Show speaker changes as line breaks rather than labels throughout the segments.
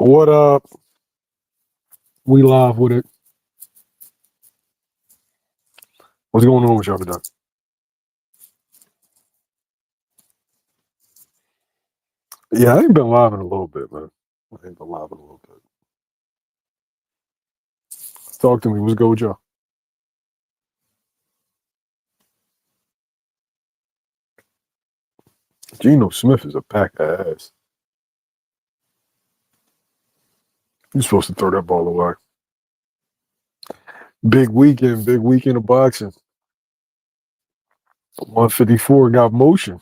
What up? We live with it. What's going on with y'all today? Yeah, I ain't been live in a little bit, man. I ain't been live in a little bit. Talk to me. What's good with y'all? Geno Smith is a pack of ass. You're supposed to throw that ball away. Big weekend of boxing. 154 got motion.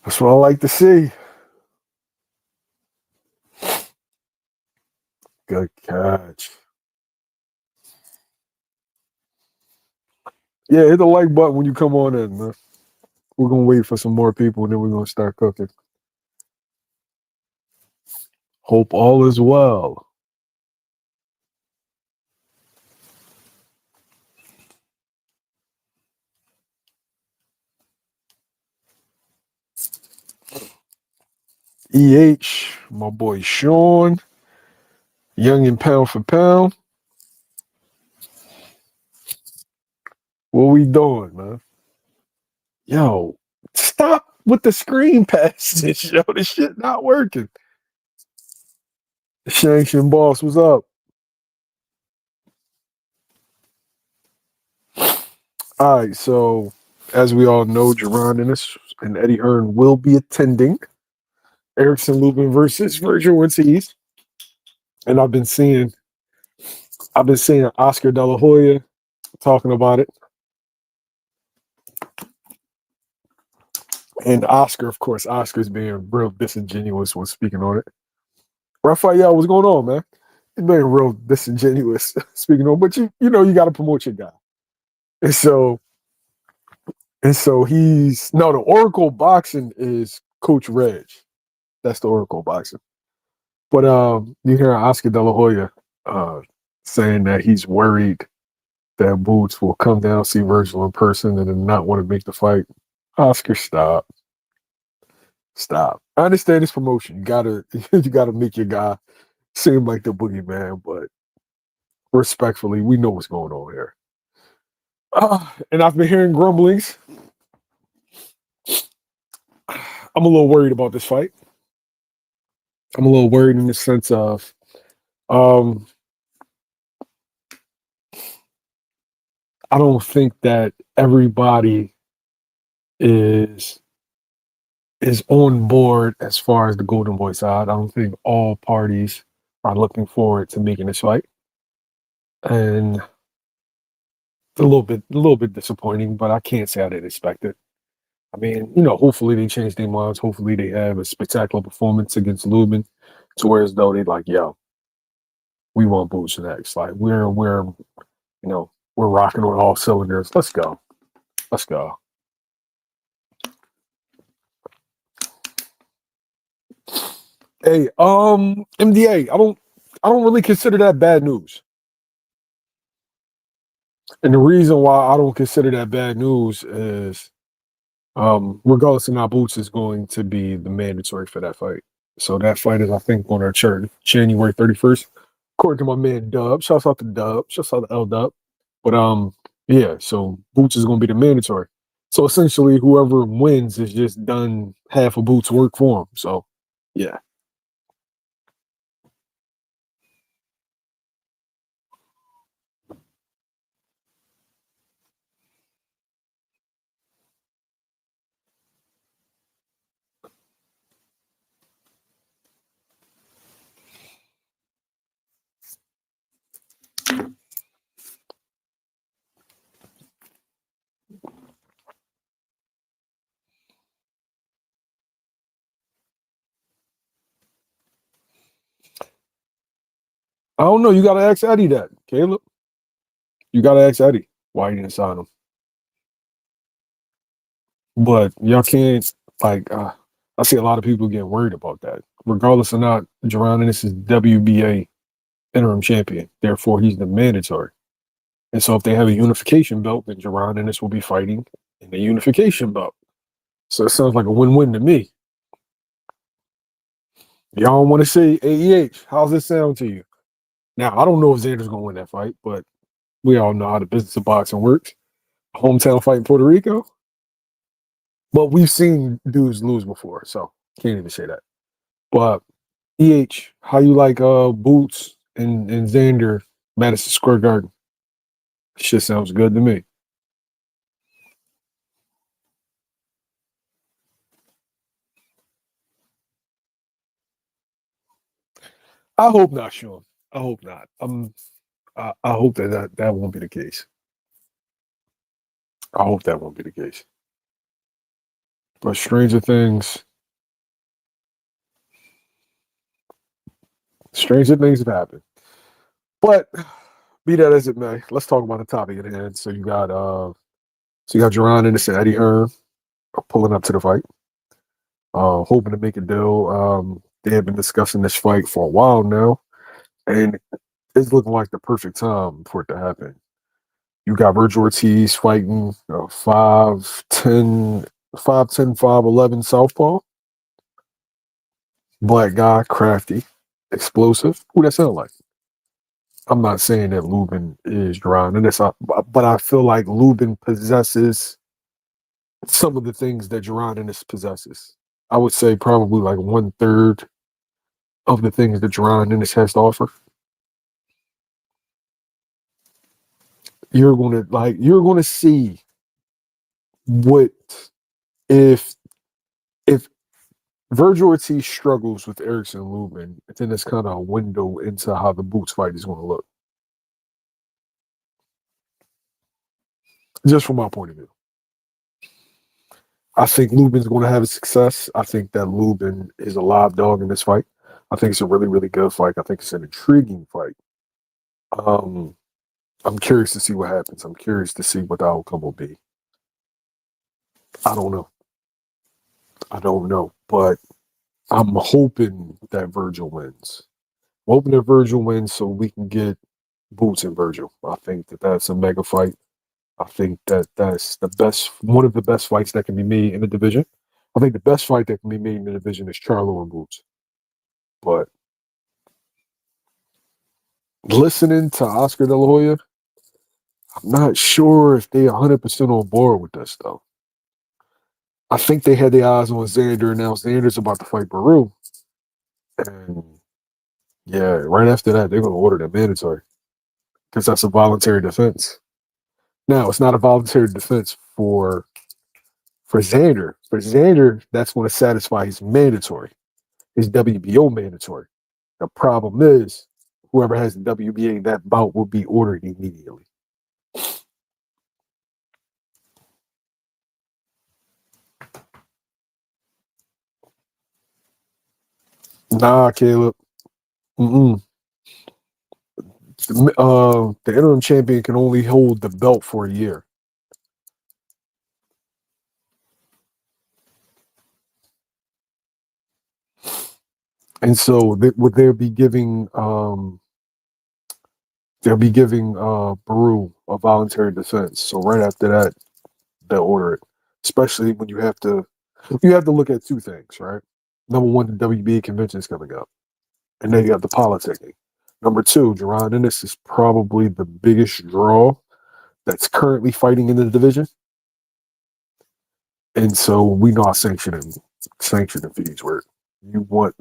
That's what I like to see. Good catch. Yeah, hit the like button when you come on in, man. We're going to wait for some more people, and then we're going to start cooking. Hope all is well. EH, my boy Sean, young and pound for pound. What we doing, man? Yo, stop with the screen passes, yo. This shit not working. Shanks and Boss, what's up? All right, so as we all know, Jaron Ennis and Eddie Hearn will be attending Erickson Lubin versus Vergil Ortiz. And I've been seeing Oscar De La Hoya talking about it. And Oscar, of course, Oscar's being real disingenuous when speaking on it. Raphael, what's going on, man? He's being real disingenuous speaking on, but you know you got to promote your guy. And so he's the Oracle Boxing is Coach Reg. That's the Oracle Boxing. But you hear Oscar De La Hoya saying that he's worried that Boots will come down, see Vergil in person, and then not want to make the fight. Oscar, stop. Stop. I understand this promotion. You gotta make your guy seem like the boogeyman, but respectfully, we know what's going on here. And I've been hearing grumblings. I'm a little worried about this fight. I'm a little worried in the sense of I don't think that everybody is on board as far as the Golden Boy side. I don't think all parties are looking forward to making this fight. And it's a little bit disappointing, but I can't say I didn't expect it. I mean, hopefully they change their minds. Hopefully they have a spectacular performance against Lubin to where as though they're like, yo, we want Boots next. Like we're rocking on all cylinders. Let's go. Let's go. Hey, MDA, I don't really consider that bad news. And the reason why I don't consider that bad news is regardless of not Boots is going to be the mandatory for that fight. So that fight is, I think, on our chart January 31st. According to my man Dub. Shouts out to Dub. Shouts out to L Dub. But yeah, so Boots is gonna be the mandatory. So essentially whoever wins is just done half of Boots' work for him. So yeah. I don't know. You gotta ask Eddie that, Caleb. You gotta ask Eddie why he didn't sign him. But y'all can't I see a lot of people getting worried about that. Regardless or not, Jaron Ennis is WBA interim champion. Therefore, he's the mandatory. And so if they have a unification belt, then Jaron Ennis will be fighting in the unification belt. So it sounds like a win-win to me. Y'all don't want to say AEH. How's this sound to you? Now, I don't know if Xander's going to win that fight, but we all know how the business of boxing works. Hometown fight in Puerto Rico. But we've seen dudes lose before, so can't even say that. But EH, how you like Boots and Xander, Madison Square Garden? Shit sounds good to me. I hope not, Sean. I hope not. I hope that won't be the case. I hope that won't be the case. But stranger things have happened. But be that as it may, let's talk about the topic at hand. So you got Jaron Ennis and Eddie Hearn pulling up to the fight, hoping to make a deal. They have been discussing this fight for a while now, and it's looking like the perfect time for it to happen. You got Vergil Ortiz fighting 5'10", 5'11" southpaw, black guy, crafty, explosive. Who that sound like? I'm not saying that Lubin is Jaron Ennis, but I feel like Lubin possesses some of the things that Jaron Ennis possesses. I would say probably like 1/3 of the things that Jaron Ennis has to offer. You're gonna see what if if Vergil Ortiz struggles with Erickson Lubin, then it's kind of a window into how the Boots fight is going to look. Just from my point of view. I think Lubin's going to have a success. I think that Lubin is a live dog in this fight. I think it's a really, really good fight. I think it's an intriguing fight. Um, I'm curious to see what happens. I'm curious to see what the outcome will be. I don't know. I don't know, but I'm hoping that Vergil wins. I'm hoping that Vergil wins so we can get Boots and Vergil. I think that that's a mega fight. I think that that's one of the best fights that can be made in the division. I think the best fight that can be made in the division is Charlo and Boots. But listening to Oscar De La Hoya, I'm not sure if they 100% on board with this, though. I think they had their eyes on Xander, and now Xander's about to fight Baru. And yeah, right after that, they're going to order the mandatory because that's a voluntary defense. Now, it's not a voluntary defense for Xander. For Xander, that's going to satisfy his mandatory, his WBO mandatory. The problem is, whoever has the WBA, that bout will be ordered immediately. Nah, Caleb. Mm-mm. The interim champion can only hold the belt for a year. And so would they'll be giving Baru a voluntary defense. So right after that, they'll order it. Especially when you have to look at two things, right? Number one, the WBA convention is coming up. And then you have the politicking. Number two, Jaron Ennis is probably the biggest draw that's currently fighting in the division. And so we know how sanctioning fees work. You want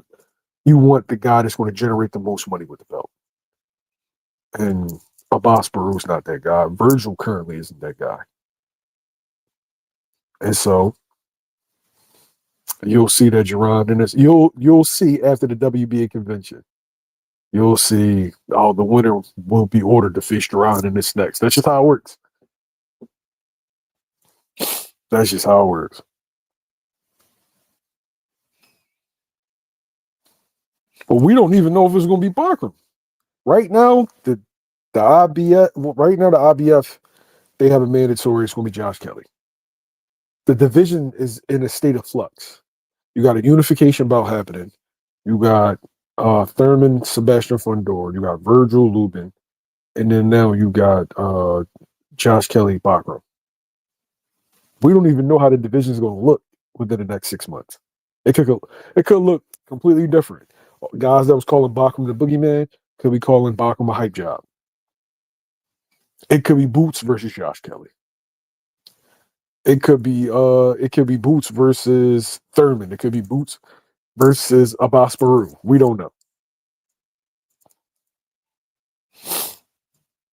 the guy that's going to generate the most money with the belt. And Abbas Baru's not that guy. Vergil currently isn't that guy. And so you'll see that Jaron Ennis, you'll see after the WBA convention, you'll see the winner will be ordered to face Jaron Ennis next. That's just how it works. That's just how it works. But we don't even know if it's going to be Bachram. Right now, the IBF, they have a mandatory. It's going to be Josh Kelly. The division is in a state of flux. You got a unification bout happening. You got Thurman, Sebastian Fundor. You got Vergil Lubin, and then now you got Josh Kelly, Bachram. We don't even know how the division is going to look within the next 6 months. It could look completely different. guys that was calling Bachman the boogeyman could be calling Bachman a hype job. It could be Boots versus Josh Kelly. It could be Boots versus Thurman. It could be Boots versus Abbas Baru. We don't know.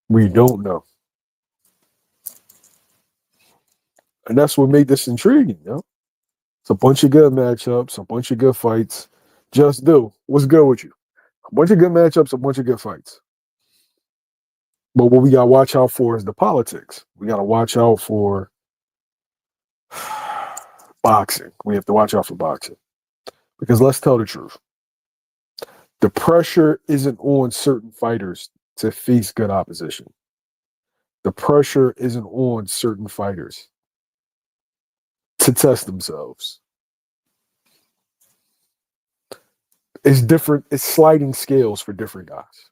We don't know. And that's what made this intriguing, you know? It's a bunch of good matchups, a bunch of good fights. Just do. What's good with you? A bunch of good matchups, a bunch of good fights. But what we got to watch out for is the politics. We got to watch out for boxing. We have to watch out for boxing. Because let's tell the truth. The pressure isn't on certain fighters to face good opposition. The pressure isn't on certain fighters to test themselves. It's different. It's sliding scales for different guys.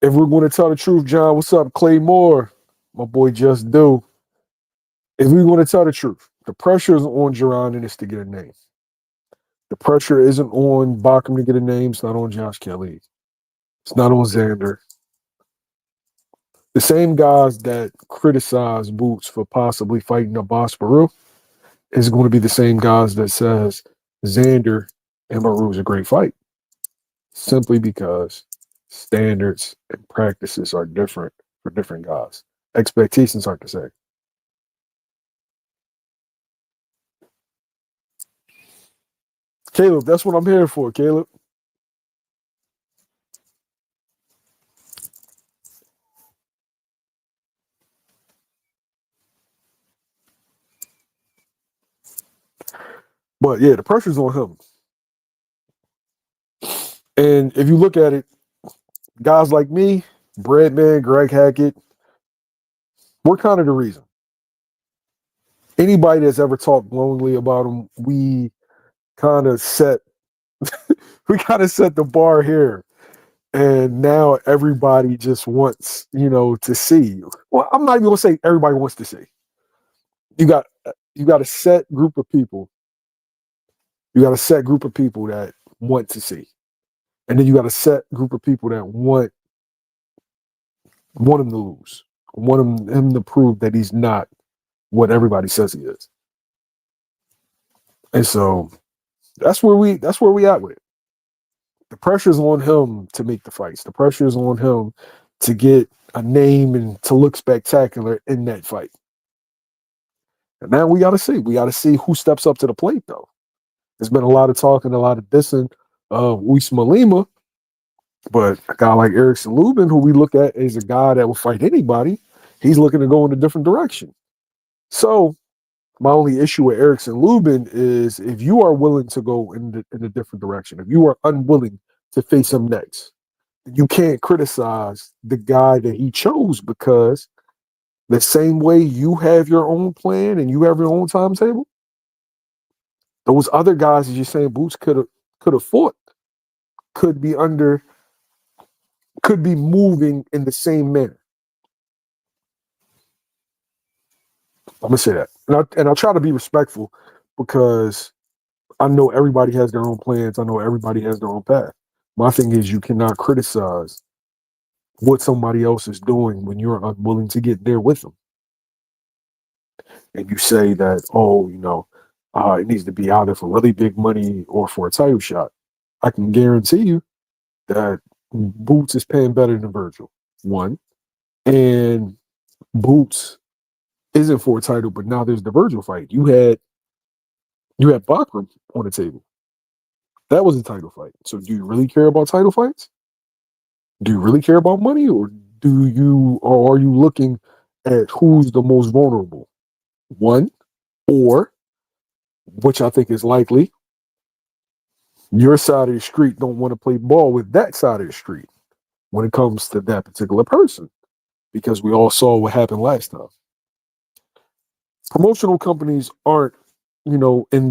If we're going to tell the truth, John, what's up? Clay Moore, my boy Just Do. If we're going to tell the truth, the pressure is on Jaron Ennis to get a name. The pressure isn't on Bachman to get a name. It's not on Josh Kelly. It's not on Xander. The same guys that criticize Boots for possibly fighting Abbas Baru is going to be the same guys that says Xander and Baru is a great fight. Simply because standards and practices are different for different guys. Expectations aren't the same. Caleb, that's what I'm here for, Caleb. But yeah, the pressure's on him. And if you look at it, guys like me, Breadman, Greg Hackett, we're kind of the reason. Anybody that's ever talked glowingly about him, we kind of set the bar here. And now everybody just wants, to see. Well, I'm not even gonna say everybody wants to see. You got a set group of people. You got a set group of people that want to see. And then you got a set group of people that want him to lose. Want him to prove that he's not what everybody says he is. And so that's where we at with it. The pressure's on him to make the fights. The pressure's on him to get a name and to look spectacular in that fight. And now we got to see. We got to see who steps up to the plate, though. There's been a lot of talking, a lot of dissing of Usman Lima, but a guy like Erickson Lubin, who we look at as a guy that will fight anybody, he's looking to go in a different direction. So my only issue with Erickson Lubin is if you are willing to go in a different direction, if you are unwilling to face him next, you can't criticize the guy that he chose, because the same way you have your own plan and you have your own timetable, those other guys, as you're saying, Boots could have fought, could be moving in the same manner. I'm gonna say that, and I'll try to be respectful, because I know everybody has their own plans. I know everybody has their own path. My thing is, you cannot criticize what somebody else is doing when you're unwilling to get there with them. And you say that, it needs to be either for really big money or for a title shot. I can guarantee you that Boots is paying better than Vergil. One, and Boots isn't for a title, but now there's the Vergil fight. You had Bachman on the table. That was a title fight. So do you really care about title fights? Do you really care about money, or are you looking at who's the most vulnerable? One, or, which I think is likely, your side of the street don't want to play ball with that side of the street when it comes to that particular person, because we all saw what happened last time. Promotional companies aren't, in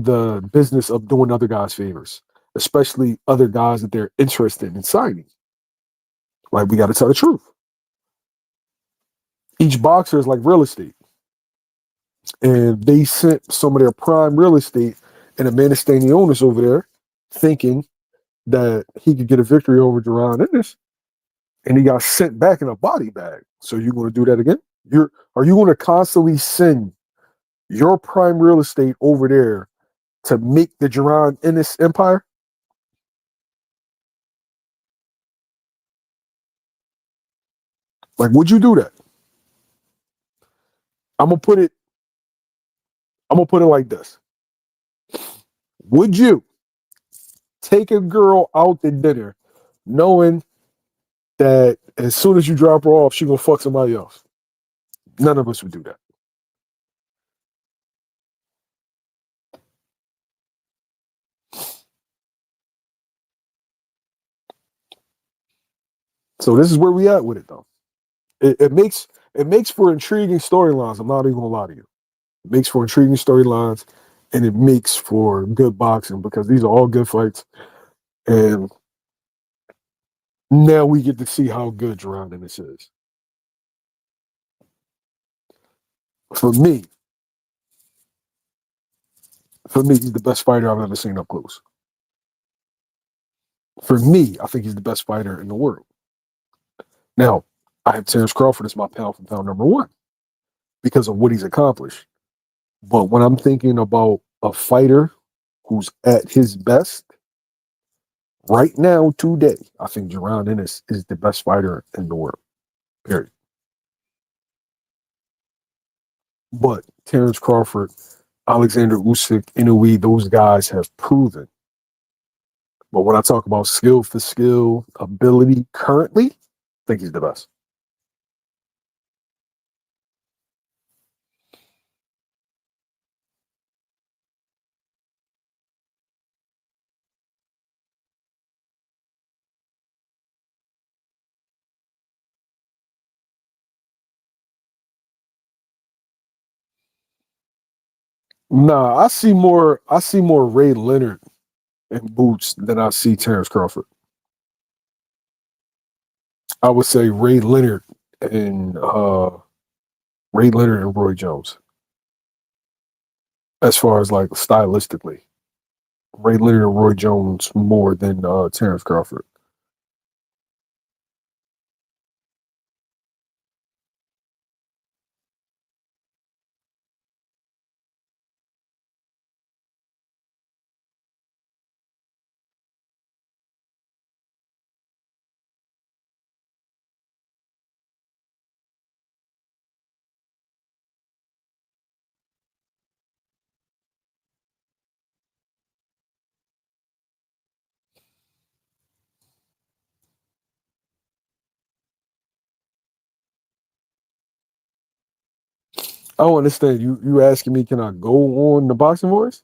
the business of doing other guys favors, especially other guys that they're interested in signing. Like, we got to tell the truth. Each boxer is like real estate. And they sent some of their prime real estate and the Manistani owners over there thinking that he could get a victory over Jaron Ennis, and he got sent back in a body bag. So you're going to do that again? Are you going to constantly send your prime real estate over there to make the Jaron Ennis empire? Like, would you do that? I'm gonna put it like this. Would you take a girl out to dinner knowing that as soon as you drop her off, she's gonna fuck somebody else? None of us would do that. So this is where we at with it, though. It makes for intriguing storylines. I'm not even gonna lie to you. It makes for intriguing storylines, and it makes for good boxing because these are all good fights. And now we get to see how good Jaron Ennis is. For me, he's the best fighter I've ever seen up close. For me, I think he's the best fighter in the world. Now, I have Terrence Crawford as my pound for pound number one because of what he's accomplished. But when I'm thinking about a fighter who's at his best, right now, today, I think Jaron Ennis is the best fighter in the world. Period. But Terrence Crawford, Alexander Usyk, Inoue, those guys have proven. But when I talk about skill for skill, ability currently, I think he's the best. Nah, I see more Ray Leonard in boots than I see Terrence Crawford. I would say Ray Leonard and Roy Jones. As far as like stylistically. Ray Leonard and Roy Jones more than Terrence Crawford. I don't understand. You asking me, can I go on the Boxing Voice?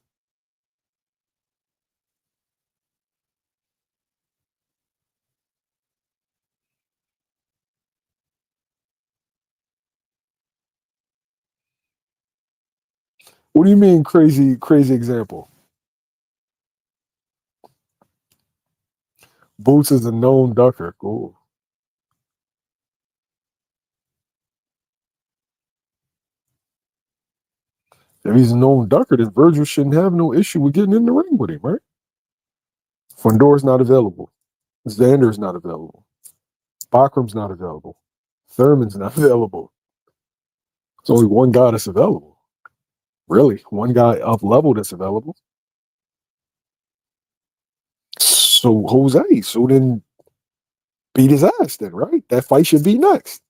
What do you mean crazy example? Boots is a known ducker. Cool. If he's a known ducker, then Vergil shouldn't have no issue with getting in the ring with him, right? Fondor's not available. Xander's not available. Bachram's not available. Thurman's not available. There's only one guy that's available. Really, one guy of level that's available. So Jose, so then beat his ass then, right? That fight should be next.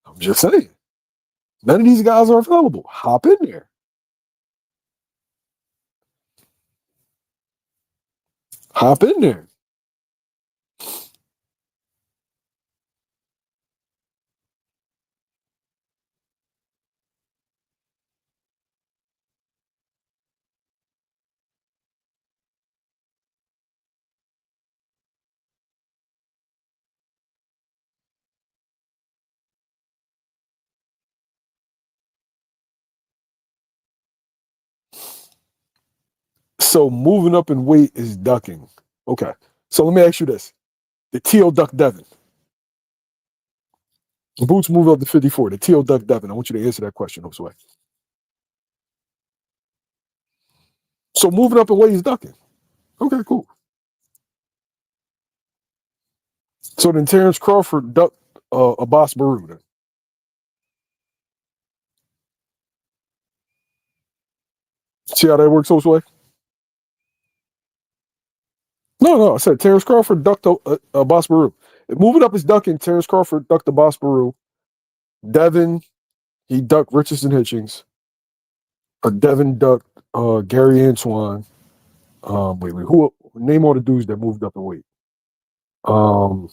I'm just saying. None of these guys are available. Hop in there. Hop in there. So moving up in weight is ducking. Okay. So let me ask you this. The Teal duck Devin. Boots move up to 54. The Teal duck Devin. I want you to answer that question, Josue. So moving up in weight is ducking. Okay, cool. So then Terrence Crawford ducked a Boss Baru then. See how that works this way? No. I said Terrence Crawford ducked a Boss Baru. Moving up is ducking. Terrence Crawford ducked a Boss Baru. Devin, he ducked Richardson Hitchings. Devin ducked Gary Antoine. Wait. Who name all the dudes that moved up in weight? Um,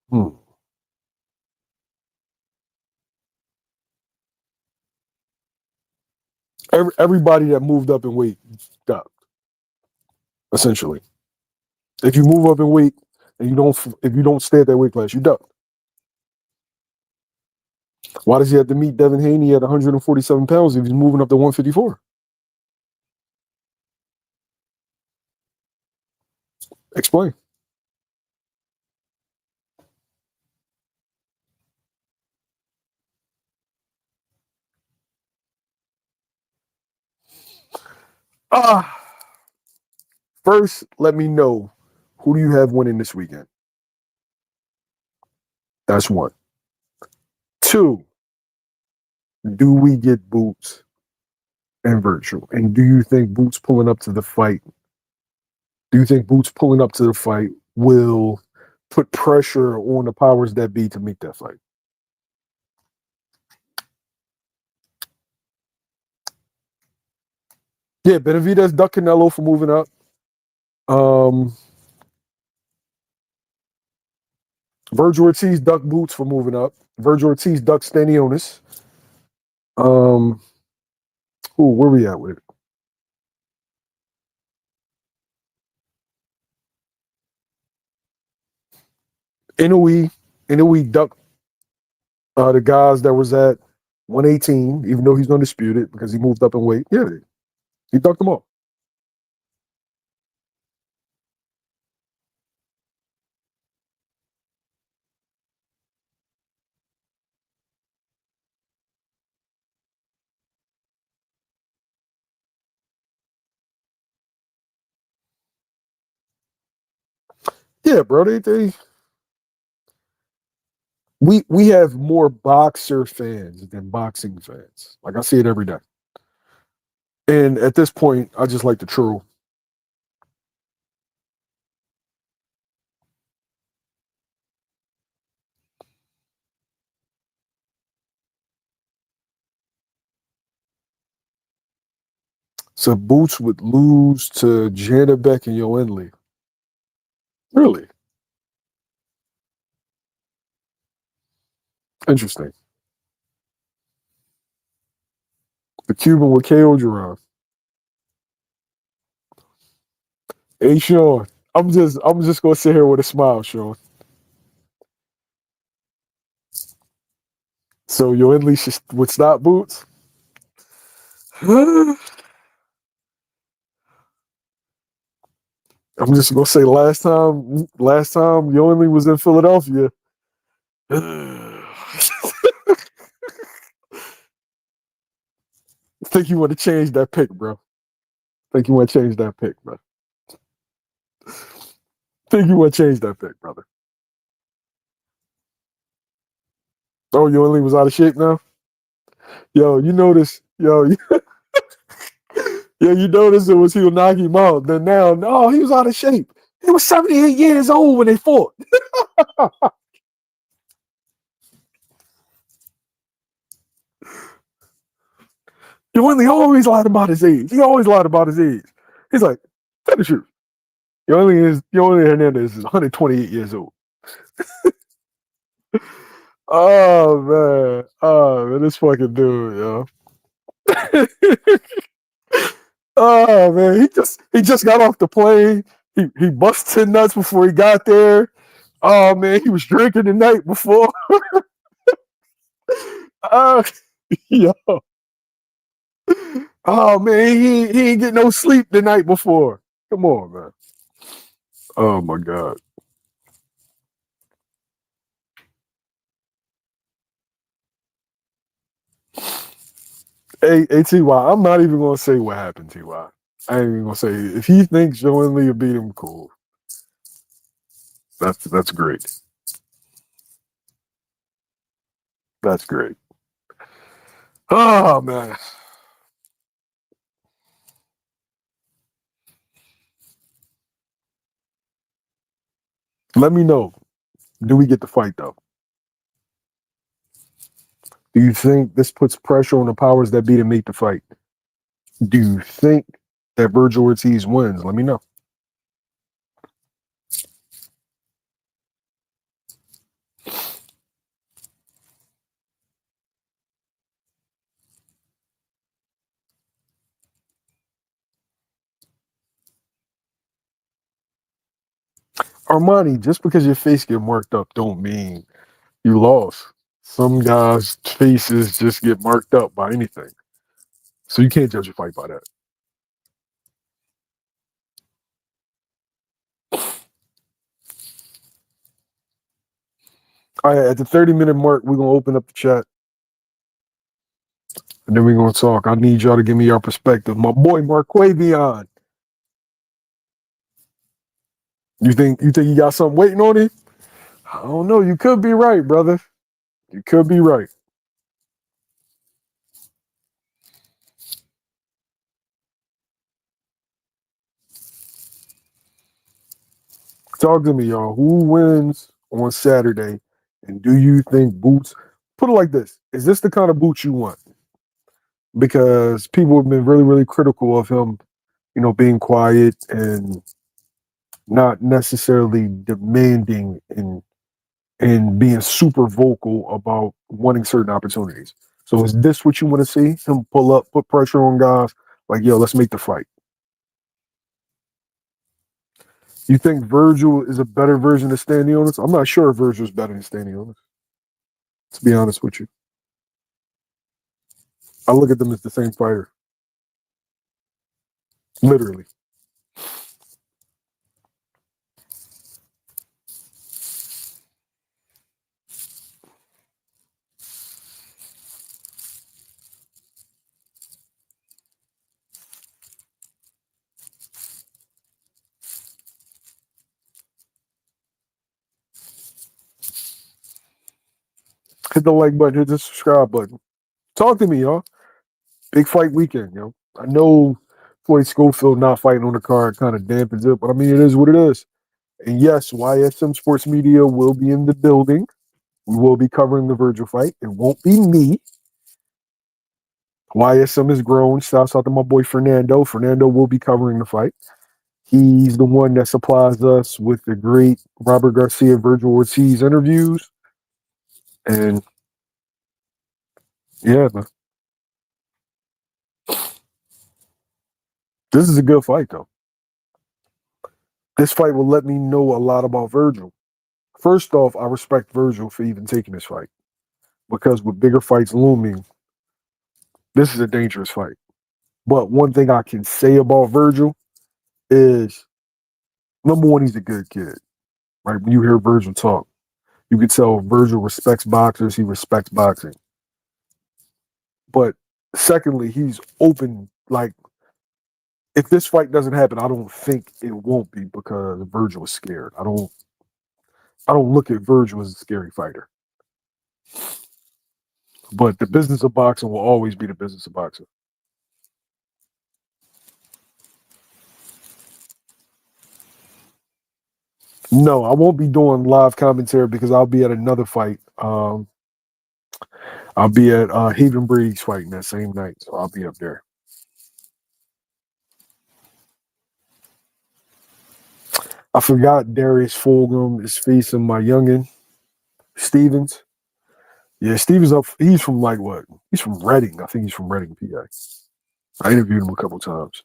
hmm. Everybody that moved up in weight ducked, essentially. If you move up in weight and if you don't stay at that weight class, you duck. Why does he have to meet Devin Haney at 147 pounds if he's moving up to 154? Explain. First, let me know, who do you have winning this weekend? That's one. Two, do we get Boots and Vergil? And do you think Boots pulling up to the fight? Do you think Boots pulling up to the fight will put pressure on the powers that be to make that fight? Yeah, Benavidez ducked Canelo for moving up. Vergil Ortiz ducked Boots for moving up. Vergil Ortiz ducked Stanionis. Where we at with it? Inoue ducked the guys that was at 118, even though he's going to dispute it because he moved up in weight. Yeah, he ducked them all. Yeah, bro. We have more boxer fans than boxing fans. Like, I see it every day. And at this point, I just like the troll. So Boots would lose to Janabek and Yoenli. Really? Interesting. The Cuban with KO Jaron. Hey Sean, I'm just gonna sit here with a smile, Sean. So Yoenli would stop Boots? I'm just gonna say last time Yoenli was in Philadelphia. I think you want to change that pick, bro. I think you want to change that pick, bro. I think you want to change that pick, brother. Oh, Yoenli was out of shape now? Yo, you notice, you notice it was he'll knock him out. Then now, no, he was out of shape. He was 78 years old when they fought. Yoenli always lied about his age. He always lied about his age. He's like, tell the truth. Yoenli Hernandez is 128 years old. Oh man, this fucking dude, yo. Oh man, he just got off the plane. He busted nuts before he got there. Oh man, he was drinking the night before. uh, yo. Oh man, he ain't get no sleep the night before. Come on, man. Oh my god. Hey, Ty, I'm not even gonna say what happened, Ty. I ain't even gonna say if he thinks Joe and Lee will beat him, cool. That's great. That's great. Oh man. Let me know. Do we get the fight though? Do you think this puts pressure on the powers that be to make the fight? Do you think that Vergil Ortiz wins? Let me know. Armani, just because your face get marked up don't mean you lost. Some guys' faces just get marked up by anything. So you can't judge a fight by that. All right, at the 30-minute mark, we're gonna open up the chat and then we're gonna talk. I need y'all to give me your perspective. My boy Marquavion. You think you got something waiting on him? I don't know. You could be right, brother. You could be right. Talk to me, y'all. Who wins on Saturday? And do you think Boots, put it like this, is this the kind of Boots you want? Because people have been really, really critical of him, being quiet and not necessarily demanding and being super vocal about wanting certain opportunities. So is this what you want to see? Him pull up, put pressure on guys, like, yo, let's make the fight. You think Vergil is a better version of Stanionis? I'm not sure if Virgil's better than Stanionis, to be honest with you. I look at them as the same fighter. Literally. Hit the like button, hit the subscribe button. Talk to me, y'all. Big fight weekend, yo. I know Floyd Schofield not fighting on the card kind of dampens it, but I mean, it is what it is. And yes, YSM Sports Media will be in the building. We will be covering the Vergil fight. It won't be me. YSM has grown. Shouts out to my boy Fernando. Fernando will be covering the fight. He's the one that supplies us with the great Robert Garcia, Vergil Ortiz interviews. And yeah, man. This is a good fight, though. This fight will let me know a lot about Vergil. First off, I respect Vergil for even taking this fight because with bigger fights looming, this is a dangerous fight. But one thing I can say about Vergil is, number one, he's a good kid. Right? When you hear Vergil talk, you can tell Vergil respects boxers. He respects boxing. But secondly, he's open. Like, if this fight doesn't happen, I don't think it won't be because Vergil is scared. I don't look at Vergil as a scary fighter. But the business of boxing will always be the business of boxing. No, I won't be doing live commentary because I'll be at another fight. I'll be at Haven Brady's fighting that same night, so I'll be up there. I forgot Darius Fulgham is facing my youngin, Stevens. Yeah, Stevens up. He's from like what? He's from Reading. I think he's from Reading, PA. I interviewed him a couple times.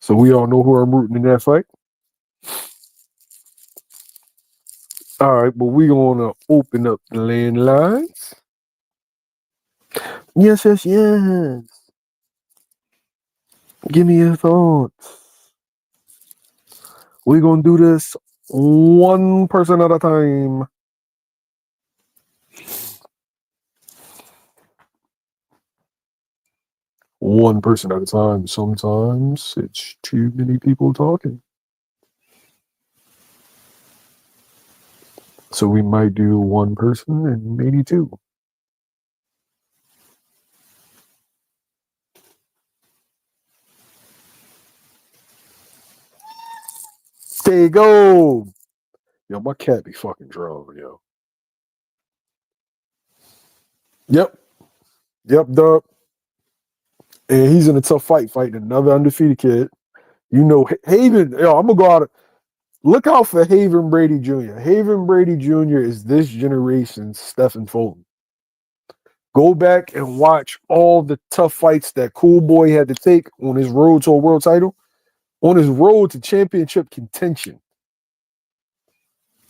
So we all know who I'm rooting in that fight. All right, but we're gonna open up the landlines. Yes, yes, yes. Give me your thoughts. We're gonna do this one person at a time. One person at a time. Sometimes it's too many people talking. So we might do one person and maybe two. There you go. Yo, my cat be fucking drunk, yo. Yep, Dub. And he's in a tough fight, fighting another undefeated kid. You know, Haven. Yo, I'm gonna go out. Look out for Haven Brady Jr. Haven Brady Jr. is this generation's Stephen Fulton. Go back and watch all the tough fights that Cool Boy had to take on his road to a world title, on his road to championship contention.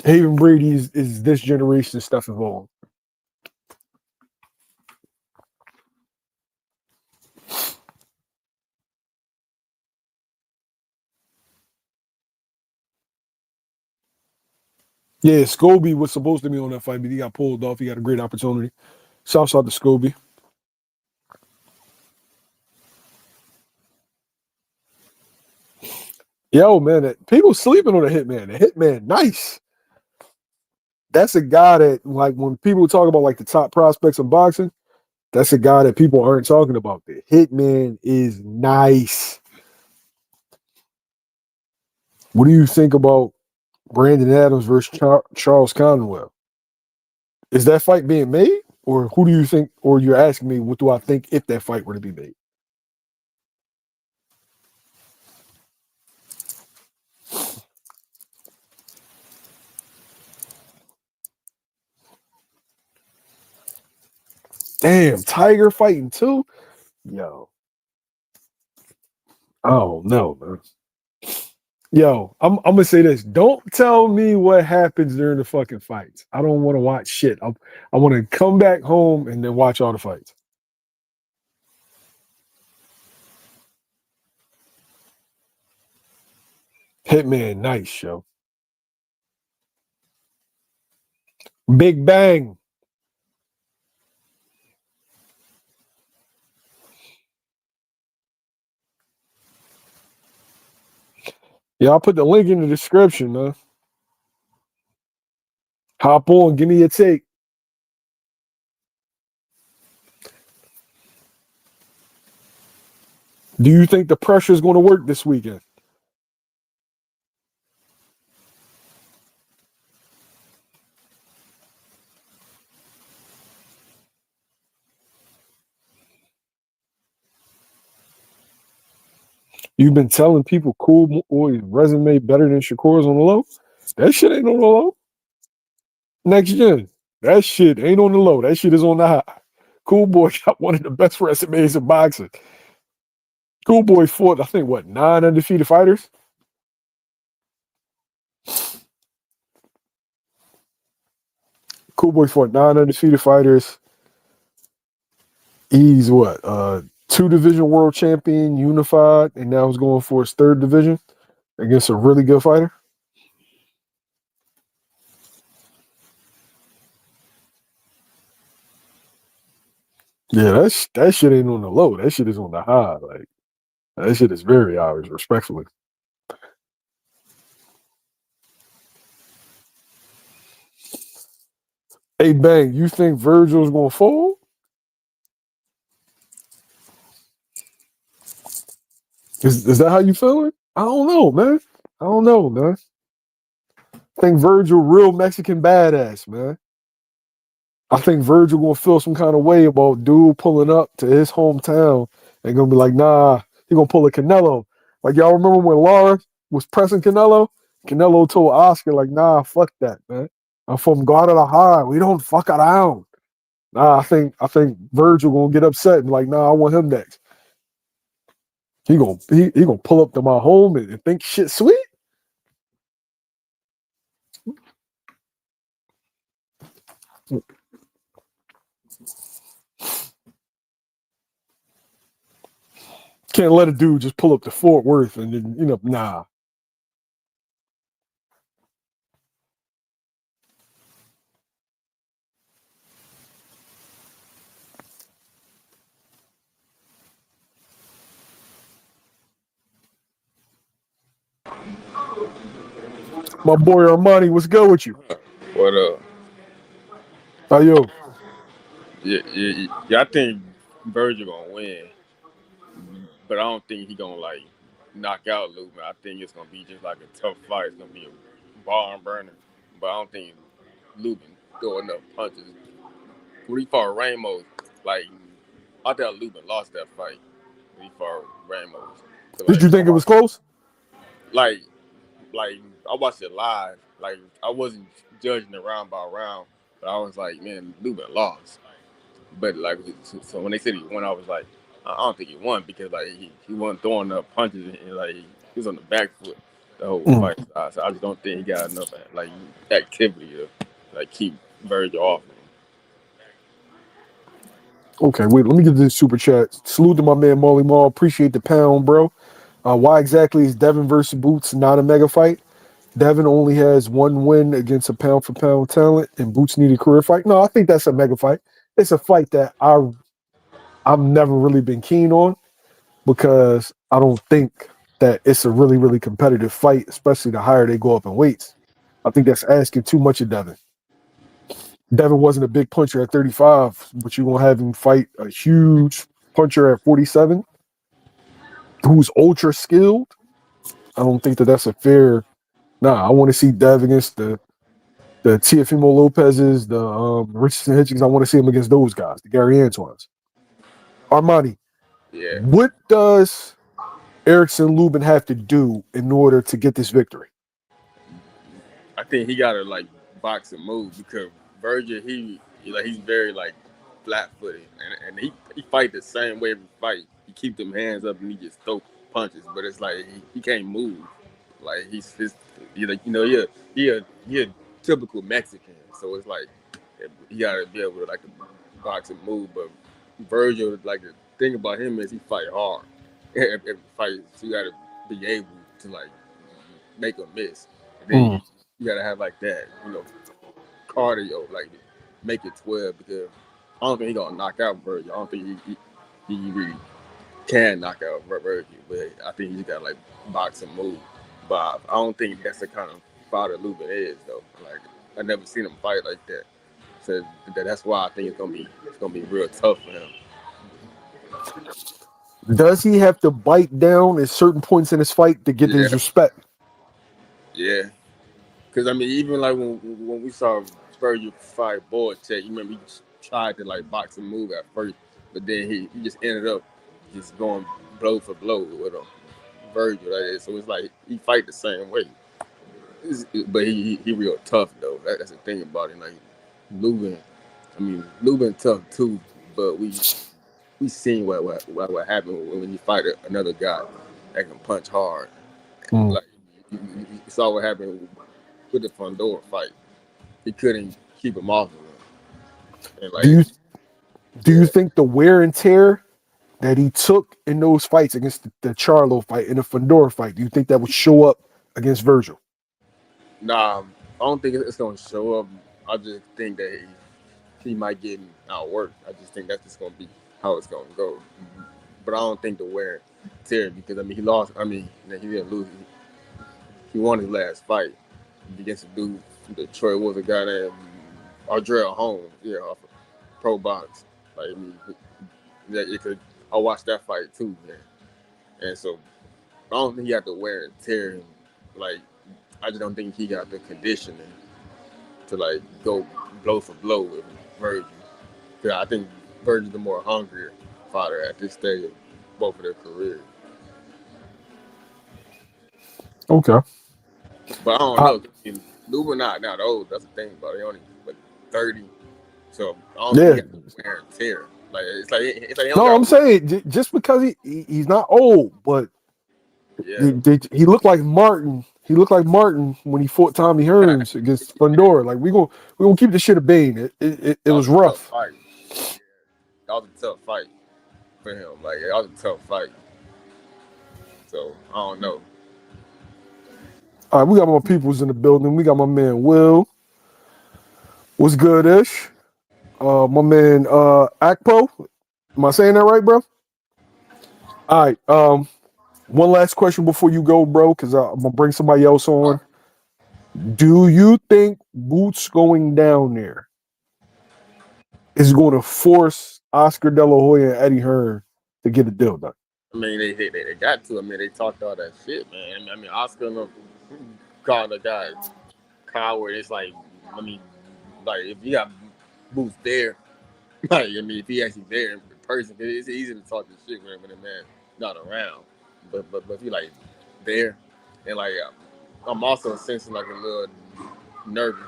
Haven Brady is this generation's Stephen Fulton. Yeah, Scobie was supposed to be on that fight, but he got pulled off. He got a great opportunity. Shouts out to Scobie. Yo, man, people sleeping on the Hitman. The Hitman, nice. That's a guy that, like, when people talk about like the top prospects in boxing, that's a guy that people aren't talking about. The Hitman is nice. What do you think about Brandon Adams versus Charles Conwell? Is that fight being made? Or who do you think, or you're asking me, what do I think if that fight were to be made? Damn, Tiger fighting too? Yo. Oh, no, man. Yo, I'm gonna say this. Don't tell me what happens during the fucking fights. I don't want to watch shit. I want to come back home and then watch all the fights. Hitman, nice show. Big Bang. Yeah, I'll put the link in the description, man. Hop on, give me a take. Do you think the pressure is going to work this weekend? You've been telling people Cool Boy's resume better than Shakur's on the low? That shit ain't on the low. Next gen. That shit ain't on the low. That shit is on the high. Cool Boy got one of the best resumes in boxing. Cool Boy fought, I think, 9 undefeated fighters? Cool Boy fought 9 undefeated fighters. He's 2-division world champion, unified, and now he's going for his 3rd division against a really good fighter. Yeah, that shit ain't on the low. That shit is on the high. Like, that shit is very obvious, respectfully. Hey, Bang, you think Vergil's going to fold? Is that how you feeling? I don't know, man. I think Vergil real Mexican badass, man. I think Vergil gonna feel some kind of way about dude pulling up to his hometown and gonna be like, nah, he gonna pull a Canelo. Like, y'all remember when Laura was pressing Canelo? Canelo told Oscar, like, nah, fuck that, man. I'm from Guadalajara. We don't fuck around. Nah, I think Vergil gonna get upset and like, nah, I want him next. He gonna pull up to my home and think shit sweet. Can't let a dude just pull up to Fort Worth and then, nah. My boy Armani, what's good with you?
What up?
Yo,
Yeah. I think Vergil gonna win, but I don't think he gonna like knock out Lubin. I think it's gonna be just like a tough fight. It's gonna be a barn burner, but I don't think Lubin throw enough punches. When he fought Ramos, like I thought Lubin lost that fight when he fought Ramos. So
did
like,
you think it was close?
like, like I watched it live. Like I wasn't judging it round by round, but I was like, man, Lubin lost. But like, so when they said he won, I was like, I don't think he won because like he wasn't throwing up punches and like he was on the back foot the whole
Mm.
fight. So I just don't think he got enough like activity to like keep Vergil off him.
Okay, wait, let me get this super chat. Salute to my man Molly Mall. Appreciate the pound, bro. Why exactly is Devin versus Boots not a mega fight? Devin only has one win against a pound for pound talent, and Boots need a career fight. No, I think that's a mega fight. It's a fight that I've never really been keen on because I don't think that it's a really competitive fight, especially the higher they go up in weights. I think that's asking too much of Devin. Devin wasn't a big puncher at 35, but you're gonna have him fight a huge puncher at 47 who's ultra skilled. I don't think that that's a fair. Nah, I want to see Dev against the Teofimo Lopez's, the Richardson Hitchings. I want to see him against those guys, the Gary Antoines. Armani,
Yeah,
what does Erickson Lubin have to do in order to get this victory?
I think he got to like box and move because Vergil he's very like flat footed and he fight the same way every fight. He keep them hands up and he just throw punches, but it's like he can't move. Like he like he a typical Mexican, so it's like he got to be able to like box and move. But Vergil, like the thing about him is he fight hard. Every fight, so you got to be able to like make a miss. And then you gotta have like that, cardio, like make it 12 because I don't think he gonna knock out Vergil. I don't think he really can knock out Vergil, but I think he's got like box and move. But I don't think that's the kind of fighter Lubin is though. Like I never seen him fight like that. So that's why I think it's gonna be real tough for him.
Does he have to bite down at certain points in his fight to get
Yeah,
his respect?
yeah. Because I mean, even like when we saw Vergil fight Boatech, you remember he tried to like box and move at first, but then he just ended up just going blow for blow with him, Vergil. Like, so it's like he fight the same way, but he real tough though. That's the thing about him. Like Lubin, I mean Lubin tough too, but we seen what happened when you fight another guy that can punch hard.
Mm.
Like you saw what happened with the Fondor fight. He couldn't keep him off of him. And
Do
like,
you do you
yeah,
think the wear and tear that he took in those fights against the Charlo fight and the Fondor fight, do you think that would show up against Vergil?
nah, I don't think it's gonna show up. I just think that he might get outworked. I just think that's just gonna be how it's gonna go. But I don't think the wear and tear because I mean he lost. I mean he didn't lose. He won his last fight against a dude from Detroit. Was a guy named Ardrell Holmes. Yeah, off of Pro Box. Like I mean, yeah, it could. I watched that fight too, man. And so I don't think he got the wear and tear. Like I just don't think he got the conditioning to like go blow for blow with Vergil. Yeah, I think Vergil's the more hungrier fighter at this stage of both of their careers.
Okay.
But I don't
Uh,
know. I mean, Lubin not old. That's the thing about it. He only like 30. So I don't think he
yeah.
got the wear and tear. Like it's like he don't
No, I'm
got
saying just because he's not old, but
yeah.
he looked like Martin. He looked like Martin when he fought Tommy Hearns against Fundora. Like we gonna keep the shit at bay. It
That was
was
a tough
rough.
fight. That was a tough fight for him. Like that was a tough fight. So I don't know.
All right, we got my peoples in the building. We got my man Will. What's good, ish? My man Akpo. Am I saying that right, bro? All right. One last question before you go, bro, because I'm gonna bring somebody else
All
on.
right.
Do you think Boots going down there is going to force Oscar De La Hoya and Eddie Hearn to get a deal done.
I mean, they got to. I mean, they talked all that shit, man. I mean, Oscar called the guy coward. It's like, I mean, like if you got Boots there, like I mean, if he actually there in person, it's easy to talk this shit when the man not around. But if he like there, and like I'm also sensing like a little nervous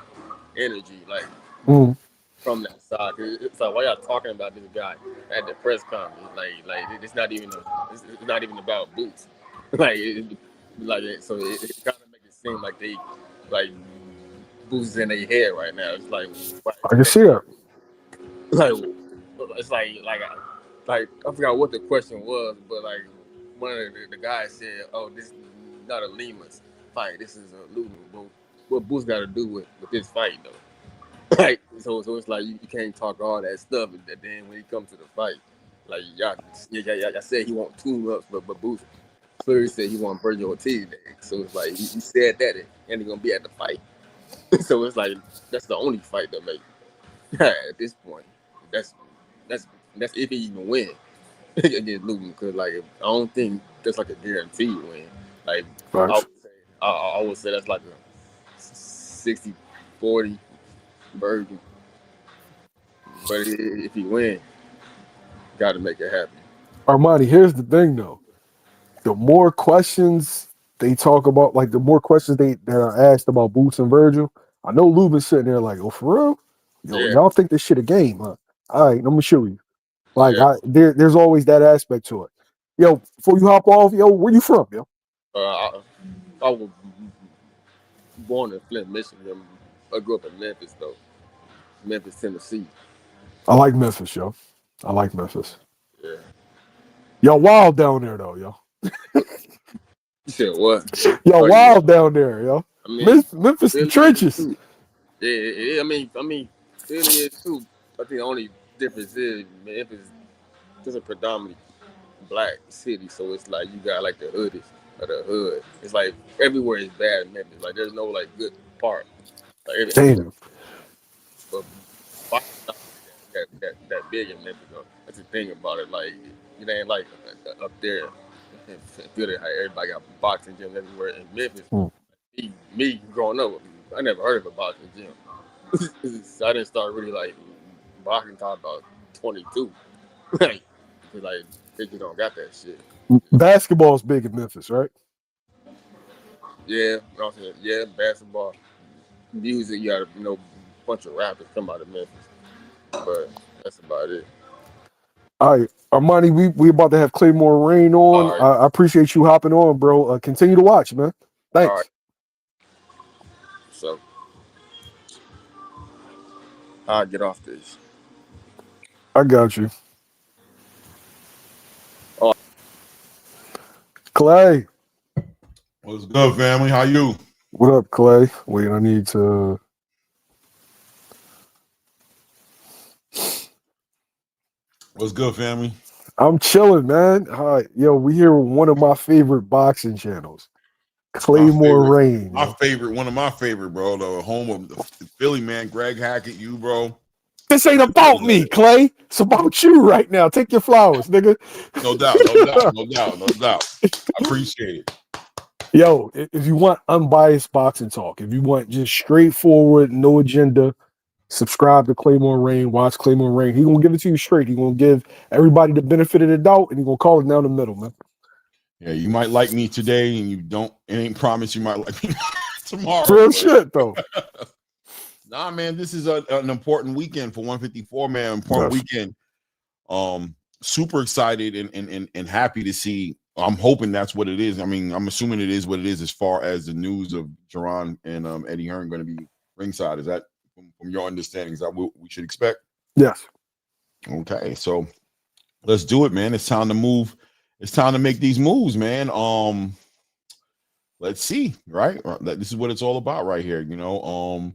energy, like
Mm.
from that side. It's like why y'all talking about this guy at the press conference? Like it's not even it's not even about Boots. So it kind of makes it seem like they like Boots is in their head right now. It's like why,
I can see that.
like it's like I forgot what the question was, but like one of the guys said, "Oh, this is not a Lima's fight. This is a Lubin." But what Boots got to do with this fight though? Right. So it's like you can't talk all that stuff, and then when he comes to the fight, like y'all said he want tune-ups, but Boots clearly said he want Vergil Ortiz Day. So it's like he said that and he's gonna be at the fight. So it's like that's the only fight to make at this point. That's that's if he even win against Lubin, because like I don't think that's like a guaranteed win. Like
Facts.
I would say that's like a 60-40 Virgil. But if he win, got to make it happen.
Armani, here's the thing though. The more questions they talk about, like the more questions that are asked about Boots and Virgil, I know Lubin's sitting there like, oh, for real?
Yeah,
Y'all think this shit a game, huh? All right, let me show you. Like,
yeah.
there's always that aspect to it. Yo, before you hop off, yo, where you from, yo?
I was born in Flint, Michigan. I grew up in Memphis, though. Memphis, Tennessee.
I like Memphis, yo. I like Memphis.
Yeah.
Y'all wild down there, though, yo.
You said what?
Y'all wild down there, yo.
I mean,
Memphis, the
Philly
trenches.
is too. Yeah. I mean, Philly is too. I think the only difference is Memphis is a predominantly black city, so it's like you got like the hoodies or the hood. It's like everywhere is bad in Memphis. Like there's no like good part. Like
Damn.
but boxing not really that big in Memphis. Though. That's the thing about it. Like it ain't like up there. Feel it how everybody got boxing gyms everywhere in Memphis. Me growing up, I never heard of a boxing gym. So I didn't start really like boxing until about 22. Like they just don't got that shit.
Basketball's big in Memphis, right?
Yeah, yeah, basketball, music. You got a bunch of rappers come out of Memphis, but that's about it.
All right, Armani, we about to have Claymore Rain on.
All right.
I appreciate you hopping on, bro. Continue to watch, man. Thanks.
All right. So I'll get off this.
I got you.
All right.
Clay.
What's good, family? How you?
What up, Clay? Wait, I need to.
What's good, family?
I'm chilling, man. Hi, yo, we here with one of my favorite boxing channels, Claymore Rain.
One of my favorite, bro. The home of the Philly man, Greg Hackett. You, bro.
This ain't about me, Clay. It's about you right now. Take your flowers, nigga.
No doubt. I appreciate it.
Yo, if you want unbiased boxing talk, if you want just straightforward, no agenda, subscribe to Claymore Rain, watch Claymore Rain. He gonna give it to you straight. He gonna give everybody the benefit of the doubt, and he gonna call it down the middle, man.
Yeah, you might like me today, and you don't. It ain't promise you might like me tomorrow.
Real shit, though.
Nah, man, this is an important weekend for 154, man. Important weekend. Super excited and happy to see. I'm hoping that's what it is. I mean, I'm assuming it is what it is as far as the news of Jaron and Eddie Hearn going to be ringside. Is that from your understanding? Is that what we should expect?
Yes.
Okay, so let's do it, man. It's time to move. It's time to make these moves, man. Let's see, right? This is what it's all about right here, you know.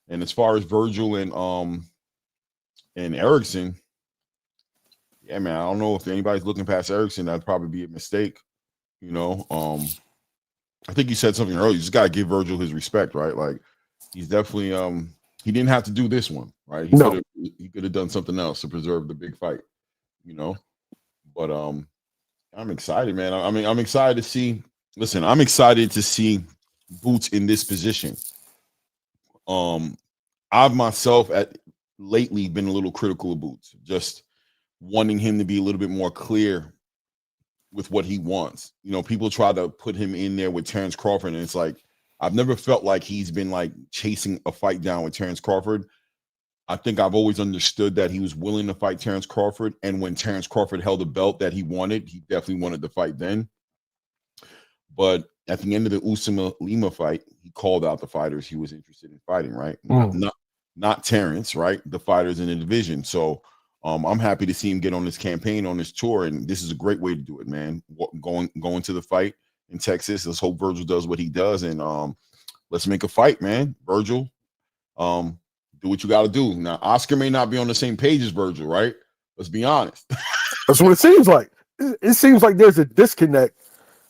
And as far as Vergil and Erickson, yeah, man, I don't know if anybody's looking past Erickson. That'd probably be a mistake, you know. I think you said something earlier. You just gotta give Vergil his respect, right? Like he's definitely he didn't have to do this one, right? He
No.
could have done something else to preserve the big fight, you know. But I'm excited, man. I mean, I'm excited to see. Listen, I'm excited to see Boots in this position. I've myself lately been a little critical of Boots, just wanting him to be a little bit more clear with what he wants. You know, people try to put him in there with Terrence Crawford, and it's like, I've never felt like he's been like chasing a fight down with Terrence Crawford. I think I've always understood that he was willing to fight Terrence Crawford, and when Terrence Crawford held a belt that he wanted, he definitely wanted to fight then. But at the end of the Usama Lima fight, he called out the fighters he was interested in fighting, right? Not Terrence, right? The fighters in the division. So I'm happy to see him get on this campaign, on this tour, and this is a great way to do it, man. Going to the fight in Texas. Let's hope Vergil does what he does, and let's make a fight, man. Vergil, do what you got to do. Now, Oscar may not be on the same page as Vergil, right? Let's be honest.
That's what it seems like. It seems like there's a disconnect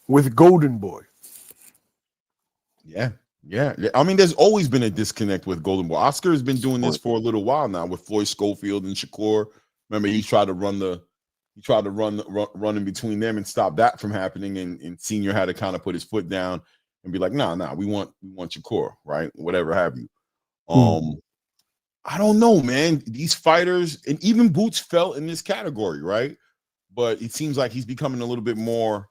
with Golden Boy.
Yeah. I mean, there's always been a disconnect with Golden Boy. Oscar has been doing this for a little while now with Floyd Schofield and Shakur. Remember, he tried to run in between them and stop that from happening. And Senior had to kind of put his foot down and be like, nah, we want Shakur, right? Whatever have you. I don't know, man. These fighters, and even Boots fell in this category, right? But it seems like he's becoming a little bit more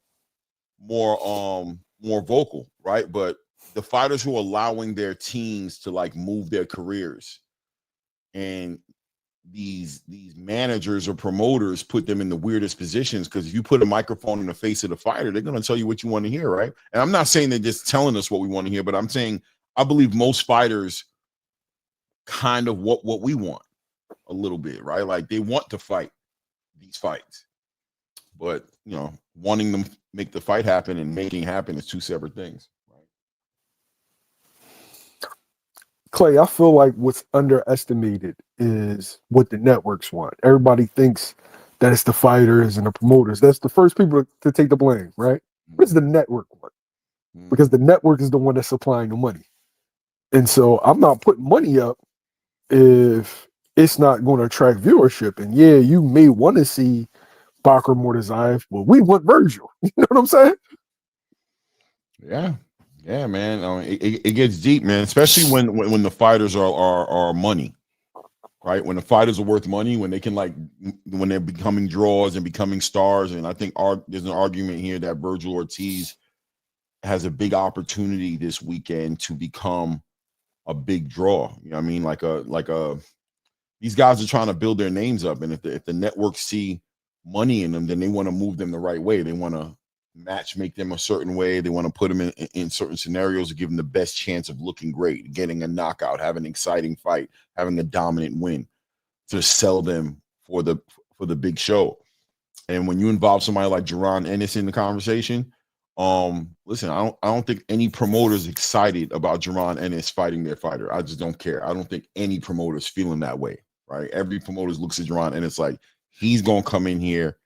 vocal, right? But the fighters who are allowing their teams to like move their careers, and these managers or promoters put them in the weirdest positions, because if you put a microphone in the face of the fighter, they're going to tell you what you want to hear, right? And I'm not saying they're just telling us what we want to hear, but I'm saying I believe most fighters kind of what we want a little bit, right? Like they want to fight these fights, but you know, wanting them make the fight happen and making happen is two separate things, right?
Clay, I feel like what's underestimated is what the networks want. Everybody thinks that it's the fighters and the promoters. That's the first people to take the blame, right? What does the network want? Because the network is the one that's supplying the money. And so I'm not putting money up if it's not going to attract viewership. And yeah, you may want to see Bakr Mortazaev, but we want Vergil. You know what I'm saying?
Yeah, man. I mean, it gets deep, man. Especially when the fighters are money, right? When the fighters are worth money, when they can when they're becoming draws and becoming stars. And I think there's an argument here that Vergil Ortiz has a big opportunity this weekend to become a big draw. You know what I mean? These guys are trying to build their names up, and if the networks see money in them, then they want to move them the right way. They want to make them a certain way. They want to put them in certain scenarios to give them the best chance of looking great, getting a knockout, having an exciting fight, having a dominant win, to sell them for the big show. And when you involve somebody like Jaron Ennis in the conversation, listen, I don't think any promoter is excited about Jaron Ennis fighting their fighter. I just don't care. I don't think any promoter's feeling that way, right? Every promoter looks at Jaron Ennis like he's gonna come in here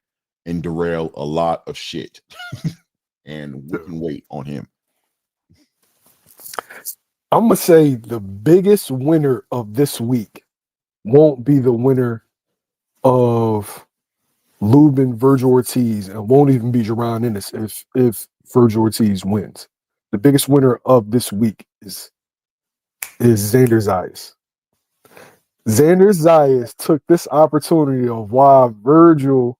and derail a lot of shit, and we can wait on him.
I'm gonna say the biggest winner of this week won't be the winner of Lubin, Vergil Ortiz, and won't even be Jaron Ennis if Vergil Ortiz wins. The biggest winner of this week is Xander Zayas. Xander Zayas took this opportunity of why Vergil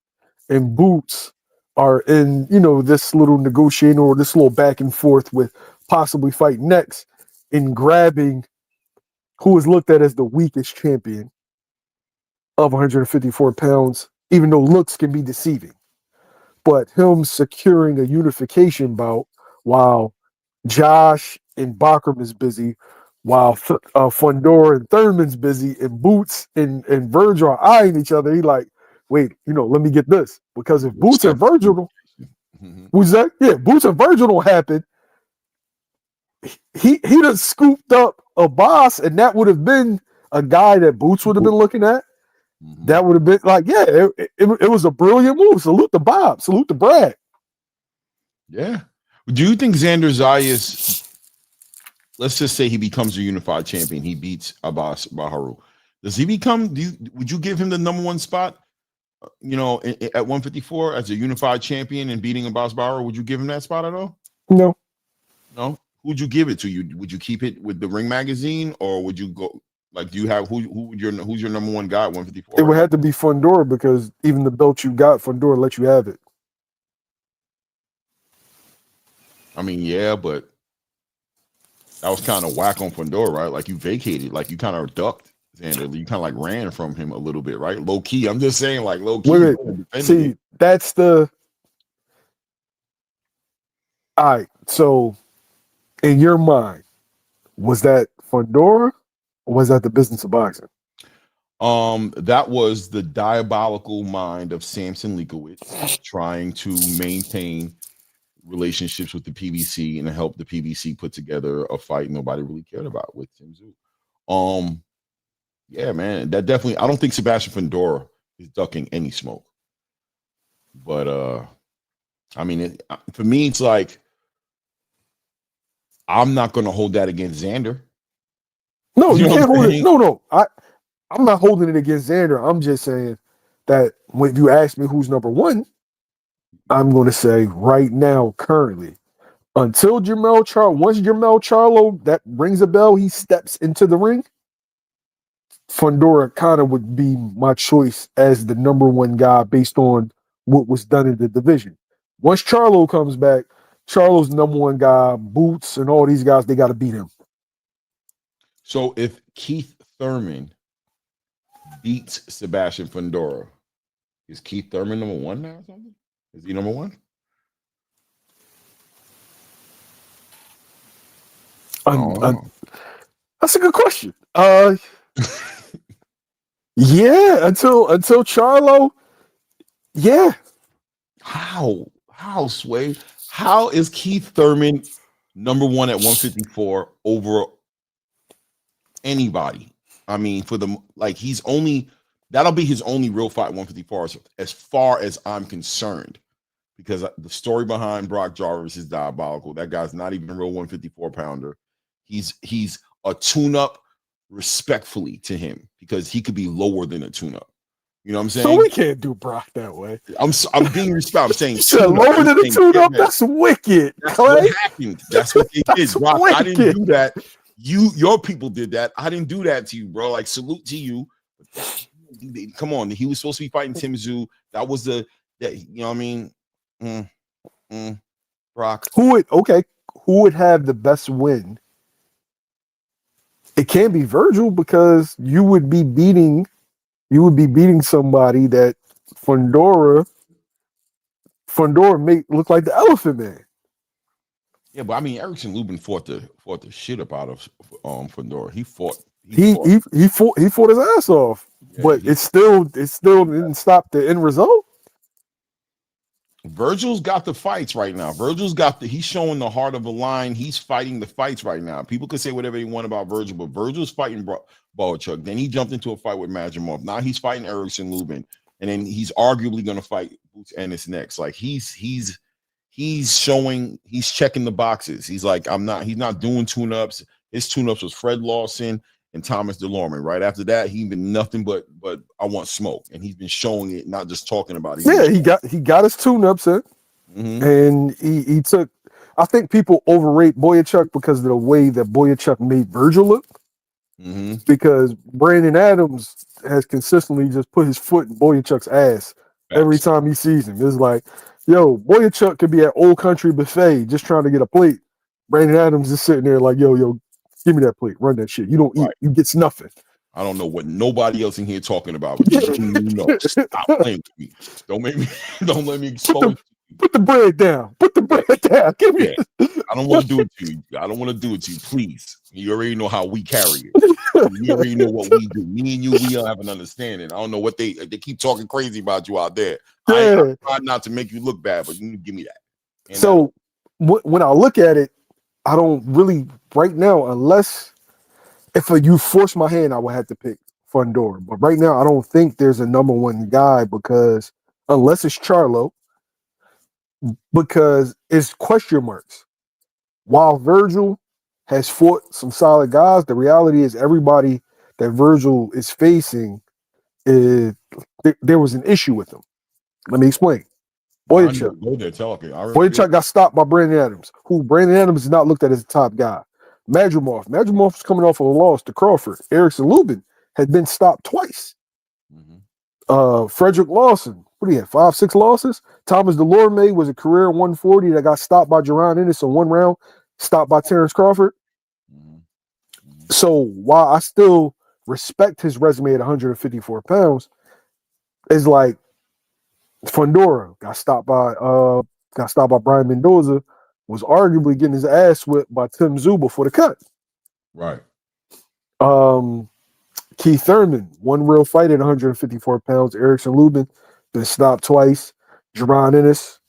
and Boots are in, this little negotiating or this little back and forth with possibly fight next, in grabbing who is looked at as the weakest champion of 154 pounds, even though looks can be deceiving. But him securing a unification bout while Josh and Bakram is busy, while Fundora and Thurman's busy, and Boots and Vergil are eyeing each other. He like, wait, let me get this. Because if Boots and Vergil, who's that? Yeah, Boots and Vergil don't happen, he done scooped up a boss, and that would have been a guy that Boots would have been looking at. That would have been like, yeah, it was a brilliant move. Salute to Bob. Salute to Brad.
Yeah. Do you think Xander Zayas let's just say he becomes a unified champion. He beats Abbas Baharu. Does he become? Would you give him the number one spot? At 154 as a unified champion and beating Abbas Baharu, would you give him that spot at all?
No.
No. Who'd you give it to? You would you keep it with the Ring Magazine, or would you go? Like, do you have who's your number one guy at 154?
It would have to be Fundora because even the belt you got, Fundora let you have it.
I mean, yeah, but that was kind of whack on Fundora, right? Like you vacated, like you kind of ducked Xander. You kind of like ran from him a little bit, right? Low key. I'm just saying, like low key.
See, that's the. All right. So, in your mind, was that Fundora? Or was that the business of boxing?
That was the diabolical mind of Samson Leakowitz trying to maintain relationships with the PBC and help the PBC put together a fight nobody really cared about with Tim Tszyu. Yeah, man, that definitely. I don't think Sebastian Fundora is ducking any smoke, but I mean, for me, it's like I'm not going to hold that against Xander.
No, you can't hold it. No. I'm not holding it against Xander. I'm just saying that when you ask me who's number one, I'm going to say right now, currently, until once Jermell Charlo, that rings a bell, he steps into the ring, Fundora kind of would be my choice as the number one guy based on what was done in the division. Once Charlo comes back, Charlo's number one guy, Boots and all these guys, they got to beat him.
So if Keith Thurman beats Sebastian Fundora, is Keith Thurman number one now or something? Is he number one?
That's a good question. Yeah, until Charlo, yeah.
How Sway? How is Keith Thurman number one at 154 over anybody? I mean, that'll be his only real fight 154 as far as I'm concerned, because the story behind Brock Jarvis is diabolical. That guy's not even a real 154 pounder. He's a tune-up respectfully to him, because he could be lower than a tune-up. You know what I'm saying?
So we can't do Brock that way.
I'm being respectful. I'm saying
lower than a tune-up. That's wicked.
That's what happened. That's what they did. Brock, I didn't do that. Your people did that. I didn't do that to you, bro. Like, salute to you. Come on, he was supposed to be fighting Tim Tszyu. That was you know what I mean? Brock. Who
would have the best win? It can't be Vergil, because you would be beating somebody that Fundora may look like the Elephant Man.
Yeah, but I mean, Erickson Lubin fought the shit up out of Fundora. He fought
his ass off, yeah, but it still didn't stop the end result.
Vergil's got the fights right now. He's showing the heart of the line. He's fighting the fights right now. People can say whatever they want about Vergil, but Vergil's fighting Boachuk. Then he jumped into a fight with Matchroom. Now he's fighting Erickson Lubin, and then he's arguably going to fight Boots Ennis next. Like he's showing, he's checking the boxes. He's like, he's not doing tune-ups. His tune-ups was Fred Lawson and Thomas DeLorme. Right after that, he's been nothing but I want smoke, and he's been showing it, not just talking about it.
Yeah, he got his tune-ups in, and he took. I think people overrate Boyachuk because of the way that Boyachuk made Vergil look. Because Brandon Adams has consistently just put his foot in Boyachuk's ass every time he sees him. It's like, yo, Boyachuk could be at Old Country Buffet just trying to get a plate. Brandon Adams is sitting there like, yo, give me that plate. Run that shit. You don't eat. You get nothing.
I don't know what nobody else in here talking about, but stop playing with me. Don't let me expose.
Put the bread down. Give me it.
I don't want to do it to you. Please. You already know how we carry it. You already know what we do. Me and you, we don't have an understanding. I don't know what they keep talking crazy about you out there. Yeah. I try not to make you look bad, but you give me that. And
so when I look at it, I don't really right now, unless if you force my hand, I would have to pick Fundora. But right now, I don't think there's a number one guy, because unless it's Charlo, because it's question marks. While Vergil has fought some solid guys. The reality is everybody that Vergil is facing is there was an issue with him. Let me explain. Boyachuk.
Go there, tell me.
Boyachuk got stopped by Brandon Adams, who Brandon Adams is not looked at as a top guy. Madrimov was coming off of a loss to Crawford. Erickson Lubin had been stopped twice. Frederick Lawson, what do you have? 5-6 losses. Thomas Delorme was a career 140 that got stopped by Jaron Ennis in one round, stopped by Terrence Crawford. So while I still respect his resume at 154 pounds, it's like Fundora got stopped by Brian Mendoza, was arguably getting his ass whipped by Tim Tszyu before the cut.
Right.
Keith Thurman, one real fight at 154 pounds. Erickson Lubin, been stopped twice. Jaron Ennis,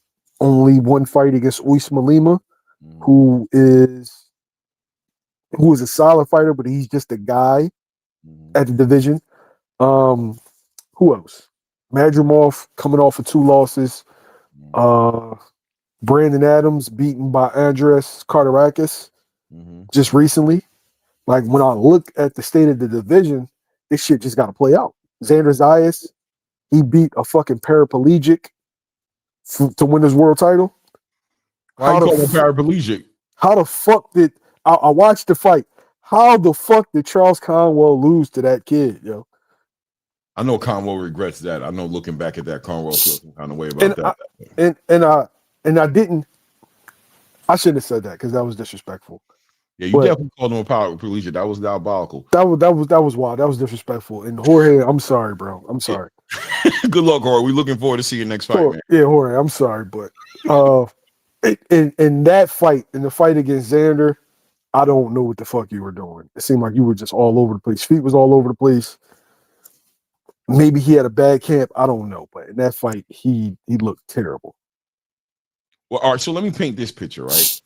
only one fight against Usman Lima, who is a solid fighter, but he's just a guy at the division. Who else? Madrimov coming off of 2 losses. Brandon Adams beaten by Andres Carterakis just recently. Like, when I look at the state of the division, this shit just got to play out. Xander Zayas, he beat a fucking paraplegic to win his world title.
Why you call him paraplegic?
How the fuck did I watched the fight? How the fuck did Charles Conwell lose to that kid, yo?
I know Conwell regrets that. I know looking back at that, Conwell feels some kind of way about that.
I shouldn't have said that because that was disrespectful.
Yeah, you definitely called him a paraplegic. That was diabolical.
That was wild. That was disrespectful. And Jorge, I'm sorry, bro. I'm sorry.
Good luck, Jorge. We're looking forward to see your next fight, man.
Yeah, Jorge, I'm sorry, but in that fight, in the fight against Xander, I don't know what the fuck you were doing. It seemed like you were just all over the place. Feet was all over the place. Maybe he had a bad camp. I don't know, but in that fight, he looked terrible.
Well, all right. So let me paint this picture, right?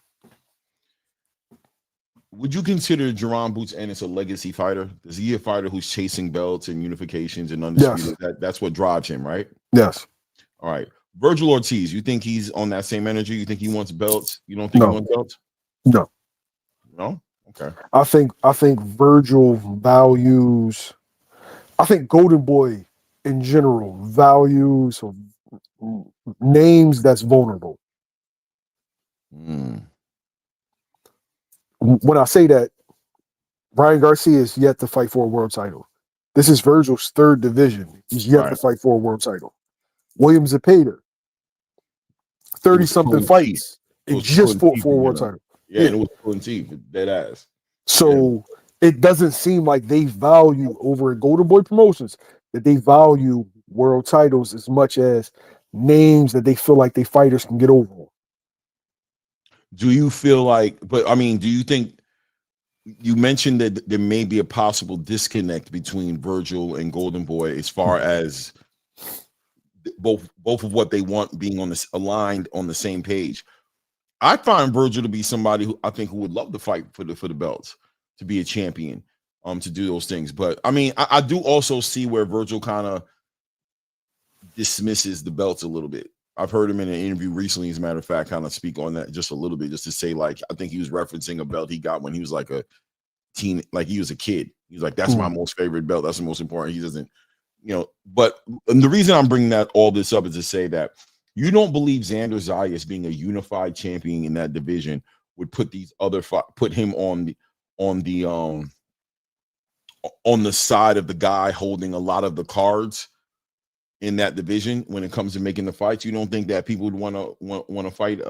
Would you consider Jaron Boots Ennis a legacy fighter? Is he a fighter who's chasing belts and unifications and undisputed?
Yes.
That's what drives him, right?
Yes.
All right. Vergil Ortiz, you think he's on that same energy? You think he wants belts? You don't think he wants belts?
No.
No? Okay.
I think Vergil values. I think Golden Boy in general values names that's vulnerable. When I say that, Ryan Garcia is yet to fight for a world title. This is Vergil's 3rd division. He's yet to fight for a world title. William Zepeda, 30-something fights. It just fought for a world title.
Yeah, and it was pulling teeth, dead ass.
So it doesn't seem like they value over at Golden Boy Promotions that they value world titles as much as names that they feel like they fighters can get over.
Do you feel like, but I mean, do you think, you mentioned that there may be a possible disconnect between Vergil and Golden Boy as far as both of what they want being on this aligned on the same page? I find Vergil to be somebody who I think who would love to fight for the belts, to be a champion, to do those things. But I mean, I do also see where Vergil kind of dismisses the belts a little bit. I've heard him in an interview recently, as a matter of fact, kind of speak on that just a little bit, just to say, like, I think he was referencing a belt he got when he was like a teen, like he was a kid. He's like, that's my most favorite belt. That's the most important. He doesn't, but the reason I'm bringing all this up is to say that you don't believe Xander Zayas being a unified champion in that division would put these other put him on the side of the guy holding a lot of the cards in that division when it comes to making the fights. You don't think that people would want to fight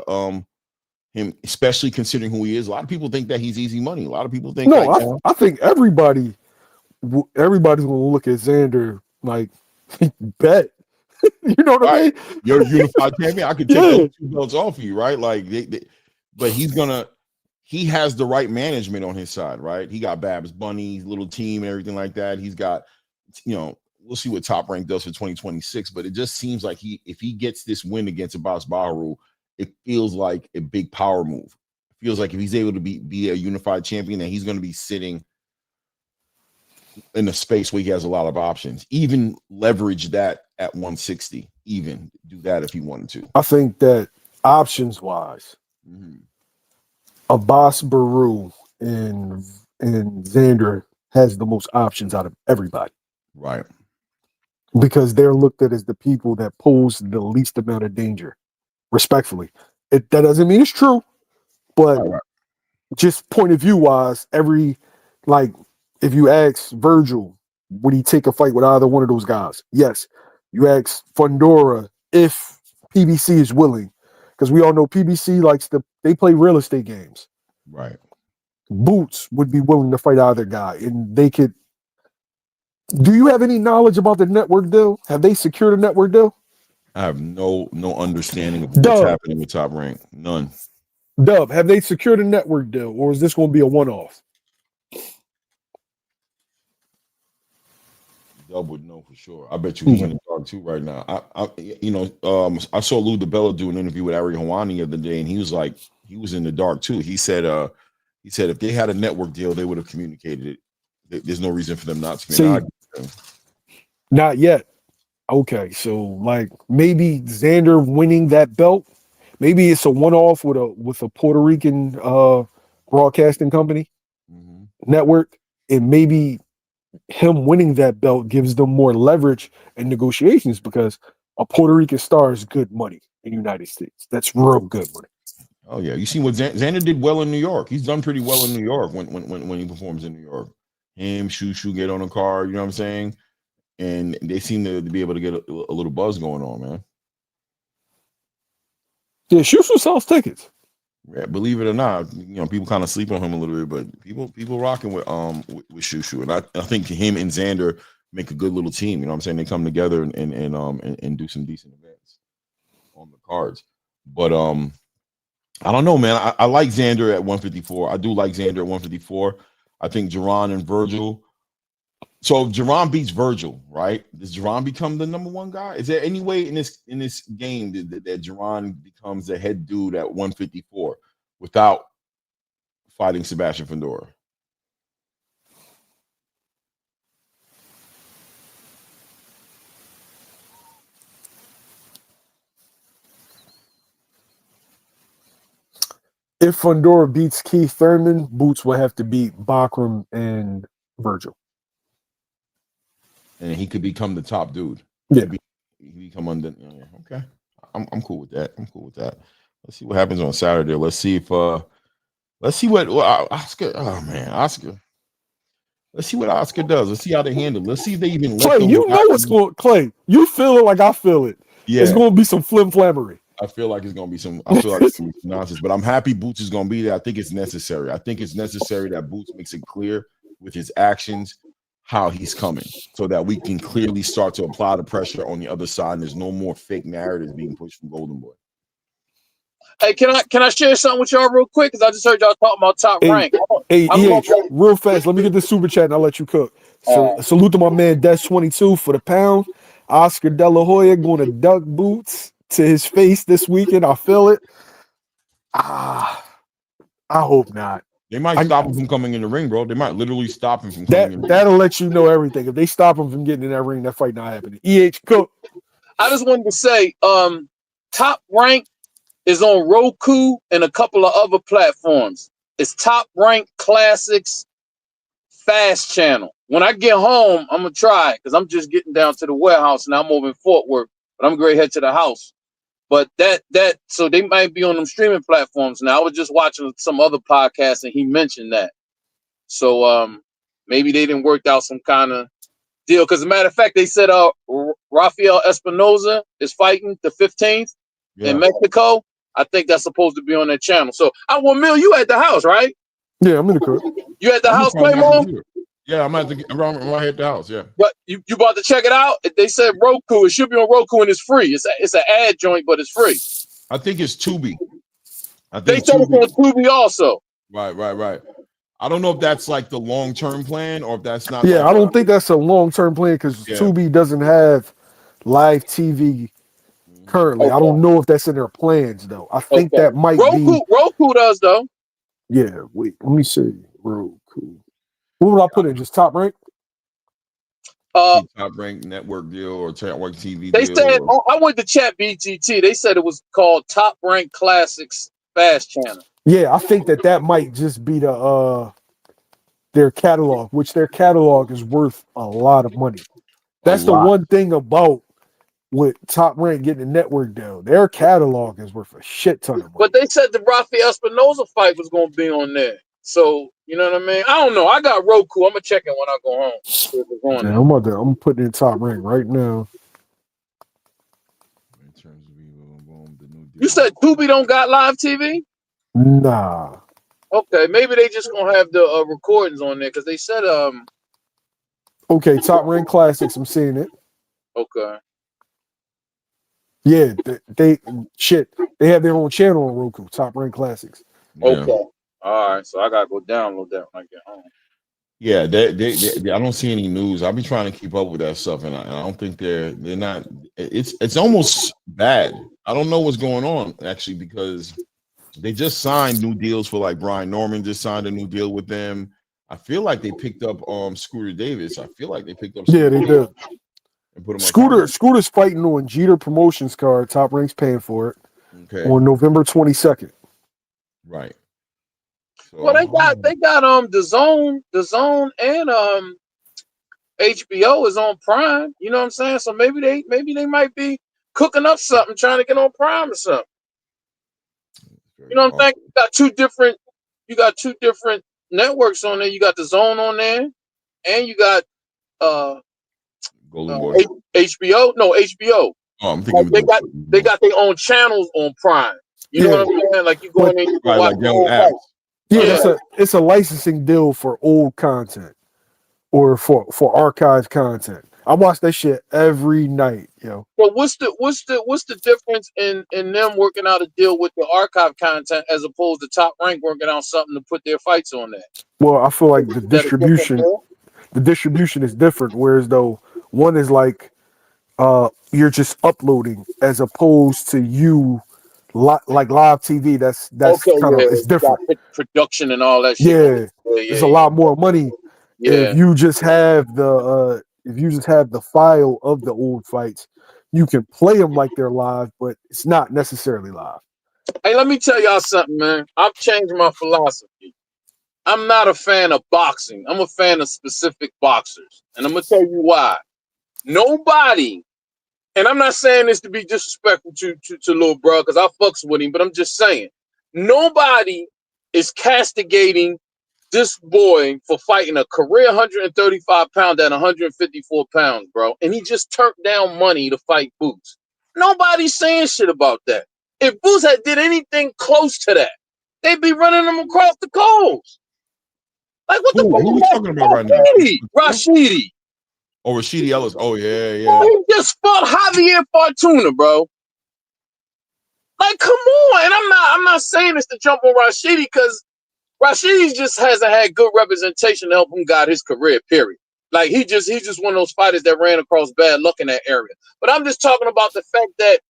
him, especially considering who he is? A lot of people think that he's easy money. A lot of people think
I think everybody's gonna look at Xander like bet. You know what I mean?
You're a unified champion. I could take those 2 belts off of you, right? Like, but he has the right management on his side, right? He got Babs Bunny, little team, and everything like that. He's got, we'll see what Top Rank does for 2026, but it just seems like if he gets this win against Abbas Baharu, it feels like a big power move. It feels like if he's able to be a unified champion, then he's going to be sitting in a space where he has a lot of options. Even leverage that at 160. Even do that if he wanted to.
I think that options wise, Abbas Baharu and Xander has the most options out of everybody.
Right.
Because they're looked at as the people that pose the least amount of danger, respectfully. That doesn't mean it's true, but
Right.
just point of view wise, if you ask Vergil, would he take a fight with either one of those guys? Yes. You ask Fundora if PBC is willing, because we all know PBC they play real estate games.
Right.
Boots would be willing to fight either guy, and they could. Do you have any knowledge about the network deal? Have they secured a network deal?
I have no understanding of what's happening with Top Rank. None.
Dub, have they secured a network deal, or is this going to be a one-off?
Dub would know for sure. I bet you he's in the dark too right now. I saw Lou DiBella do an interview with Ari Hawani the other day, and he was like, he was in the dark too. He said if they had a network deal, they would have communicated it. There's no reason for them not to.
Not yet. Okay, so maybe Xander winning that belt, maybe it's a one-off with a Puerto Rican broadcasting company network, and maybe him winning that belt gives them more leverage in negotiations, because a Puerto Rican star is good money in the United States. That's real good money.
Oh yeah, you see what Xander did well in New York. He's done pretty well in New York when he performs in New York. Him, Shushu get on a car, you know what I'm saying? And they seem to be able to get a little buzz going on, man.
Yeah, Shushu sells tickets.
Yeah, believe it or not, people kind of sleep on him a little bit, but people rocking with Shushu, and I think him and Xander make a good little team. You know what I'm saying? They come together and do some decent events on the cards. But I don't know, man. I like Xander at 154. I do like Xander at 154. I think Jaron and Vergil. So if Jaron beats Vergil, right? Does Jaron become the number one guy? Is there any way in this game that Jaron becomes the head dude at 154 without fighting Sebastian Fundora?
If Fundora beats Keith Thurman, Boots will have to beat Bakram and Vergil.
And he could become the top dude.
Yeah.
He become under. Okay. I'm cool with that. Let's see what happens on Saturday. Let's see what Oscar. Oh man, Oscar. Let's see what Oscar does. Let's see how they handle it. Let's see if they even
Clay, you know what's going. Clay, you feel it like I feel it.
Yeah.
It's going to be some flim-flammery.
I feel like it's going to be some. I feel like it's some nonsense, but I'm happy Boots is going to be there. I think it's necessary. I think it's necessary that Boots makes it clear with his actions how he's coming, so that we can clearly start to apply the pressure on the other side, and there's no more fake narratives being pushed from Golden Boy.
Hey, can I share something with y'all real quick? Because I just heard y'all talking about Top Rank.
Hey, real fast. Let me get this super chat and I'll let you cook. So salute to my man Des22 for the pound. Oscar De La Hoya going to duck Boots to his face this weekend. I feel it. I hope not.
They might stop him from coming in the ring, bro. They might literally stop him from coming in the ring.
That'll let you know everything. If they stop him from getting in that ring, that fight not happening. Cook.
I just wanted to say, Top Rank is on Roku and a couple of other platforms. It's Top Rank Classics Fast Channel. When I get home, I'm gonna try it because I'm just getting down to the warehouse and I'm over in Fort Worth, but I'm going to head to the house. But so they might be on them streaming platforms now. I was just watching some other podcasts and he mentioned that. So maybe they didn't work out some kind of deal. Because as a matter of fact, they said Rafael Espinoza is fighting the 15th in Mexico. I think that's supposed to be on that channel. So Mill, you at the house, right?
Yeah, I'm in the crib.
You at the house, Playmo?
Yeah, I'm at right at the house. Yeah.
But you about to check it out? They said Roku. It should be on Roku and it's free. It's an ad joint, but it's free.
I think it's Tubi.
They said it's on Tubi also.
Right. I don't know if that's like the long-term plan or if that's not.
Yeah, I don't think that's a long-term plan because Tubi doesn't have live TV currently. Okay. I don't know if that's in their plans though. I think that might be.
Roku does though.
Yeah. Wait. Let me see. Roku. What would I put in? Just Top Rank?
Top Rank network deal or Top Rank TV
they
deal?
They said, I went to chat BGT. They said it was called Top Rank Classics Fast Channel.
Yeah, I think that might just be their catalog, which their catalog is worth a lot of money.
A
That's the
lot.
one thing about with Top Rank getting the network down. Their catalog is worth a shit ton of money.
But they said the Rafael Espinosa fight was going to be on there. So, you know what I mean? I don't know. I got Roku. I'm going to check it when I go home. See if it's on
Yeah,
there.
I'm putting in Top Rank right now.
In terms of the new deal.
You said Tubi don't got live TV?
Nah.
Okay, maybe they just going to have the recordings on there because they said
Okay, Top Rank Classics. I'm seeing it.
okay.
Yeah, they have their own channel on Roku. Top Rank Classics.
Yeah.
Okay. All right. So I gotta go download that when I get home.
Yeah, they I don't see any news. I've been trying to keep up with that stuff, and I don't think they're not. It's almost bad. I don't know what's going on actually because they just signed new deals for like Brian Norman just signed a new deal with them. I feel like they picked up Scooter Davis. I feel like they picked up.
Yeah, they did.
And put him on
Scooter's fighting on Jeter Promotions card. Top Rank's paying for it.
Okay.
On November 22nd.
Right. So,
Well, they got the zone and HBO is on Prime. You know what I'm saying? So maybe they might be cooking up something, trying to get on Prime or something. You know what I'm saying? You got two different networks on there. You got the zone on there, and you got
Golden Boy.
HBO. No, HBO.
Oh, I'm thinking
they got their own channels on Prime. You know what I'm saying? Like you go in there, you can watch the whole fight.
Yeah, it's a licensing deal for old content or for archived content. I watch that shit every night, yo.
So what's the difference in them working out a deal with the archive content as opposed to Top Rank working out something to put their fights on there?
Well, I feel like the distribution is different. Whereas though one is like you're just uploading as opposed to you like live TV. That's
okay,
kind of it's different.
Production and all that shit.
Yeah, it's a lot more money if you just have the file of the old fights. You can play them like they're live, but it's not necessarily live.
Hey, let me tell y'all something, man. I've changed my philosophy. I'm not a fan of boxing. I'm a fan of specific boxers, and I'm gonna tell you why. Nobody. And I'm not saying this to be disrespectful to little bro, because I fucks with him, but I'm just saying, nobody is castigating this boy for fighting a career 135 pound at 154 pounds, bro. And he just turned down money to fight Boots. Nobody's saying shit about that. If Boots had did anything close to that, they'd be running him across the coals. Like what the fuck?
Who are we talking about right now?
Rashidi.
Oh, Rashidi Ellis. Oh, yeah.
Bro, he just fought Javier Fortuna, bro. Like, come on. And I'm not saying this to jump on Rashidi because Rashidi just hasn't had good representation to help him guide his career, period. Like he's just one of those fighters that ran across bad luck in that area. But I'm just talking about the fact that,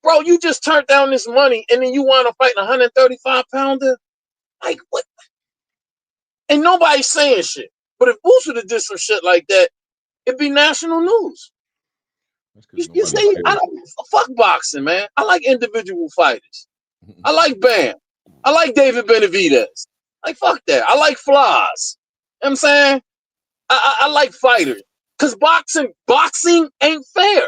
bro, you just turned down this money and then you want to fight a 135 pounder? Like what? And nobody's saying shit. But if Boots would have did some shit like that, it'd be national news. You see, I don't fuck boxing, man. I like individual fighters. I like Bam. I like David Benavidez. Like fuck that. I like Flies. You know what I'm saying? I like fighters. Cause boxing ain't fair.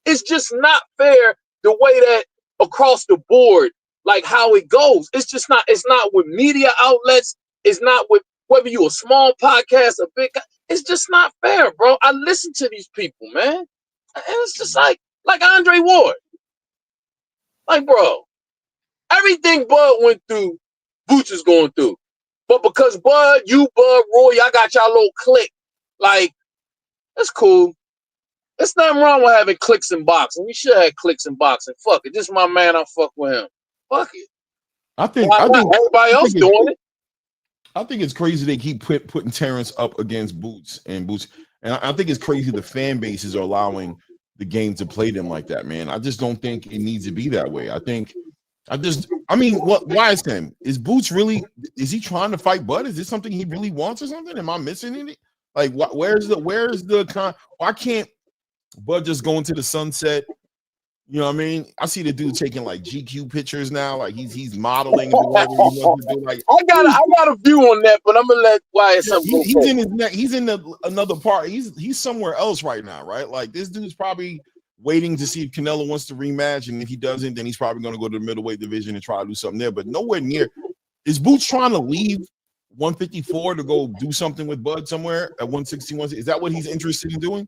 It's just not fair the way that across the board, like how it goes. It's not with media outlets. It's not with whether you a small podcast, a big, it's just not fair, bro. I listen to these people, man. And it's just like Andre Ward. Like, bro, everything Bud went through, Boots is going through. But because Bud, Roy, y'all got y'all little clique. Like, that's cool. There's nothing wrong with having cliques in boxing. We should have cliques in boxing. Fuck it. This is my man. I fuck with him. Fuck it.
I think
everybody else doing it.
I think it's crazy they keep putting Terrence up against Boots. And I think it's crazy the fan bases are allowing the game to play them like that, man. I just don't think it needs to be that way. Why is him? Is Boots really, is he trying to fight Bud? Is this something he really wants or something? Am I missing it? Like, why can't Bud just go into the sunset, You know what I mean? I see the dude taking like GQ pictures now, like he's modeling whatever he wants to do. Like
I got a view on that, but I'm gonna let YSM go.
he's in his neck. He's in another part. He's somewhere else right now, right? Like this dude's probably waiting to see if Canelo wants to rematch, and if he doesn't, then he's probably going to go to the middleweight division and try to do something there. But nowhere near. Is Boots trying to leave 154 to go do something with Bud somewhere at 161? Is that what he's interested in doing?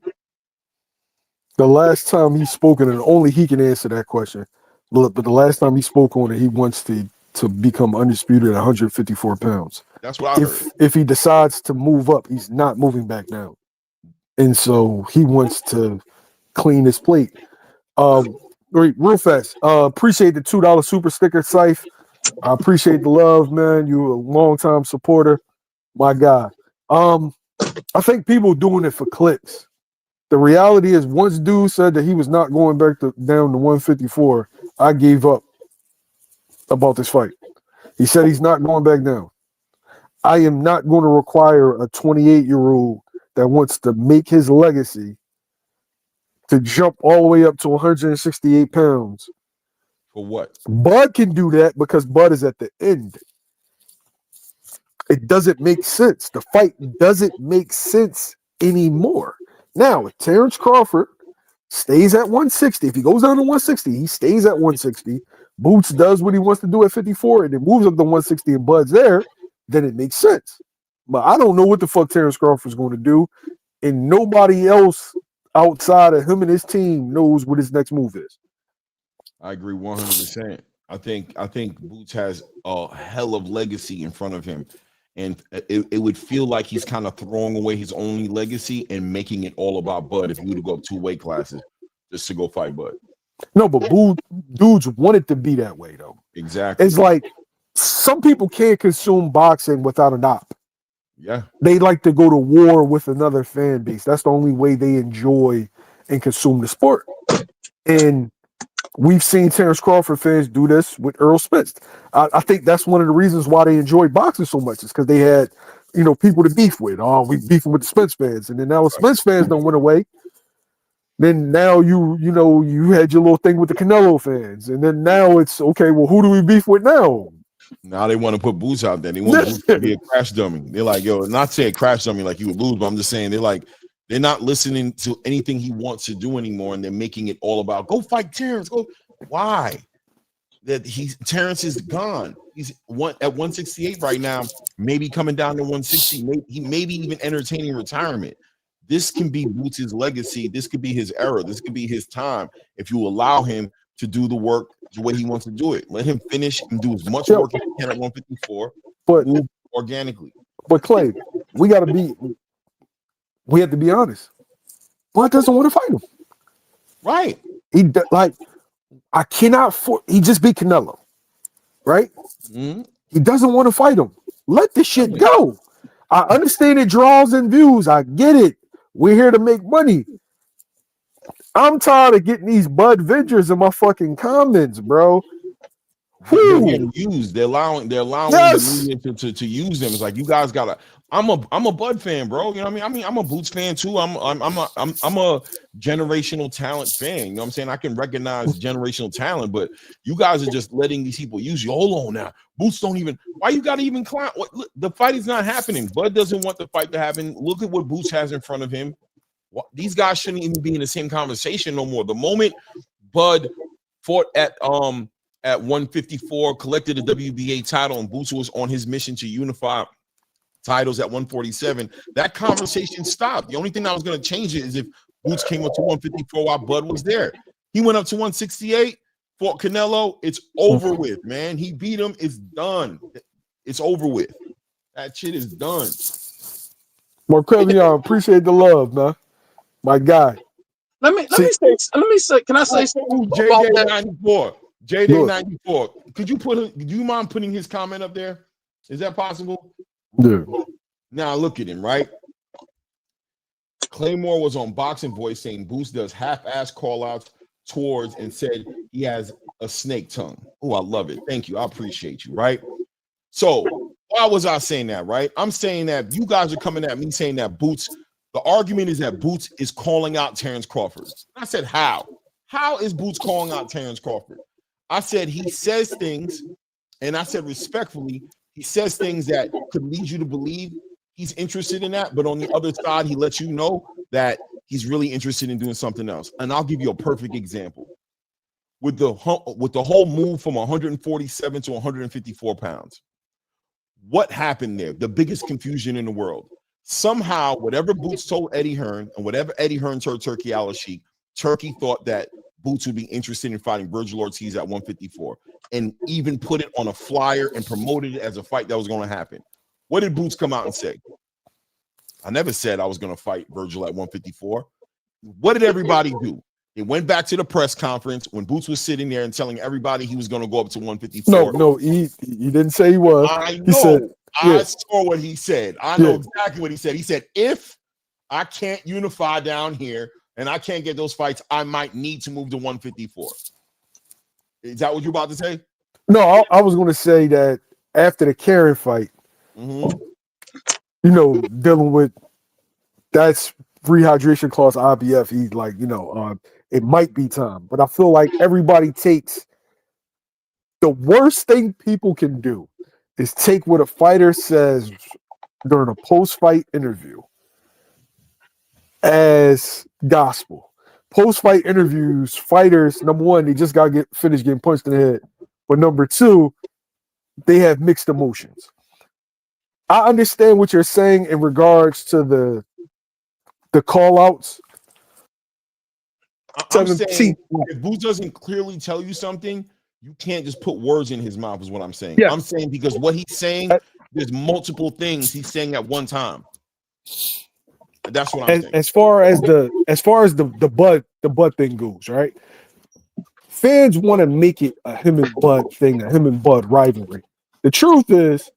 The last time he spoken, and only he can answer that question. But the last time he spoke on it, he wants to become undisputed at 154 pounds.
That's what I heard.
If he decides to move up, he's not moving back down. And so he wants to clean his plate. Real fast. Appreciate the $2 super sticker, Syfe. I appreciate the love, man. You're a longtime supporter. My guy. I think people doing it for clicks. The reality is, once dude said that he was not going back down to 154, I gave up about this fight. He said he's not going back down. I am not going to require a 28-year-old that wants to make his legacy to jump all the way up to 168 pounds.
For what?
Bud can do that because Bud is at the end. It doesn't make sense. The fight doesn't make sense anymore. Now, if Terrence Crawford stays at 160, if he goes down to 160, he stays at 160. Boots does what he wants to do at 54 and then moves up to 160 and Bud's there, then it makes sense. But I don't know what the fuck Terrence Crawford's going to do, and nobody else outside of him and his team knows what his next move is.
I agree 100%. I think Boots has a hell of legacy in front of him. And it would feel like he's kind of throwing away his only legacy and making it all about Bud if he were to go up 2 weight classes just to go fight Bud.
No, but dudes want it to be that way, though.
Exactly.
It's like some people can't consume boxing without an op.
Yeah.
They like to go to war with another fan base. That's the only way they enjoy and consume the sport. And we've seen Terrence Crawford fans do this with Earl Spence. I think that's one of the reasons why they enjoy boxing so much. Is because they had, people to beef with. Oh, we beefing with the Spence fans, and then now the Spence fans don't went away. Then now you had your little thing with the Canelo fans, and then now it's okay. Well, who do we beef with now?
Now they want to put Boots out there. They want Boots to be a crash dummy. They're like, yo, not say a crash dummy like you would lose, but I'm just saying they're not listening to anything he wants to do anymore, and they're making it all about go fight Terrence. Go. Why? Terrence is gone. He's at 168 right now, maybe coming down to 160. Maybe even entertaining retirement. This can be Boots' legacy. This could be his era. This could be his time if you allow him to do the work the way he wants to do it. Let him finish and do as much work as he can at 154, but organically.
But Clay, we have to be honest. Bud doesn't want to fight him.
Right.
I cannot. He just beat Canelo, right?
Mm-hmm.
He doesn't want to fight him. Let the shit go. I understand it draws and views. I get it. We're here to make money. I'm tired of getting these Bud Vengers in my fucking comments, bro.
They're getting used. They're allowing
Yes.
the media to use them. It's like you guys gotta. I'm a Bud fan, bro. You know what I mean? I'm a Boots fan too. I'm a generational talent fan. You know what I'm saying? I can recognize generational talent, but you guys are just letting these people use you. Hold on now. Boots don't even. Why you gotta even clown? Look, the fight is not happening. Bud doesn't want the fight to happen. Look at what Boots has in front of him. These guys shouldn't even be in the same conversation no more. The moment Bud fought at 154, collected a WBA title, and Boots was on his mission to unify titles at 147, that conversation stopped. The only thing that was going to change it is if Boots came up to 154 while Bud was there. He went up to 168, fought Canelo. It's over with, man. He beat him. It's done. It's over with. That shit is done.
Marquevion, appreciate the love, man. My guy.
Let me say. Can I say something?
JD94. JD94. Do you mind putting his comment up there? Is that possible?
Yeah.
Now look at him, right? Claymore was on Boxing Voice saying Boots does half-ass call-outs towards and said he has a snake tongue. Oh, I love it. Thank you. I appreciate you, right? So why was I saying that, right? I'm saying that you guys are coming at me saying that Boots, the argument is that Boots is calling out Terrence Crawford. I said, how? How is Boots calling out Terrence Crawford? I said he says things, and I said respectfully, he says things that could lead you to believe he's interested in that, but on the other side, he lets you know that he's really interested in doing something else. And I'll give you a perfect example. With the whole move from 147 to 154 pounds, what happened there? The biggest confusion in the world. Somehow, whatever Boots told Eddie Hearn and whatever Eddie Hearn told Turkey Al-Sheikh, Turkey thought that Boots would be interested in fighting Vergil Ortiz at 154 and even put it on a flyer and promoted it as a fight that was going to happen. What did Boots come out and say? I never said I was going to fight Vergil at 154. What did everybody do? They went back to the press conference when Boots was sitting there and telling everybody he was going to go up to 154.
No, he didn't say he was.
I know.
He said,
I saw what he said. I know exactly what he said. He said, if I can't unify down here and I can't get those fights, I might need to move to 154. Is that what you're about to say?
No, I was going to say that after the Karen fight, you know, dealing with that's rehydration clause IBF, he's like, you know, it might be time. But I feel like everybody takes the worst thing people can do is take what a fighter says during a post-fight interview as gospel. Post-fight interviews, fighters, number one, they just got to finish getting punched in the head. But number two, they have mixed emotions. I understand what you're saying in regards to the call-outs.
I'm saying if Boots doesn't clearly tell you something, you can't just put words in his mouth, is what I'm saying. Yeah. I'm saying because what he's saying, there's multiple things he's saying at one time. That's what I'm saying. As far as
the Bud thing goes, right? Fans want to make it a him and Bud thing, a him and Bud rivalry. The truth is,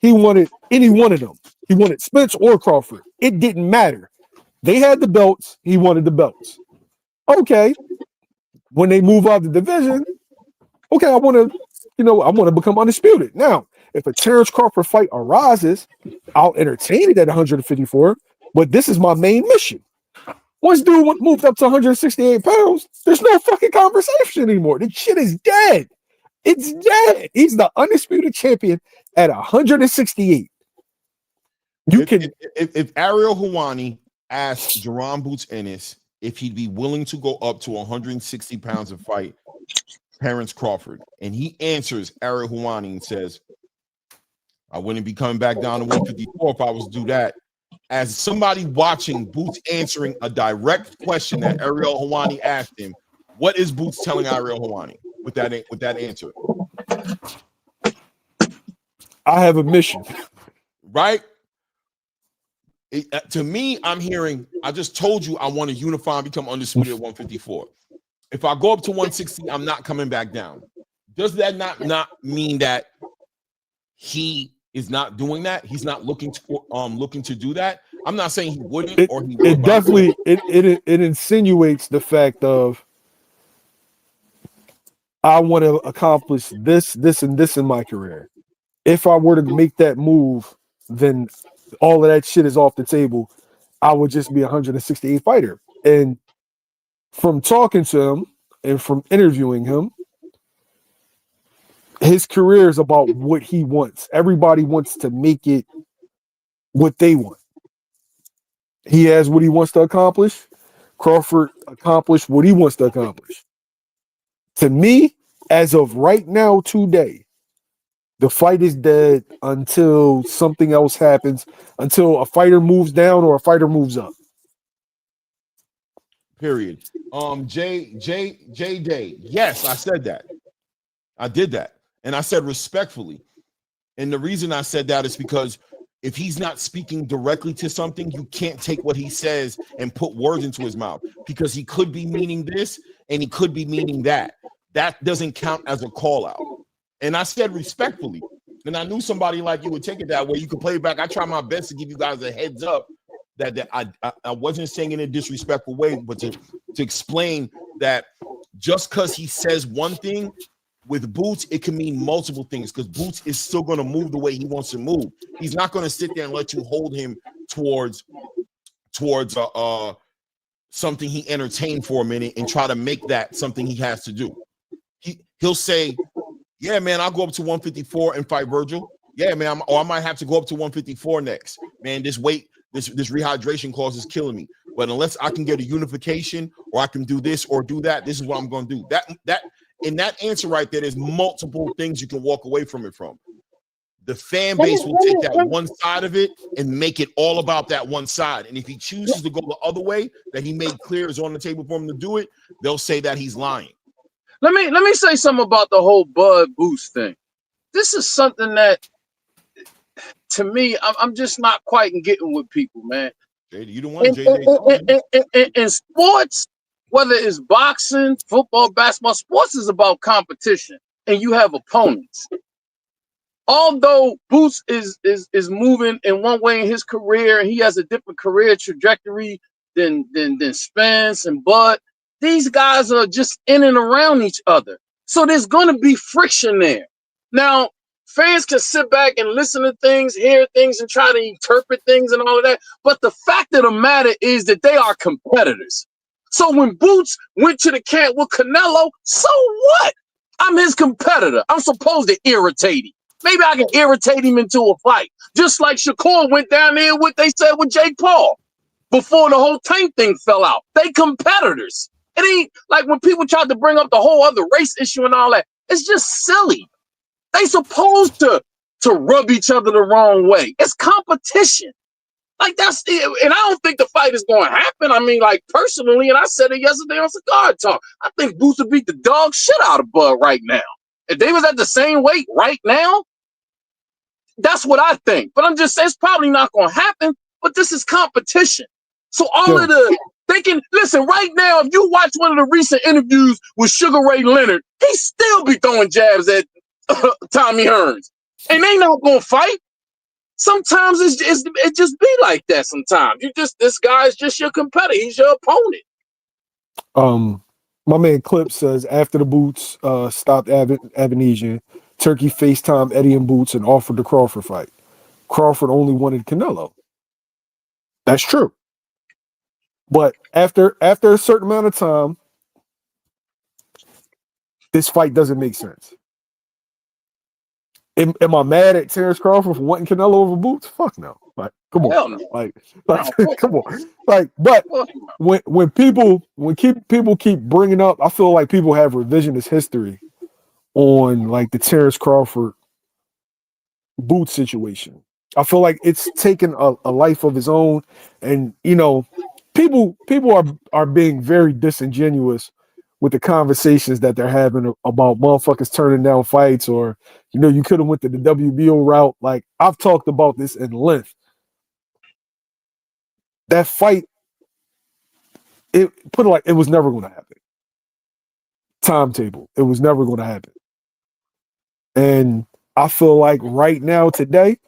he wanted any one of them. He wanted Spence or Crawford. It didn't matter. They had the belts. He wanted the belts. Okay. When they move out of the division, okay, I want to become undisputed. Now, if a Terrence Crawford fight arises, I'll entertain it at 154, but this is my main mission. Once dude moved up to 168 pounds, there's no fucking conversation anymore. The shit is dead. It's dead. He's the undisputed champion at 168.
If Ariel Helwani asked Jaron Boots Ennis if he'd be willing to go up to 160 pounds and fight Terrence Crawford, and he answers Ariel Helwani and says, I wouldn't be coming back down to 154 if I was to do that. As somebody watching Boots answering a direct question that Ariel Helwani asked him, what is Boots telling Ariel Helwani with that answer?
I have a mission.
Right? To me, I'm hearing, I just told you I want to unify and become undisputed at 154. If I go up to 160, I'm not coming back down. Does that not mean that he is not doing that? He's not looking to do that. I'm not saying he wouldn't or he would.
It definitely it insinuates the fact of I want to accomplish this, and this in my career. If I were to make that move, then all of that shit is off the table. I would just be a 168 fighter. And from talking to him and from interviewing him, his career is about what he wants. Everybody wants to make it what they want. He has what he wants to accomplish. Crawford accomplished what he wants to accomplish. To me, as of right now, today, the fight is dead until something else happens, until a fighter moves down or a fighter moves up.
Period. J Day. Yes, I said that. I did that. And I said respectfully. And the reason I said that is because if he's not speaking directly to something, you can't take what he says and put words into his mouth, because he could be meaning this and he could be meaning that. That doesn't count as a call out. And I said respectfully, and I knew somebody like you would take it that way. You could play it back. I try my best to give you guys a heads up that I wasn't saying in a disrespectful way, but to explain that just because he says one thing, with Boots, it can mean multiple things, because Boots is still going to move the way he wants to move. He's not going to sit there and let you hold him towards something he entertained for a minute and try to make that something he has to do. He'll say, yeah, man, I'll go up to 154 and fight Vergil. Yeah, man, I might have to go up to 154 next. Man, this weight, this rehydration clause is killing me. But unless I can get a unification or I can do this or do that, this is what I'm going to do. That in that answer right there, there's multiple things you can walk away from it from. The fan base will take that one side of it and make it all about that one side. And if he chooses to go the other way that he made clear is on the table for him to do it, they'll say that he's lying.
Let me say something about the whole Bud Boost thing. This is something that, to me, I'm just not quite getting with people, man.
JD, you the one.
In sports, whether it's boxing, football, basketball, sports is about competition, and you have opponents. Although Boots is moving in one way in his career, and he has a different career trajectory than Spence and Bud, these guys are just in and around each other. So there's going to be friction there. Now, fans can sit back and listen to things, hear things, and try to interpret things and all of that. But the fact of the matter is that they are competitors. So when Boots went to the camp with Canelo, so what? I'm his competitor. I'm supposed to irritate him. Maybe I can irritate him into a fight. Just like Shakur went down there what they said with Jake Paul before the whole Tank thing fell out. They competitors. It ain't like when people tried to bring up the whole other race issue and all that. It's just silly. They supposed to rub each other the wrong way. It's competition. Like that's it. And I don't think the fight is going to happen. I mean, like personally, and I said it yesterday on Cigar Talk, I think Boots would beat the dog shit out of Bud right now. If they was at the same weight right now, that's what I think. But I'm just saying it's probably not going to happen. But this is competition. So all of they can listen right now. If you watch one of the recent interviews with Sugar Ray Leonard, he still be throwing jabs at Tommy Hearns, and they not gonna fight. Sometimes it just be like that. Sometimes this guy's just your competitor. He's your opponent.
My man Clip says after the Boots stopped Avanesian, Turkey FaceTimed Eddie and Boots and offered the Crawford fight. Crawford only wanted Canelo. That's true. But after a certain amount of time, this fight doesn't make sense. Am I mad at Terrence Crawford for wanting Canelo over Boots? Fuck no. Like, come on.
Hell no.
Like come on. Like, but when people keep bringing up, I feel like people have revisionist history on like the Terrence Crawford Boots situation. I feel like it's taken a life of its own, and you know, people are being very disingenuous with the conversations that they're having about motherfuckers turning down fights, or you know, you could have went to the WBO route. Like I've talked about this in length. That fight, it was never going to happen. Timetable, it was never going to happen. And I feel like right now, today,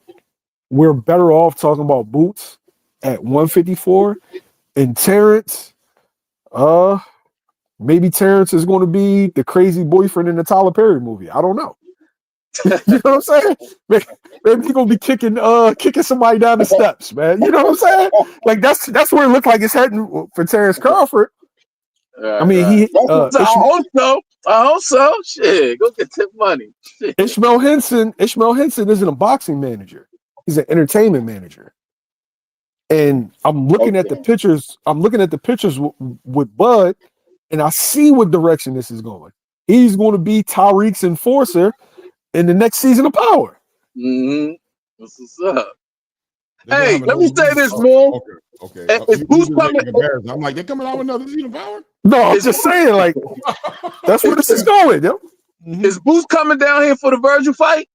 we're better off talking about Boots at 154 and Terrence. Maybe Terrence is going to be the crazy boyfriend in the Tyler Perry movie. I don't know. You know what I'm saying? Maybe he's gonna be kicking somebody down the steps, man. You know what I'm saying? Like that's where it looked like it's heading for Terrence Crawford. I mean,
I hope so. Shit, go get that money. Shit.
Ishmael Henson isn't a boxing manager. He's an entertainment manager. And I'm looking at the pictures. I'm looking at the pictures with Bud, and I see what direction this is going. He's going to be Tariq's enforcer in the next season of Power.
Mm-hmm. What's up? Hey, let me say this, man.
Okay.
If Boots coming,
I'm like, they're coming out with another season of Power?
No, I'm just saying, like, that's where this is going, yo.
Is Boots coming down here for the Vergil fight?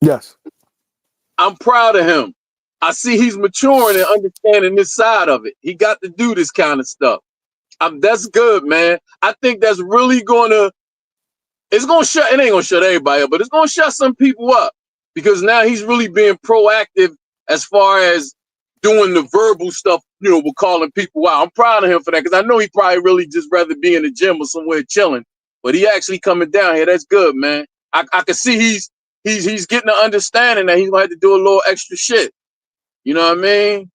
Yes.
I'm proud of him. I see he's maturing and understanding this side of it. He got to do this kind of stuff. That's good, man. I think that's really it's gonna shut, it ain't gonna shut everybody up, but it's gonna shut some people up because now he's really being proactive as far as doing the verbal stuff, you know, we're calling people out. I'm proud of him for that because I know he probably really just rather be in the gym or somewhere chilling, but he actually coming down here. That's good, man. I can see he's getting an understanding that he's gonna have to do a little extra shit. You know what I mean?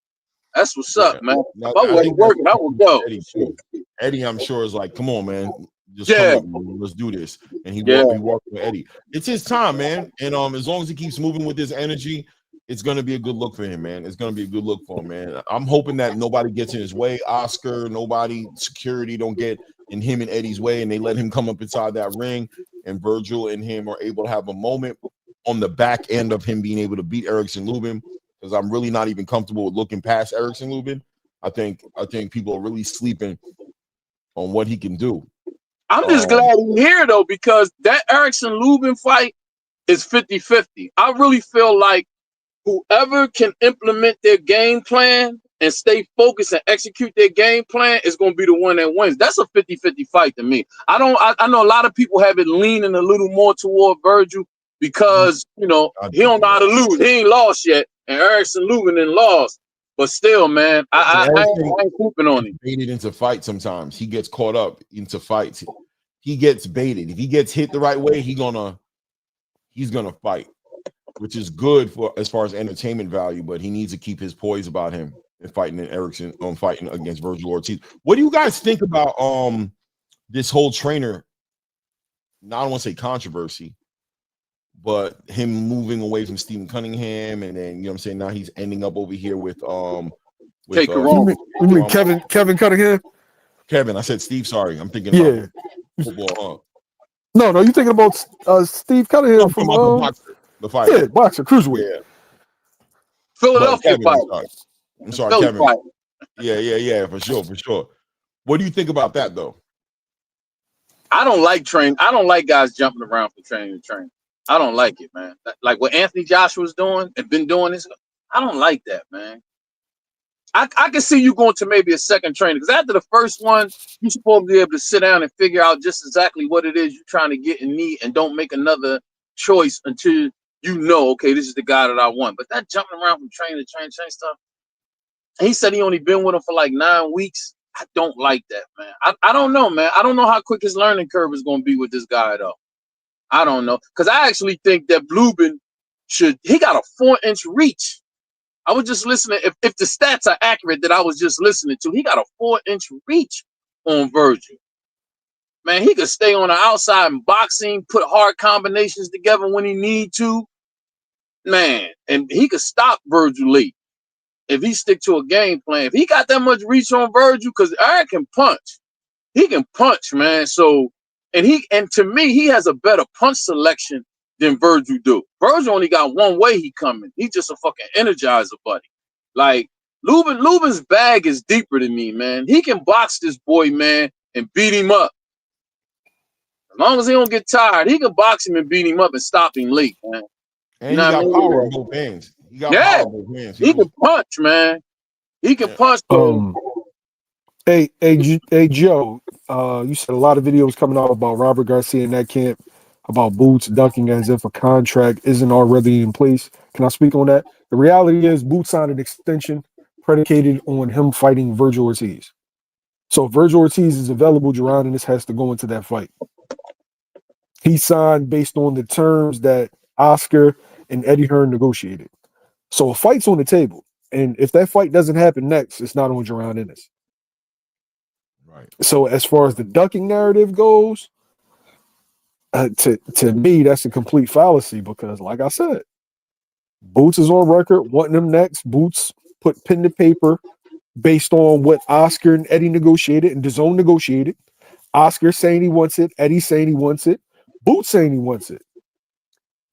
That's what's up, man.
Now,
If I wasn't working, I would go.
Eddie, too. Eddie, I'm sure, is like, come on, man. Just
Yeah.
come with me. Let's do this. And he
Yeah.
walked with Eddie. It's his time, man. And as long as he keeps moving with his energy, it's gonna be a good look for him, man. It's gonna be a good look for him, man. I'm hoping that nobody gets in his way. Oscar, nobody, security don't get in him and Eddie's way, and they let him come up inside that ring. And Vergil and him are able to have a moment on the back end of him being able to beat Erickson Lubin. Because I'm really not even comfortable with looking past Erickson Lubin. I think people are really sleeping on what he can do.
I'm just glad he's here, though, because that Erickson Lubin fight is 50-50. I really feel like whoever can implement their game plan and stay focused and execute their game plan is going to be the one that wins. That's a 50-50 fight to me. I know a lot of people have it leaning a little more toward Vergil because, you know, he don't know how to lose. He ain't lost yet. And Erickson Lubin didn't lost. But still, man, I ain't pooping on him.
Baited into fights sometimes. He gets caught up into fights. He gets baited. If he gets hit the right way, he's gonna fight, which is good for as far as entertainment value. But he needs to keep his poise about him and fighting fighting against Vergil Ortiz. What do you guys think about this whole trainer? Now, I don't want to say controversy, but him moving away from Stephen Cunningham, and then, you know what I'm saying, now he's ending up over here with
you mean Kevin Cunningham?
Kevin, I said Steve, sorry. I'm thinking about football,
No, you're thinking about Steve Cunningham from
the fight.
Yeah, boxer, cruiserweight.
Yeah.
Philadelphia fight.
I'm sorry, Kevin. Fight. Yeah, for sure. What do you think about that, though?
I don't like guys jumping around for training to train. I don't like it, man. Like what Anthony Joshua's doing and been doing this. I don't like that, man. I can see you going to maybe a second trainer, because after the first one, you're supposed to be able to sit down and figure out just exactly what it is you're trying to get and need, and don't make another choice until you know, okay, this is the guy that I want. But that jumping around from train to train stuff, he said he only been with him for like 9 weeks. I don't like that, man. I don't know, man. I don't know how quick his learning curve is going to be with this guy, though. I don't know, because I actually think that Lubin he got a 4-inch reach. I was just listening. If the stats are accurate that I was just listening to, he got a 4-inch reach on Vergil. Man, he could stay on the outside in boxing, put hard combinations together when he need to. Man, and he could stop Vergil late if he stick to a game plan. If he got that much reach on Vergil, because Eric can punch. He can punch, man. So, and to me, he has a better punch selection than Vergil do. Vergil only got one way he coming. He's just a fucking energizer, buddy. Like, Lubin's bag is deeper than me, man. He can box this boy, man, and beat him up. As long as he don't get tired, he can box him and beat him up and stop him late, man.
And he got power in both hands. He
can punch, man. He can punch.
Hey, Joe, you said a lot of videos coming out about Robert Garcia in that camp, about Boots ducking as if a contract isn't already in place. Can I speak on that? The reality is Boots signed an extension predicated on him fighting Vergil Ortiz. So if Vergil Ortiz is available, Jaron Ennis has to go into that fight. He signed based on the terms that Oscar and Eddie Hearn negotiated. So a fight's on the table. And if that fight doesn't happen next, it's not on Jaron Ennis.
Right.
So as far as the ducking narrative goes, to me, that's a complete fallacy, because like I said, Boots is on record wanting him next. Boots put pen to paper based on what Oscar and Eddie negotiated and DAZN negotiated. Oscar saying he wants it, Eddie saying he wants it, Boots saying he wants it.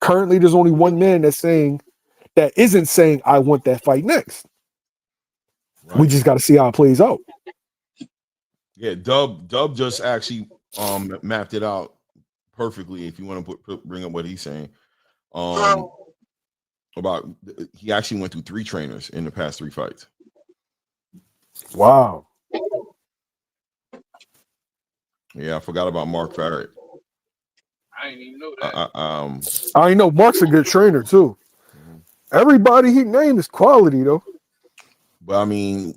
Currently, there's only one man that isn't saying I want that fight next. Right. We just got to see how it plays out.
Yeah, Dub just actually mapped it out perfectly. If you want to bring up what he's saying, about he actually went through 3 trainers in the past 3 fights.
Wow.
Yeah, I forgot about Mark Farrett.
I didn't even know that.
I know Mark's a good trainer too. Everybody he named is quality though.
But I mean,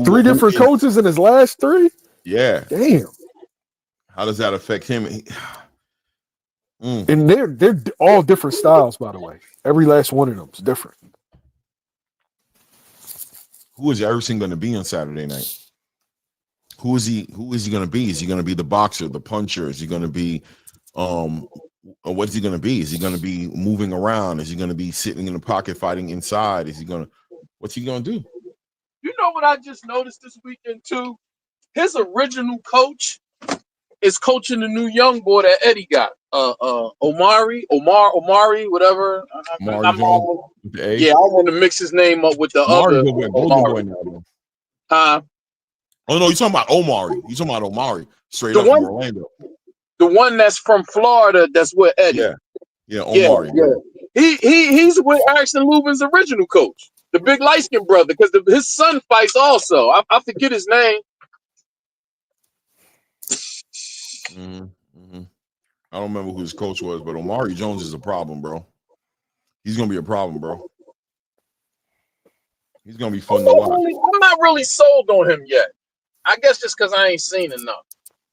3 different coaches in his last 3.
Yeah.
Damn.
How does that affect him?
And they're all different styles, by the way. Every last one of them is different.
who is Erickson going to be on Saturday night? Who is he going to be? Is he going to be the boxer, the puncher? Is he going to be what's he going to be? Is he going to be moving around? Is he going to be sitting in the pocket fighting inside? What's he going to do?
You know what I just noticed this weekend too? His original coach is coaching the new young boy that Eddie got. Omari, whatever.
Omari Jones with the A?
Yeah, I want to mix his name up with the
Omari
other.
Golden Boy now, though.
Huh?
Oh no, you're talking about Omari. You're talking about Omari, straight up from Orlando.
The one that's from Florida, that's with Eddie.
Yeah, Omari.
Yeah. He's with Erickson Lubin's original coach, the big light skinned brother, because his son fights also. I forget his name.
Mm-hmm. I don't remember who his coach was, but Omari Jones is a problem, bro. He's gonna be a problem, bro. He's gonna be fun to watch.
I'm not really sold on him yet. I guess just because I ain't seen enough.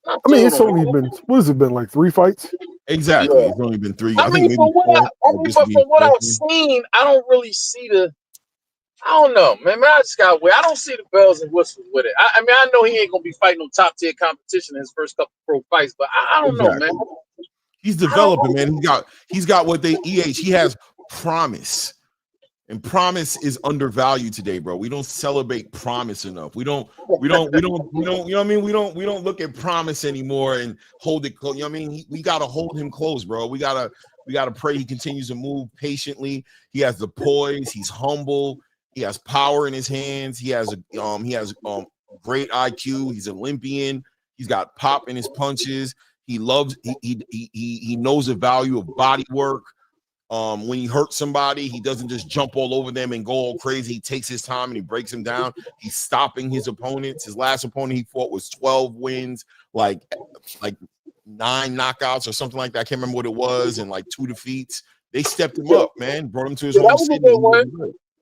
I mean, it's only been, what has it been, like 3 fights?
Exactly.
Yeah.
It's only been 3.
I mean, from what I've seen, I don't really see I don't know, man. I just got I don't see the bells and whistles with it. I mean, I know he ain't gonna be fighting no top tier competition in his first couple pro fights, but I don't know, man.
He's developing, man. He's got what they he has promise. And promise is undervalued today, bro. We don't celebrate promise enough. We don't, you know what I mean? We don't look at promise anymore and hold it close. You know what I mean? We gotta hold him close, bro. We gotta pray he continues to move patiently. He has the poise, he's humble, he has power in his hands, he has great IQ, he's Olympian, he's got pop in his punches, he knows the value of body work. When he hurts somebody, he doesn't just jump all over them and go all crazy. He takes his time and he breaks them down. He's stopping his opponents. His last opponent he fought was 12 wins, like 9 knockouts or something like that. I can't remember what it was, and like 2 defeats. They stepped him up, man. Brought him to his home city.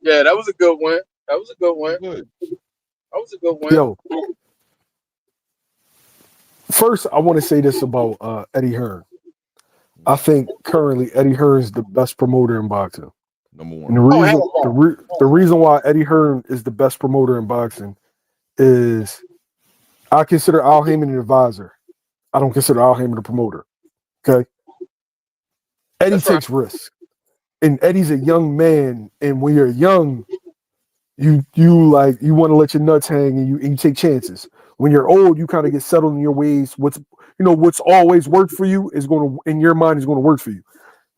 Yeah, that was a good one. That was a good one.
Yo, first, I want to say this about Eddie Hearn. I think currently Eddie Hearn is the best promoter in boxing.
Number one.
And the reason why Eddie Hearn is the best promoter in boxing is I consider Al Heyman an advisor. I don't consider Al Heyman a promoter. Okay. Eddie takes risks. And Eddie's a young man. And when you're young, you want to let your nuts hang and you take chances. When you're old, you kind of get settled in your ways. What's always worked for you is going to, in your mind, is going to work for you.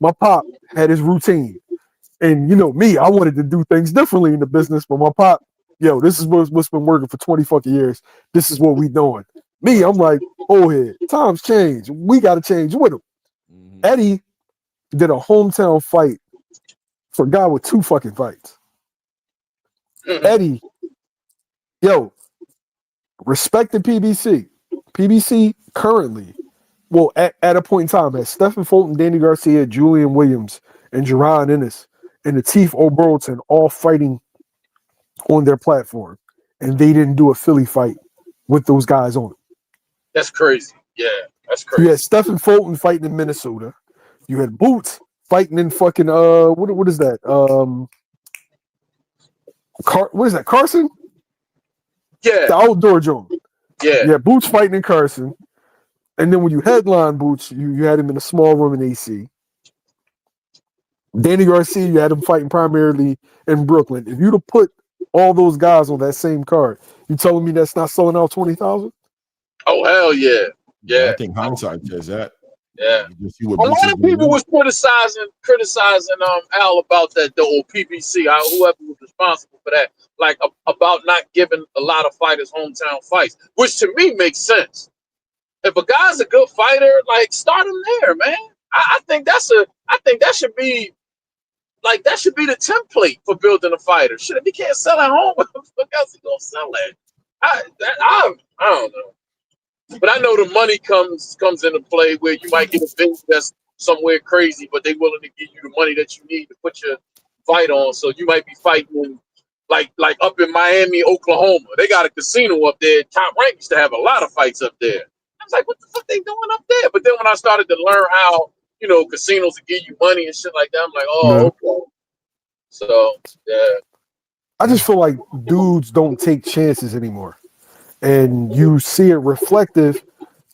My pop had his routine, and me, I wanted to do things differently in the business. But my pop, this is what's been working for 20 fucking years. This is what we doing. Me, I'm like, times change. We got to change with them. Mm-hmm. Eddie did a hometown fight for a guy with 2 fucking fights. Mm-hmm. Eddie, respect the PBC. PBC currently, at a point in time, has Stephen Fulton, Danny Garcia, Julian Williams, and Jaron Ennis, and Latif O'Burlton all fighting on their platform, and they didn't do a Philly fight with those guys on it.
That's crazy. Yeah, that's crazy.
You had Stephen Fulton fighting in Minnesota. You had Boots fighting in fucking what is that? What is that? Carson?
Yeah,
the outdoor joint.
Yeah,
Boots fighting in Carson, and then when you headline Boots, you had him in a small room in AC. Danny Garcia, you had him fighting primarily in Brooklyn. If you'd have put all those guys on that same card, you telling me that's not selling out 20,000?
Oh hell yeah, yeah.
I think hindsight says that.
Yeah, a lot of people was criticizing Al about that though, or PBC, whoever was responsible for that, like about not giving a lot of fighters hometown fights, which to me makes sense. If a guy's a good fighter, like start him there, man. I think that should be the template for building a fighter. Shit, if he can't sell at home, what else he gonna sell at? I don't know. But I know the money comes into play where you might get a bid that's somewhere crazy, but they're willing to give you the money that you need to put your fight on. So you might be fighting like up in Miami, Oklahoma. They got a casino up there. Top Rank used to have a lot of fights up there. I was like, what the fuck they doing up there? But then when I started to learn how, casinos will give you money and shit like that, I'm like, okay. So, yeah.
I just feel like dudes don't take chances anymore. And you see it reflective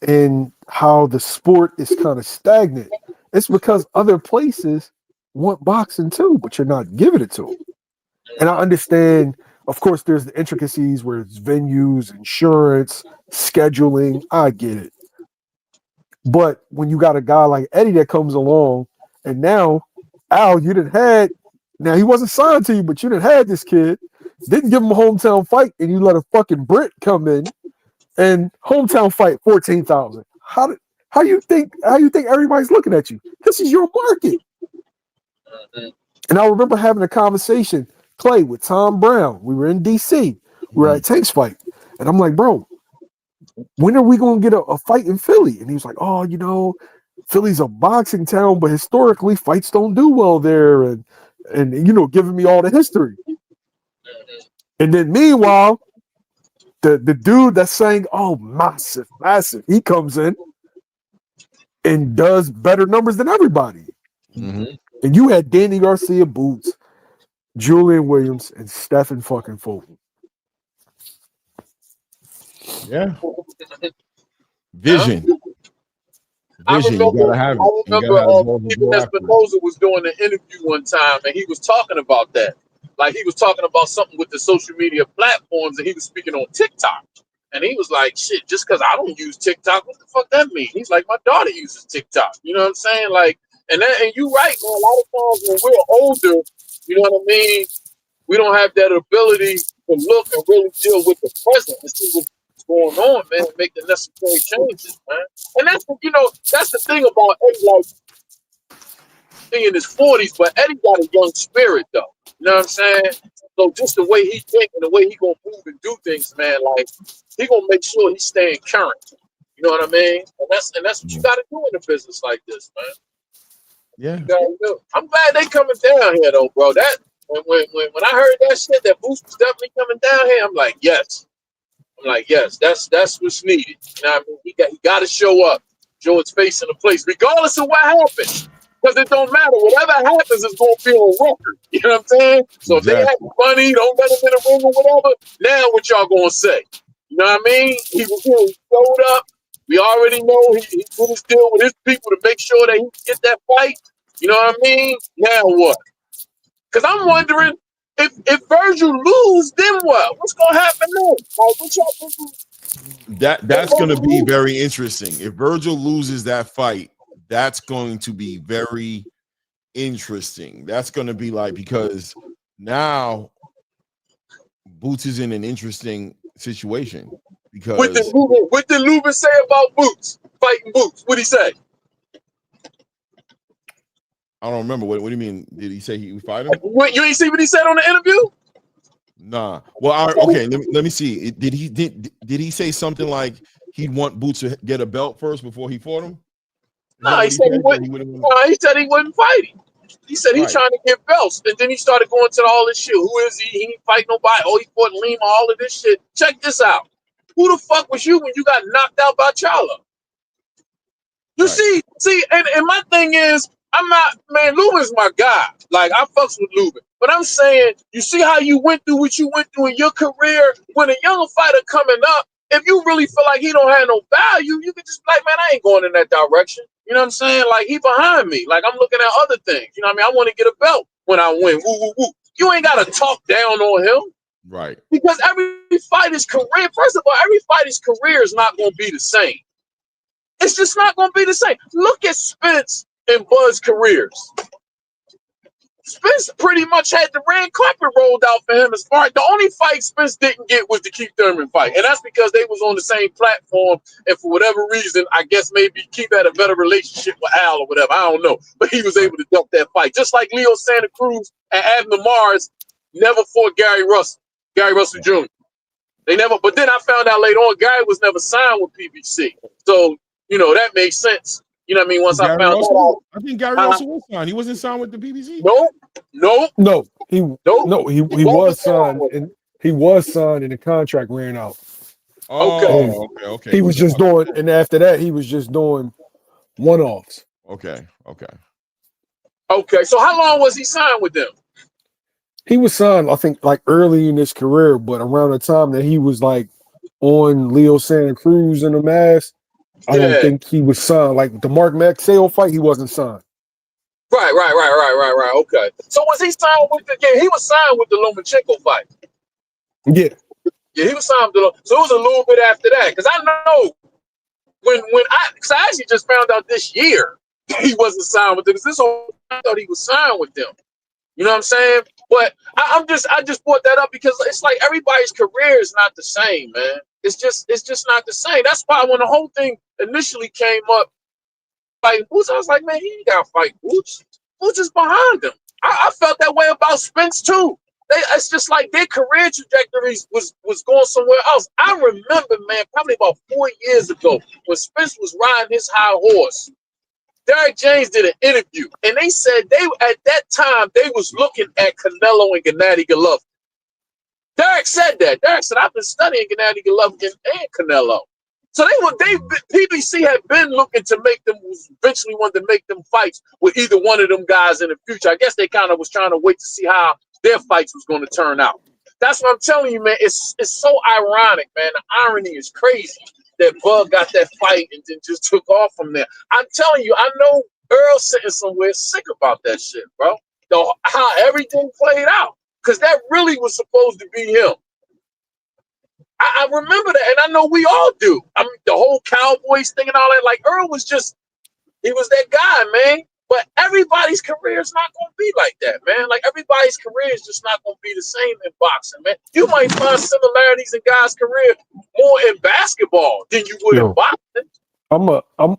in how the sport is kind of stagnant. It's because other places want boxing too, but you're not giving it to them. And I understand, of course, there's the intricacies where it's venues, insurance, scheduling. I get it. But when you got a guy like Eddie that comes along, and now, Al, you didn't had, now he wasn't signed to you, but you didn't had this kid, didn't give him a hometown fight, and you let a fucking Brit come in and hometown fight 14,000. How you think everybody's looking at you? This is your market. And I remember having a conversation, Clay, with Tom Brown. We were in DC. We were at Tank's fight. And I'm like, bro, when are we going to get a fight in Philly? And he was like, oh, you know, Philly's a boxing town, but historically fights don't do well there. And you know, giving me all the history. And then meanwhile, the dude that's saying, oh, massive, he comes in and does better numbers than everybody.
Mm-hmm.
And you had Danny Garcia Boots, Julian Williams, and Stephen fucking Fulton.
Yeah. Vision.
I
Vision.
remember,
You gotta have it.
even Espinosa was doing an interview one time, and he was talking about that. Like, he was talking about something with the social media platforms, and he was speaking on TikTok. And he was like, shit, just because I don't use TikTok, what the fuck that mean? He's like, my daughter uses TikTok. You know what I'm saying? Like, and you're right, man. A lot of times when we're older, you know what I mean? We don't have that ability to look and really deal with the present and see what's going on, man, and make the necessary changes, man. And that's that's the thing about Eddie, like, he in his 40s, but Eddie got a young spirit, though. You know what I'm saying? So just the way he think and the way he gonna move and do things, man, like, he gonna make sure he's staying current. You know what I mean? And that's what you gotta do in a business like this, man.
Yeah.
I'm glad they coming down here, though, bro. That when I heard that shit, that Boost was definitely coming down here, I'm like, yes. That's what's needed. You know what I mean? He got to show up, show his face in the place, regardless of what happens. Because it don't matter. Whatever happens is going to be on record. You know what I'm saying? So if they act funny, don't let him in the ring or whatever, now what y'all going to say? You know what I mean? He showed up. We already know he did his deal with his people to make sure that he can get that fight. You know what I mean? Now what? Because I'm wondering, if Vergil lose, then what? What's going to happen then? Like, what y'all thinking?
That's going to be very interesting. If Vergil loses that fight, that's going to be very interesting. That's going to be like, because now Boots is in an interesting situation. Because
what did Lubin say about Boots? Fighting Boots. What'd he say?
I don't remember. What do you mean? Did he say he would fight him?
Wait, you ain't see what he said on the interview?
Nah. Well, okay. Let me see. Did he say something like he'd want Boots to get a belt first before he fought him?
No, he said he wouldn't. He said he wouldn't fight him. He said he's trying to get belts, and then he started going to all this shit. Who is he? He ain't fight nobody. Oh, he fought Lima. All of this shit. Check this out. Who the fuck was you when you got knocked out by Chala? You see, and my thing is, I'm not, man, Lubin's my guy. Like, I fucks with Lubin. But I'm saying, you see how you went through what you went through in your career? When a younger fighter coming up, if you really feel like he don't have no value, you can just be like, man, I ain't going in that direction. You know what I'm saying? Like, he behind me. Like, I'm looking at other things. You know what I mean? I want to get a belt when I win. Woo, woo, woo. You ain't got to talk down on him.
Right.
Because every fighter's career, first of all, every fighter's career is not going to be the same. It's just not going to be the same. Look at Spence and Bud's careers. Spence pretty much had the red carpet rolled out for him. As far as the only fight Spence didn't get was the Keith Thurman fight, and that's because they was on the same platform. And for whatever reason, I guess maybe Keith had a better relationship with Al or whatever. I don't know, but he was able to dump that fight, just like Leo Santa Cruz and Abner Mars never fought Gary Russell Jr. They never. But then I found out later on, Gary was never signed with PBC, so you know that makes sense. You know what I mean? Once I found out,
I think Gary Russell was signed. He wasn't signed with the PBC.
No.
He was signed, and he was signed, and the contract ran out.
Okay.
He was just doing, and after that, he was just doing one-offs.
Okay.
So how long was he signed with them?
He was signed, I think, like early in his career, but around the time that he was like on Leo Santa Cruz in the mask, I don't
Yeah.
think he was signed. Like the Mark Maxwell fight, he wasn't signed.
Right. Okay. So was he signed with the? Yeah, he was signed with the Lomachenko fight.
Yeah.
Yeah, he was signed with the. So it was a little bit after that, because I know because I actually just found out this year he wasn't signed with them. Because this whole I thought he was signed with them. You know what I'm saying? But I just brought that up because it's like everybody's career is not the same, man. It's just not the same. That's why when the whole thing initially came up, like Boots, I was like, man, he ain't got to fight Boots. Boots is behind him. I felt that way about Spence too. It's just like their career trajectories was going somewhere else. I remember, man, probably about 4 years ago when Spence was riding his high horse. Derek James did an interview, and they said at that time they was looking at Canelo and Gennady Golovkin. Derek said that. Derek said, "I've been studying Gennady Golovkin and Canelo." So PBC had been looking to make them, eventually wanted to make them fights with either one of them guys in the future. I guess they kind of was trying to wait to see how their fights was going to turn out. That's what I'm telling you, man. It's so ironic, man. The irony is crazy that Bud got that fight and then just took off from there. I'm telling you, I know Earl's sitting somewhere sick about that shit, bro. How everything played out. Because that really was supposed to be him. I remember that, and I know we all do. I mean, the whole Cowboys thing and all that. Like, Earl was he was that guy, man. But everybody's career is not going to be like that, man. Like, everybody's career is just not going to be the same in boxing, man. You might find similarities in guys' career more in basketball than you would in boxing.
I'm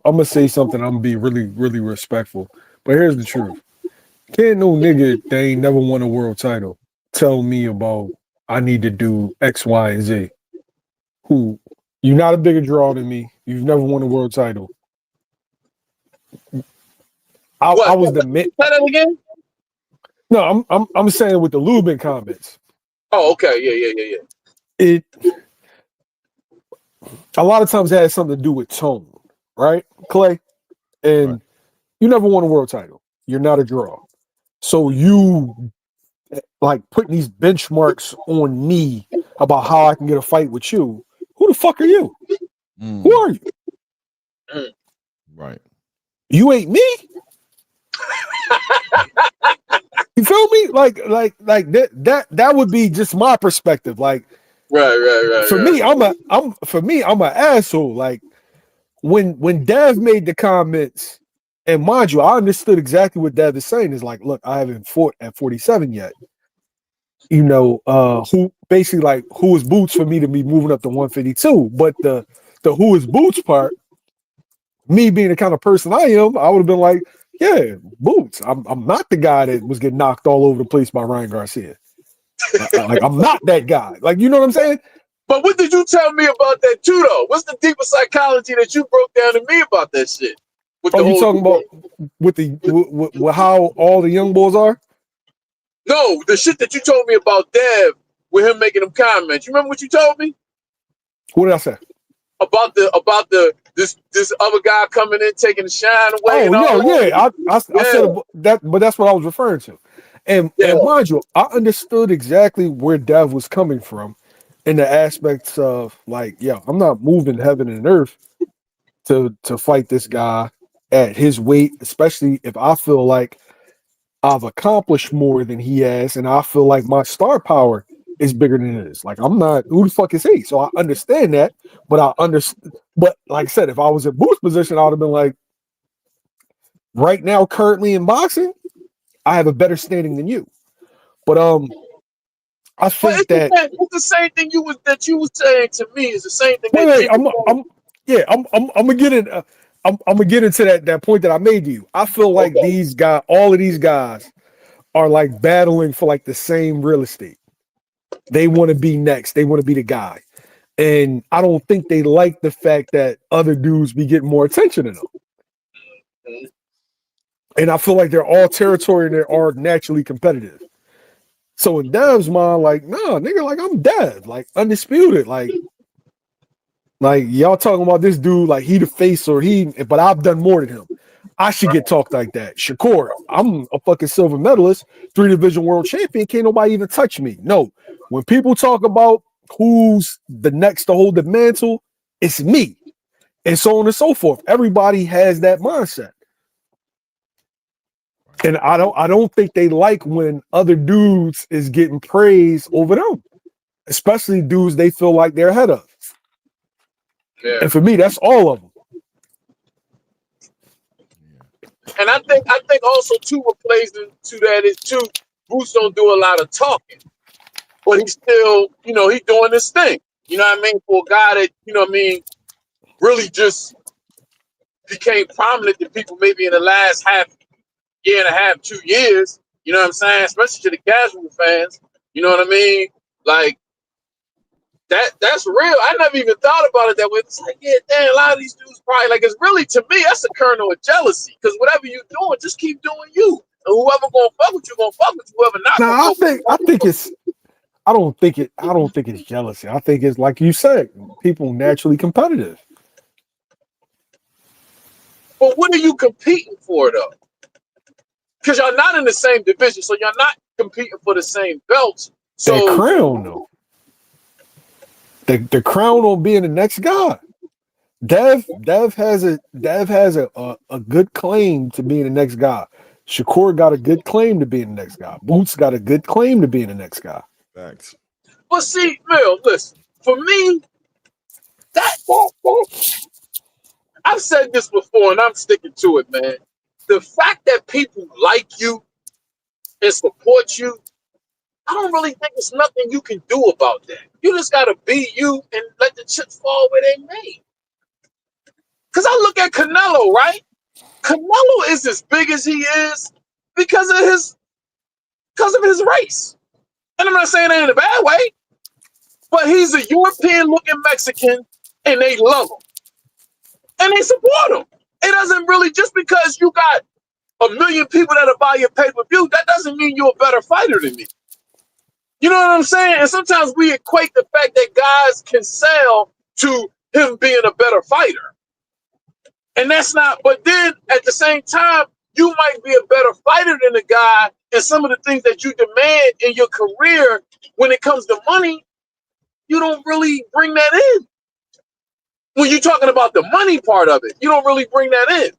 gonna say something. I'm gonna be really, really respectful. But here's the truth. Can't no nigga that ain't never won a world title tell me about I need to do X, Y, and Z. Who you're not a bigger draw than me. You've never won a world title. I was the man.
Say that again?
No, I'm saying with the Lubin comments.
Oh, okay. Yeah.
It a lot of times it has something to do with tone, right, Clay? And
Right.
You never won a world title. You're not a draw. So you like putting these benchmarks on me about how I can get a fight with you. Who the fuck are you? Who are you?
Right.
You ain't me. You feel me? Like that would be just my perspective. Like,
right.
For me, I'm an asshole. Like when Dev made the comments, and mind you, I understood exactly what Dev is saying. Is like, look, I haven't fought at 47 yet. You know, who basically like who is Boots for me to be moving up to 152? But the who is Boots part, me being the kind of person I am, I would have been like, yeah, Boots. I'm not the guy that was getting knocked all over the place by Ryan Garcia. Like I'm not that guy. Like, you know what I'm saying?
But what did you tell me about that too, though? What's the deeper psychology that you broke down to me about that shit?
You talking about with how all the young boys are?
No, the shit that you told me about Dev with him making them comments. You remember what you told me?
What did I say?
About this other guy coming in taking the shine away.
I said that, but that's what I was referring to. And mind you, I understood exactly where Dev was coming from in the aspects of like, I'm not moving heaven and earth to fight this guy at his weight, especially if I feel like I've accomplished more than he has, and I feel like my star power is bigger than his. Like, I'm not, who the fuck is he? So I understand that, but but like I said, if I was in Booth's position, I would have been like, right now, currently in boxing, I have a better standing than you. But I think
it's the same thing you was saying to me. Is the same thing.
I'm gonna get in. I'm gonna get into that point that I made to you. I feel like all of these guys are like battling for like the same real estate. They want to be next. They want to be the guy. And I don't think they like the fact that other dudes be getting more attention than them. And I feel like they're all territory and they are naturally competitive. So in Dev's mind, like, nah, nigga, like I'm Dev, like undisputed. Like y'all talking about this dude, like he the face but I've done more than him. I should get talked like that. Shakur, I'm a fucking silver medalist, 3-division world champion. Can't nobody even touch me. No. When people talk about who's the next to hold the mantle, it's me. And so on and so forth. Everybody has that mindset. And I don't think they like when other dudes is getting praise over them, especially dudes they feel like they're ahead of.
Yeah.
And for me, that's all of them.
And I think also too what plays into that is too, Bruce don't do a lot of talking, but he's still, you know, he's doing this thing. You know what I mean? For a guy that, you know what I mean, really just became prominent to people maybe in the last year and a half, 2 years, you know what I'm saying? Especially to the casual fans, you know what I mean? Like that's real. I never even thought about it that way. It's like, yeah, damn, a lot of these dudes probably like it's really to me, that's a kernel of jealousy. Because whatever you're doing, just keep doing you. And whoever gonna fuck with you, gonna fuck with you. Whoever not
Now I don't think it's jealousy. I think it's like you said, people naturally competitive.
But what are you competing for though? Because y'all not in the same division, so you're not competing for the same belts. So
That crown though. The crown on being the next guy. Dev has a good claim to being the next guy. Shakur got a good claim to being the next guy. Boots got a good claim to being the next guy.
Thanks.
But see, Bill, listen, for me, I've said this before and I'm sticking to it, man. The fact that people like you and support you, I don't really think there's nothing you can do about that. You just gotta be you and let the chips fall where they may. Cause I look at Canelo, right? Canelo is as big as he is because of his race. And I'm not saying that in a bad way, but he's a European-looking Mexican, and they love him. And they support him. It doesn't really, just because you got 1 million people that'll buy your pay-per-view, that doesn't mean you're a better fighter than me. You know what I'm saying? And sometimes we equate the fact that guys can sell to him being a better fighter. And that's not, but then at the same time, you might be a better fighter than the guy, and some of the things that you demand in your career when it comes to money, you don't really bring that in. When you're talking about the money part of it, you don't really bring that in.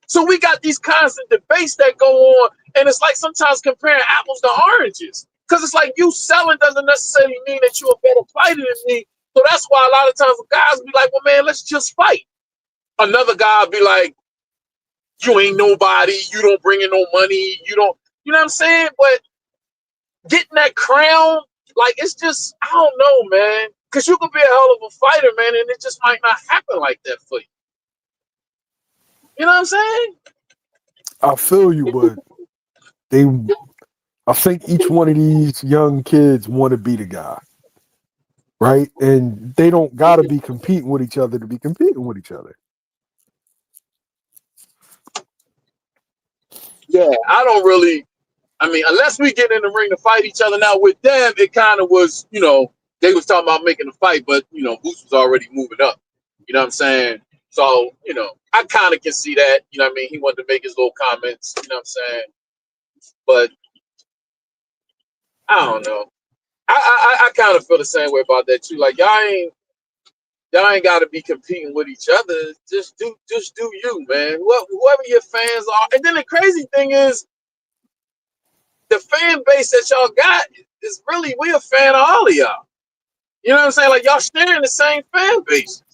So we got these constant debates that go on, and it's like sometimes comparing apples to oranges. Because it's like you selling doesn't necessarily mean that you're a better fighter than me. So that's why a lot of times guys be like, well, man, let's just fight. Another guy be like, you ain't nobody, you don't bring in no money, you know what I'm saying? But getting that crown, like, it's just, I don't know, man. Because you could be a hell of a fighter, man, and it just might not happen like that for you. You know what I'm saying?
I feel you, but I think each one of these young kids want to be the guy, right? And they don't got to be competing with each other to be competing with each other.
Yeah, I don't really, I mean, unless we get in the ring to fight each other. Now with them, it kind of was, you know, they was talking about making a fight, but, you know, Boots was already moving up. You know what I'm saying? So, you know, I kind of can see that. You know what I mean? He wanted to make his little comments. You know what I'm saying? But I don't know. I kind of feel the same way about that too. Like y'all ain't got to be competing with each other. Just do you, man. Whoever your fans are. And then the crazy thing is, the fan base that y'all got is really, we a fan of all of y'all. You know what I'm saying? Like y'all sharing the same fan base.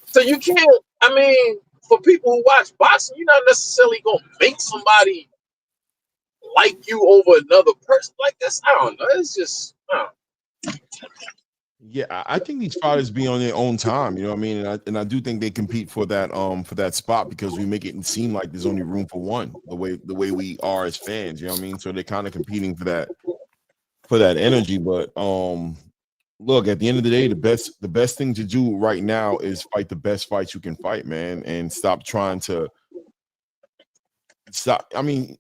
So you can't. I mean, for people who watch boxing, you're not necessarily gonna make somebody like you over another person. Like this, I don't know. It's just, I don't know.
Yeah, I think these fighters be on their own time. You know what I mean? And I do think they compete for that spot because we make it seem like there's only room for one. The way we are as fans. You know what I mean? So they're kind of competing for that energy. But look, at the end of the day, the best thing to do right now is fight the best fights you can fight, man, and stop trying to stop. I mean,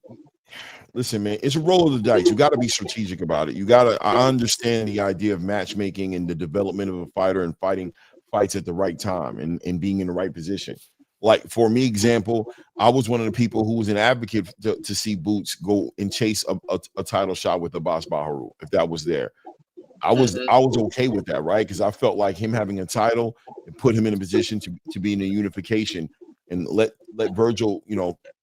listen, man, it's a roll of the dice. You got to be strategic about it. I understand the idea of matchmaking and the development of a fighter and fighting fights at the right time and being in the right position. like for me, example, I was one of the people who was an advocate to see Boots go and chase a title shot with the Boss Baharu if that was there. I was okay with that, right? Because I felt like him having a title and put him in a position to be in a unification and let Vergil,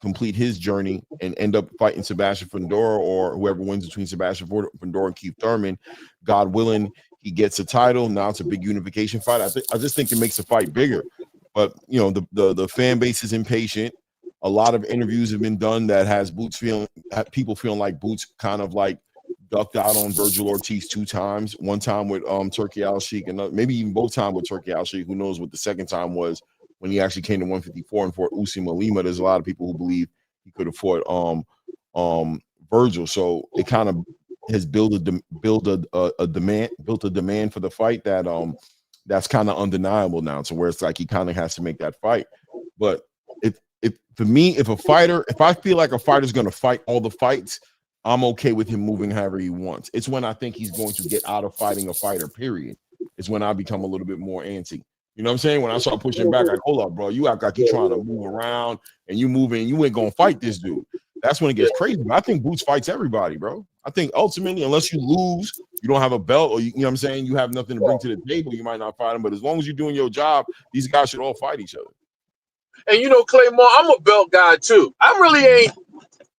complete his journey and end up fighting Sebastian Fundora or whoever wins between Sebastian Fundora and Keith Thurman. God willing, he gets a title. Now it's a big unification fight. I just think it makes the fight bigger. But the fan base is impatient. A lot of interviews have been done that has people feeling like Boots kind of like ducked out on Vergil Ortiz 2 times. One time with Turkey Al-Sheikh, and maybe even both times with Turkey Al-Sheikh. Who knows what the second time was when he actually came to 154 and fought Usman Lima. There's a lot of people who believe he could have fought Vergil. So it kind of has built a demand for the fight that that's kind of undeniable now. So where it's like he kind of has to make that fight. But for me, if I feel like a fighter's going to fight all the fights, I'm okay with him moving however he wants. It's when I think he's going to get out of fighting a fighter, period. It's when I become a little bit more antsy. You know what I'm saying? When I start pushing back, like, hold up, bro, you act like you're trying to move around and you moving, you ain't going to fight this dude. That's when it gets crazy. But I think Boots fights everybody, bro. I think ultimately, unless you lose, you don't have a belt, or you know what I'm saying, you have nothing to bring to the table, you might not fight him. But as long as you're doing your job, these guys should all fight each other.
And Claymore, I'm a belt guy too. I really ain't.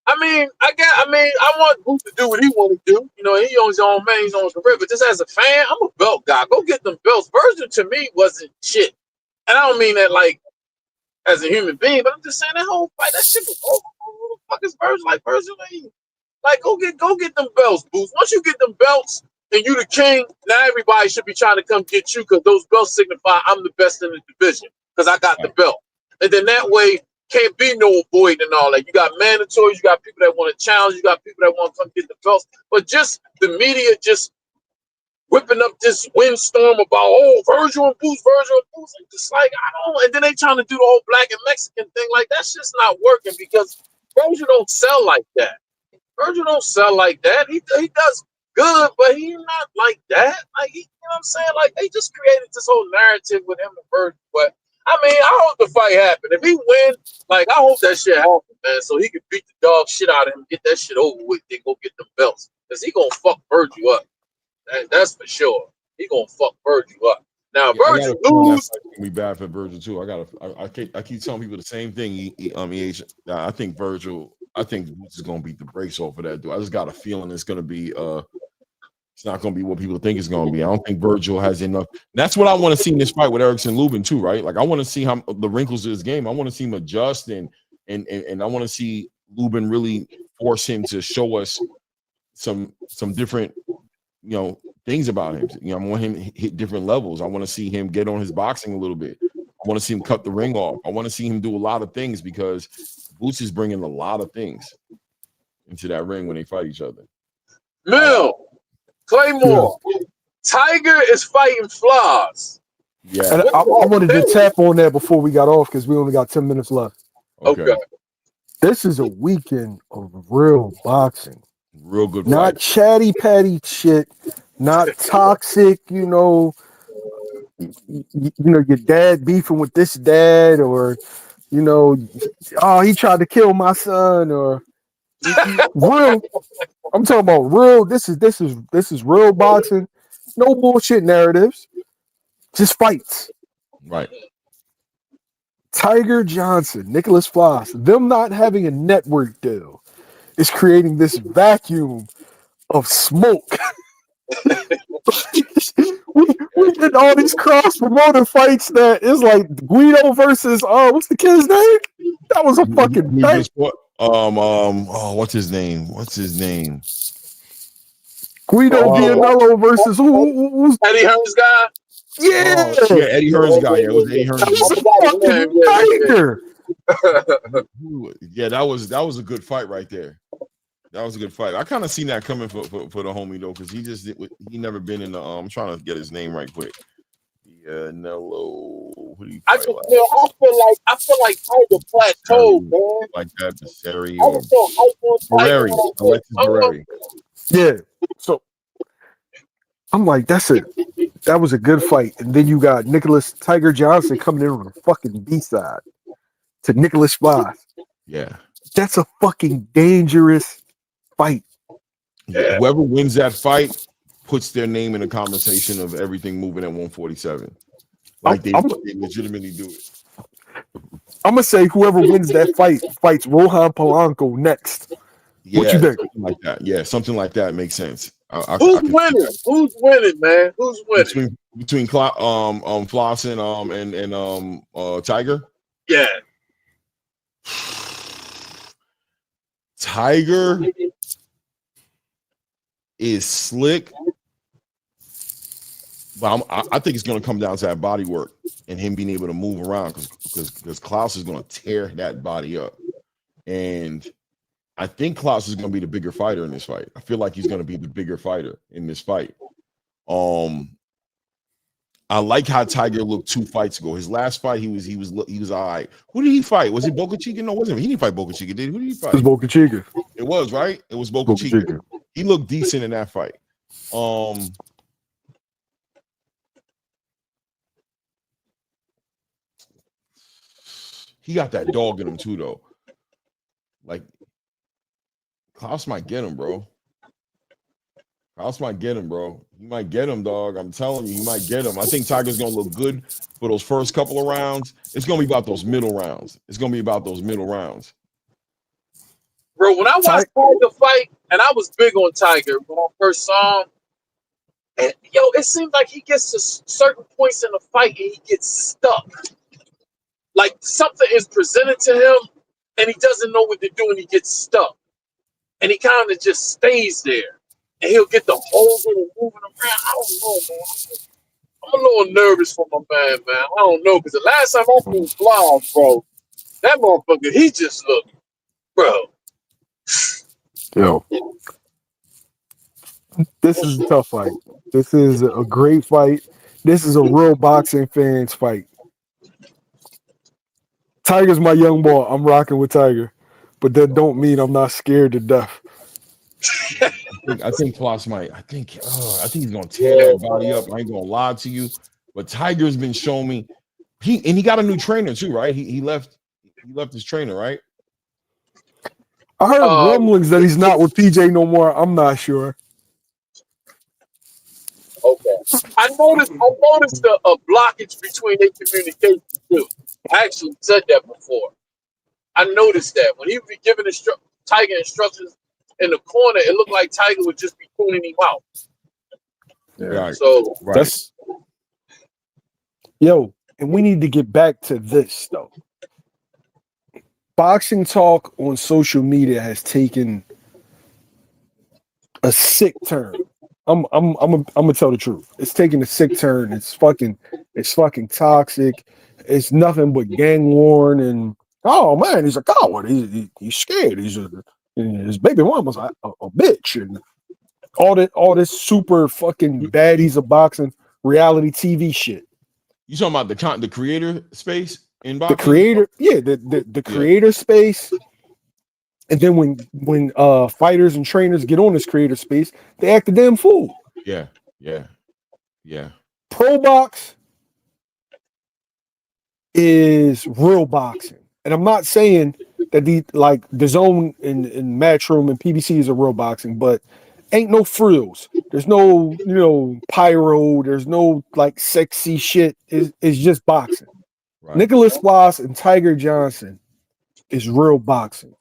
I want Boots to do what he want to do. He owns his own man, he's on his career. But just as a fan, I'm a belt guy. Go get them belts. Vergil to me wasn't shit. And I don't mean that like as a human being, but I'm just saying that whole fight, that shit was over. Who the fuck is Vergil? Like Vergil ain't. Like go get them belts, Boots. Once you get them belts and you the king, now everybody should be trying to come get you because those belts signify I'm the best in the division because I got the belt. And then that way can't be no avoid and all that. You got mandatories, you got people that want to challenge, you got people that want to come get the belts. But just the media just whipping up this windstorm about Vergil and Boots. And just like and then they trying to do the whole black and Mexican thing. Like that's just not working because Vergil don't sell like that. Vergil don't sell like that. He does good, but he's not like that. Like you know what I'm saying? Like they just created this whole narrative with him and Vergil. But I hope the fight happen. If he win, like I hope that shit happen, man. So he can beat the dog shit out of him, get that shit over with, then go get them belts. Cause he gonna fuck Vergil up. That's for sure. He gonna fuck Vergil up. Now Vergil lose.
Be bad for Vergil too. I keep telling people the same thing. I think Boots is gonna beat the brakes off of that dude. I just got a feeling it's gonna be it's not going to be what people think it's going to be. I don't think Vergil has enough. That's what I want to see in this fight with Erickson Lubin too, right? Like I want to see how the wrinkles of his game. I want to see him adjust and I want to see Lubin really force him to show us some different, things about him. I want him to hit different levels. I want to see him get on his boxing a little bit. I want to see him cut the ring off. I want to see him do a lot of things because Boots is bringing a lot of things into that ring when they fight each other.
Claymore, Tiger is fighting Floss.
Yeah, and I wanted to tap on that before we got off because we only got 10 minutes left.
Okay.
This is a weekend of real boxing.
Real good.
Not chatty patty shit, not toxic, your dad beefing with this dad or, he tried to kill my son or real. I'm talking about real. This is real boxing. No bullshit narratives. Just fights.
Right.
Tiger Johnson, Nicholas Floss, them not having a network deal is creating this vacuum of smoke. we did all these cross promoter fights that is like Guido versus what's the kid's name? That was a fucking fight.
What's his name?
Guido Gianello versus who's
Eddie Hearn's guy?
Yeah.
Eddie Hearn's guy. Yeah, it was Eddie Hearn's guy. Yeah, that was a good fight right there. That was a good fight. I kind of seen that coming for the homie though, because he never been in the I'm trying to get his name right quick. Nello. Who do you
I feel like Tiger plateaued, man.
Like that, Barreri.
Alexis
Barreri.
Yeah. So I'm like, that was a good fight. And then you got Nicholas Tiger Johnson coming in on the fucking B side. to Nicholas Blas.
Yeah.
That's a fucking dangerous fight.
Yeah. Whoever wins that fight puts their name in the conversation of everything moving at 147. Like they legitimately do it.
I'm gonna say whoever wins that fight fights Rohan Polanco next.
Yeah,
what you think?
Something like that. Yeah, something like that makes sense.
Who's winning? Who's winning, man? Who's winning?
Between Floss and Tiger?
Yeah.
Tiger is slick, but I think it's going to come down to that body work and him being able to move around because Klaus is going to tear that body up. And I think Klaus is going to be the bigger fighter in this fight. I feel like he's going to be the bigger fighter in this fight. I like how Tiger looked 2 fights ago. His last fight, he was all right. Who did he fight? Was it Boca Chica? No, it wasn't. He didn't fight Boca Chica, did he? Who did he fight?
It was Boca Chica.
It was, right? It was Boca Chica. He looked decent in that fight. He got that dog in him too, though. Like, Klaus might get him, bro. Klaus might get him, bro. He might get him, dog. I'm telling you, he might get him. I think Tiger's going to look good for those first couple of rounds. It's going to be about those middle rounds.
Bro, when I watched Tiger fight, and I was big on Tiger when I first saw him, and it seems like he gets to certain points in the fight and he gets stuck. Like something is presented to him and he doesn't know what to do and he gets stuck. And he kind of just stays there. And he'll get the holding and moving around. I don't know, man. I'm a little nervous for my man. I don't know, because the last time I seen Flaws, bro, that motherfucker, he just looked, bro.
Yo. This is a tough fight. This is a great fight. This is a real boxing fans fight. Tiger's my young boy. I'm rocking with Tiger. But that don't mean I'm not scared to death.
I think Floss might. I think he's gonna tear that body up. I ain't gonna lie to you, but Tiger's been showing me. He got a new trainer too, right? He left his trainer, right?
I heard rumblings that he's not with PJ no more. I'm not sure.
Okay, I noticed a blockage between their communication too. I actually said that before. I noticed that when he would be giving Tiger instructions in the corner, it looked like Tiger would just be tuning him out.
Yeah.
Right.
So
that's and we need to get back to this though. Boxing talk on social media has taken a sick turn. I'm gonna tell the truth. It's taking a sick turn. It's fucking toxic. It's nothing but gang warn and oh man, he's a coward. He's scared. His baby mama's a bitch and all this super fucking baddies of boxing reality TV shit.
You talking about the creator space in boxing?
The creator, yeah, the creator space. And then when fighters and trainers get on this creator space, they act a damn fool.
Yeah.
Pro box is real boxing. And I'm not saying that the zone in Matchroom and PBC are real boxing, but ain't no frills. There's no, pyro. There's no like sexy shit. It's just boxing. Right. Nicholas Blas and Tiger Johnson is real boxing.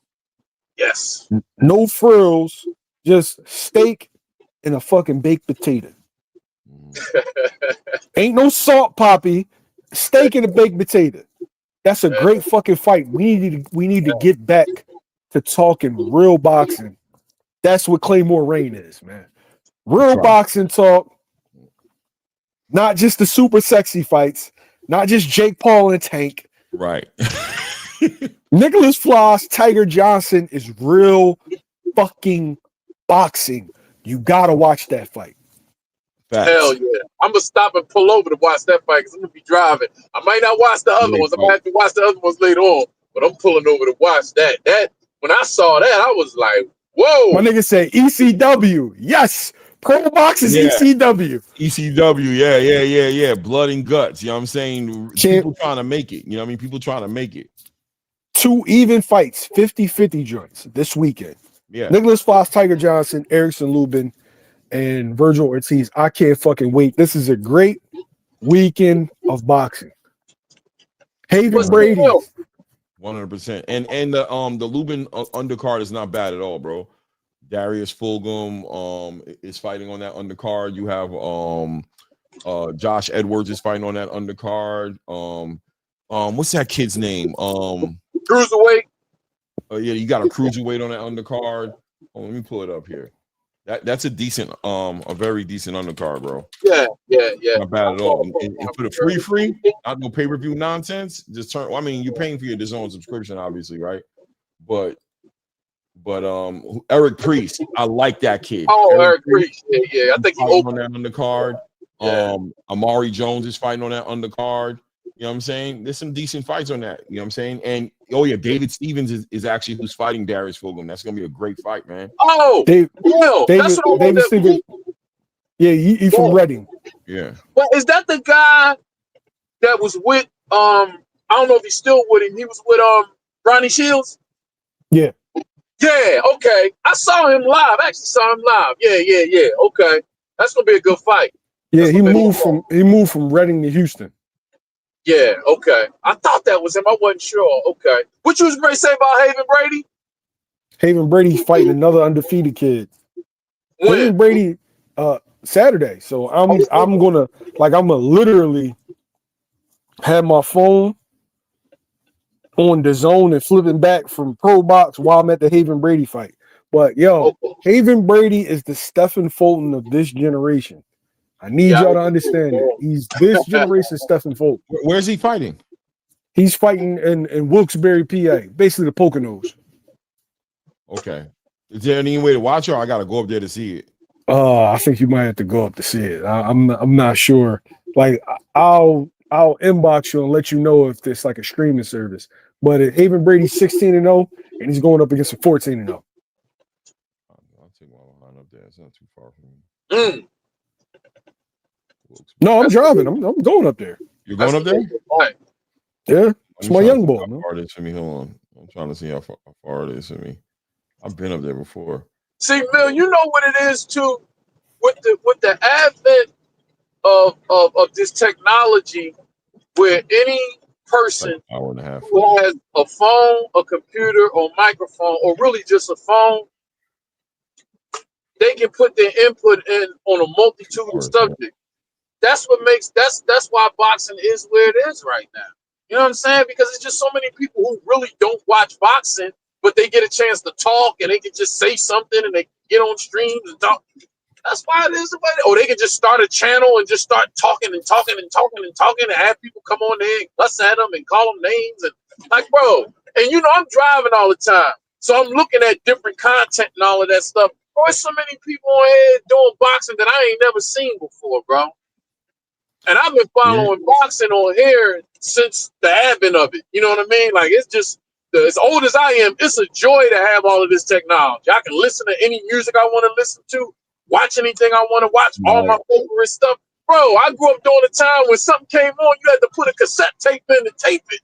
Yes.
No frills, just steak and a fucking baked potato. Ain't no salt poppy, steak and a baked potato. That's a great fucking fight. We need to get back to talking real boxing. That's what Claymore Reign is, man. Real boxing talk. Not just the super sexy fights. Not just Jake Paul and Tank.
Right.
Nicholas Floss, Tiger Johnson is real fucking boxing. You gotta watch that fight.
Facts. Hell yeah. I'm gonna stop and pull over to watch that fight because I'm gonna be driving. I might not watch the other ones. I might have to watch the other ones later on, but I'm pulling over to watch that. When I saw that, I was like, whoa.
My nigga said ECW. Yes. Pro box is ECW.
ECW, yeah. Blood and guts. You know what I'm saying? People trying to make it. You know what I mean? People trying to make it.
2 even fights, 50-50 joints this weekend.
Yeah.
Nicholas Fox, Tiger Johnson, Erickson Lubin, and Vergil Ortiz. I can't fucking wait. This is a great weekend of boxing. Haven
What's
Brady.
the deal?
100%. And the Lubin undercard is not bad at all, bro. Darius Fulgham is fighting on that undercard. You have Josh Edwards is fighting on that undercard. What's that kid's name?
Cruiserweight.
Yeah, you got a cruiserweight on that undercard. Let me pull it up here. That's a decent, a very decent undercard, bro.
Yeah.
Not bad at all. And for the free, not no pay-per-view nonsense. Just turn. I mean, you're paying for your DAZN subscription, obviously, right? But Eric Priest, I like that kid.
Oh, Eric Priest. Yeah. I think he's
on that undercard. Yeah. Amari Jones is fighting on that undercard. You know what I'm saying? There's some decent fights on that. You know what I'm saying? And David Stevens is actually who's fighting Darius Fulgham. That's gonna be a great fight, man.
Oh,
David
Stevens.
Yeah, he's from Reading.
Yeah.
But is that the guy that was with I don't know if he's still with him. He was with Ronnie Shields?
Yeah.
Yeah, okay. I saw him live. I actually saw him live. Yeah. Okay. That's gonna be a good fight.
Yeah, he moved from Reading to Houston.
Yeah, okay. I thought that was him. I wasn't sure. Okay. What you was going to say about Haven Brady?
Haven Brady's fighting another undefeated kid.
When?
Haven Brady Saturday. So I'm gonna literally have my phone on DAZN and flipping back from Pro Box while I'm at the Haven Brady fight. But Haven Brady is the Stephen Fulton of this generation. I need y'all to understand it. He's this generation's Stephen Fulton.
Where's he fighting?
He's fighting in Wilkes-Barre, PA, basically the Poconos.
Okay. Is there any way to watch it, or I gotta go up there to see it?
I think you might have to go up to see it. I'm not sure. Like I'll inbox you and let you know if there's like a streaming service. But Haven Brady's 16-0, and he's going up against a 14-0.
I'll take my line up there. It's not too far from me.
No, I'm driving. I'm going up there.
You're going up there?
Yeah, it's my young boy.
How far it is for me? Hold on. I'm trying to see how far it is for me. I've been up there before.
See, Bill, you know what it is too, with the advent of this technology, where any person
like an hour and a half
who has a phone, a computer, or microphone, or really just a phone, they can put their input in on a multitude of subjects. That's what makes that's why boxing is where it is right now. You know what I'm saying? Because it's just so many people who really don't watch boxing, but they get a chance to talk and they can just say something and they get on streams and talk. That's why it is the way. Or they can just start a channel and just start talking and have people come on there and cuss at them and call them names and like, bro. And I'm driving all the time, so I'm looking at different content and all of that stuff. Bro, there's so many people on here doing boxing that I ain't never seen before, bro. And I've been following boxing on here since the advent of it. You know what I mean? Like, it's just, as old as I am, it's a joy to have all of this technology. I can listen to any music I want to listen to, watch anything I want to watch, all my favorite stuff. Bro, I grew up during a time when something came on, you had to put a cassette tape in to tape it.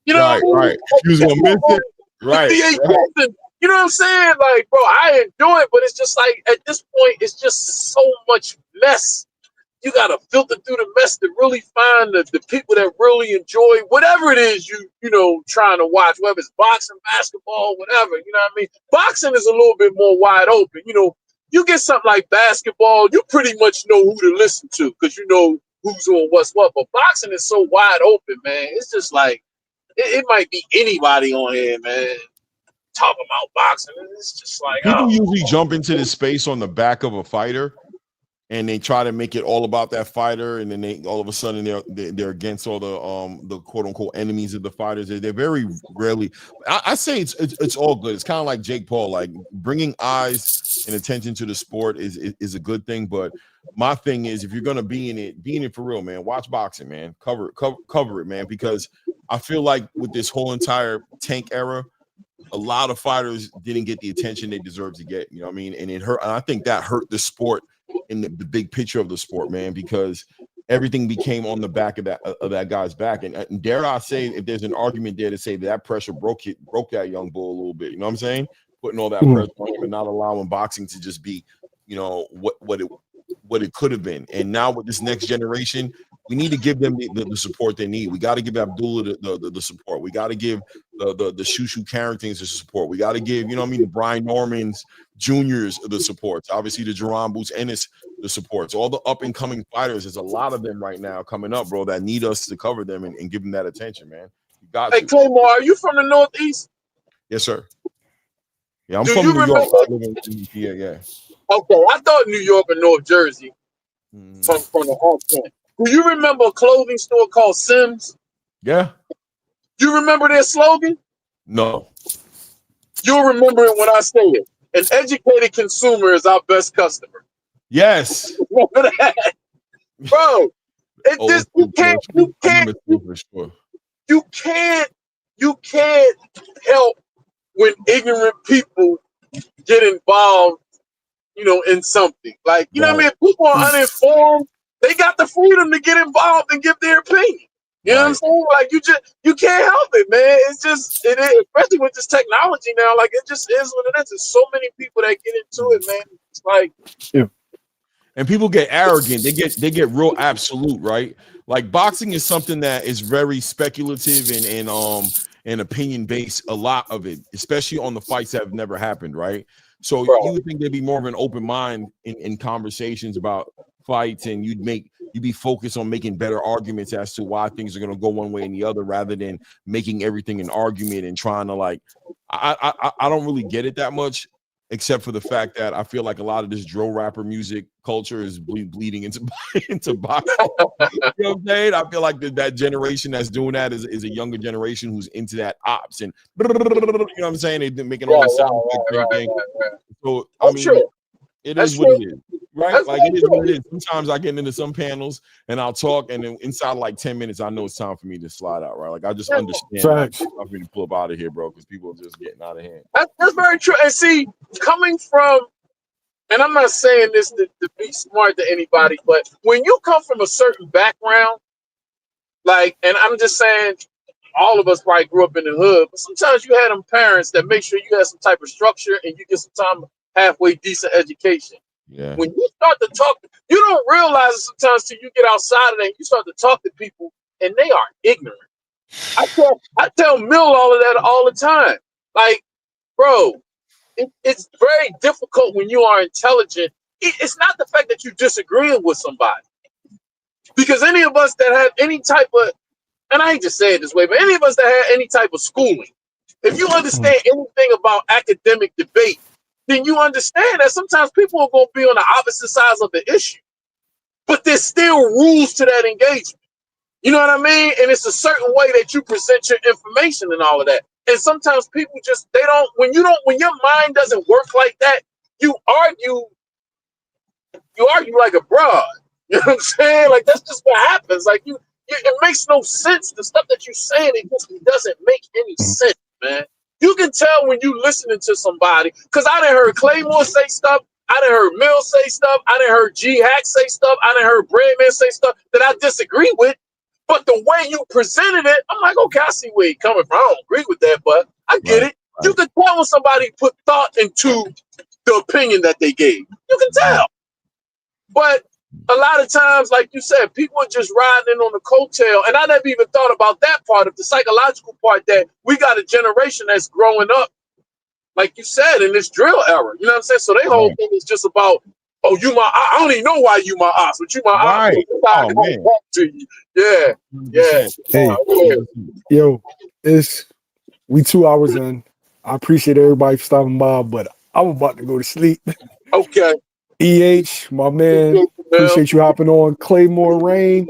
You know what I mean?
Right. You was going to miss it. Right.
You know what I'm saying? Like, bro, I enjoy it, but it's just like, at this point, it's just so much mess. You got to filter through the mess to really find the people that really enjoy whatever it is you trying to watch, whether it's boxing, basketball, whatever. You know what I mean? Boxing is a little bit more wide open. You get something like basketball, you pretty much know who to listen to because you know who's on what's what. But boxing is so wide open, man. It's just like, it might be anybody on here, man, talking about boxing. It's just like,
people usually jump into this space on the back of a fighter. And they try to make it all about that fighter, and then they all of a sudden they're against all the quote unquote enemies of the fighters. They're very rarely. I say it's all good. It's kind of like Jake Paul, like bringing eyes and attention to the sport is a good thing. But my thing is, if you're gonna be in it for real, man. Watch boxing, man. Cover it, man. Because I feel like with this whole entire Tank era, a lot of fighters didn't get the attention they deserve to get. You know what I mean? And it hurt. And I think that hurt the sport in the big picture of the sport, man, because everything became on the back of that guy's back. And dare I say, if there's an argument there to say that pressure broke that young bull a little bit, you know what I'm saying? Putting all that pressure on him and not allowing boxing to just be, you know, what it could have been. And now with this next generation, we need to give them the support they need. We got to give Abdullah the support. We got to give the Shushu Carringtons the support. We got to give, you know what I mean, the Brian Normans Juniors the supports. Obviously the Jaron Ennis the supports. All the up and coming fighters. There's a lot of them right now coming up, bro, that need us to cover them and give them that attention, man. You got
Hey, Claymore, are you from the Northeast?
Yes, sir. Yeah, I'm from New York. I live in yeah.
Okay, I thought New York or North Jersey from the home point. Do you remember a clothing store called Sims?
Yeah.
You remember their slogan?
No.
You'll remember it when I say it. An educated consumer is our best customer.
Yes.
Remember that? Bro, you can't help when ignorant people get involved, you know, in something. Like, you know what I mean? People are uninformed. They got the freedom to get involved and give their opinion. You know what I'm saying? Like, you can't help it, man. It is, especially with this technology now, like, it just is what it is. There's so many people that get into it, man. It's like,
and people get arrogant. They get real absolute, right? Like, boxing is something that is very speculative and opinion based. A lot of it, especially on the fights that have never happened, right? So you would think there'd be more of an open mind in conversations about fights, and you'd be focused on making better arguments as to why things are going to go one way and the other, rather than making everything an argument and trying to, like, I don't really get it that much, except for the fact that I feel like a lot of this drill rapper music culture is bleeding into boxing. You know what I'm saying? I feel like that generation that's doing that is a younger generation who's into that ops and, you know what I'm saying? They're making all that sound like So I mean, it is what it is, right? Like, it is what it is. Sometimes I get into some panels and I'll talk, and then inside like 10 minutes, I know it's time for me to slide out, right? Like, I just understand I'm going to pull up out of here, bro, because people are just getting out of hand.
That's very true. And see, coming from, and I'm not saying this to be smart to anybody, but when you come from a certain background, like, and I'm just saying, all of us probably grew up in the hood, but sometimes you had them parents that make sure you have some type of structure and you get some time halfway decent education.
Yeah.
When you start to talk, you don't realize it sometimes till you get outside of that. You start to talk to people and they are ignorant. I tell Mill all of that all the time. Like, bro, it's very difficult when you are intelligent. It's not the fact that you're disagreeing with somebody, because any of us that have any type of, and I hate to say it this way, but any of us that have any type of schooling, if you understand anything about academic debate, then you understand that sometimes people are going to be on the opposite sides of the issue, but there's still rules to that engagement. You know what I mean? And it's a certain way that you present your information and all of that. And sometimes people just, when your mind doesn't work like that, you argue like a broad. You know what I'm saying? Like, that's just what happens. Like, it makes no sense. The stuff that you're saying, it just doesn't make any sense, man. You can tell when you listening to somebody, because I done heard Claymore say stuff, I done heard Mill say stuff, I done heard G Hack say stuff, I done heard Breadman say stuff that I disagree with. But the way you presented it, I'm like, okay, I see where you're coming from. I don't agree with that, but I get it. You can tell when somebody put thought into the opinion that they gave. You can tell. But a lot of times, like you said, people are just riding in on the coattail. And I never even thought about that part of the psychological part, that we got a generation that's growing up, like you said, in this drill era. You know what I'm saying? So their whole thing is just about, oh, I don't even know why you my ops, but you my ops.
Oh, man.
To you. Yeah.
Hey, yo, we 2 hours in. I appreciate everybody for stopping by, but I'm about to go to sleep.
Okay.
EH, my man, appreciate you hopping on. Claymore Rain.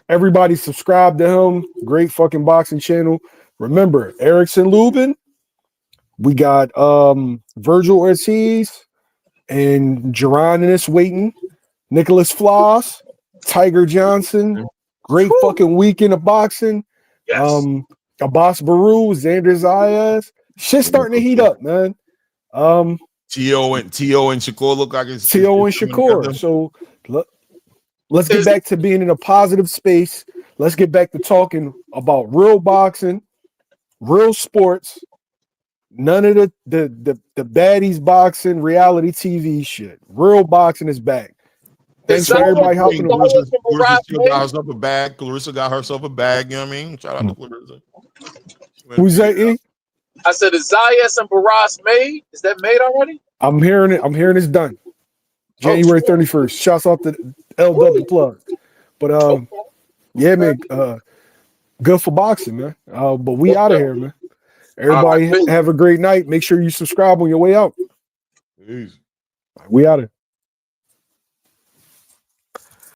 Everybody subscribe to him. Great fucking boxing channel. Remember, Erickson Lubin. We got Vergil Ortiz and Jaron Ennis waiting. Nicholas Floss, Tiger Johnson. Great fucking weekend of boxing.
Yes.
Abbas Baru, Xander Zayas. Shit's starting to heat up, man.
T.O. and Shakur look like it's
T.O. and Shakur. So look, let's get back to being in a positive space. Let's get back to talking about real boxing, real sports. None of the baddies boxing, reality TV shit. Real boxing is back. Thanks for everybody helping.
Clarissa still got herself a bag. Clarissa got herself a bag. You know what I mean? Shout out to Clarissa.
Who's that? E?
I said, is Zayas and Barras made? Is that made already?
I'm hearing it. I'm hearing it's done. January 31st. Shouts out to LW Plug. But yeah, man. Good for boxing, man. But we out of here, man. Everybody have a great night. Make sure you subscribe on your way out.
Peace.
We out of here.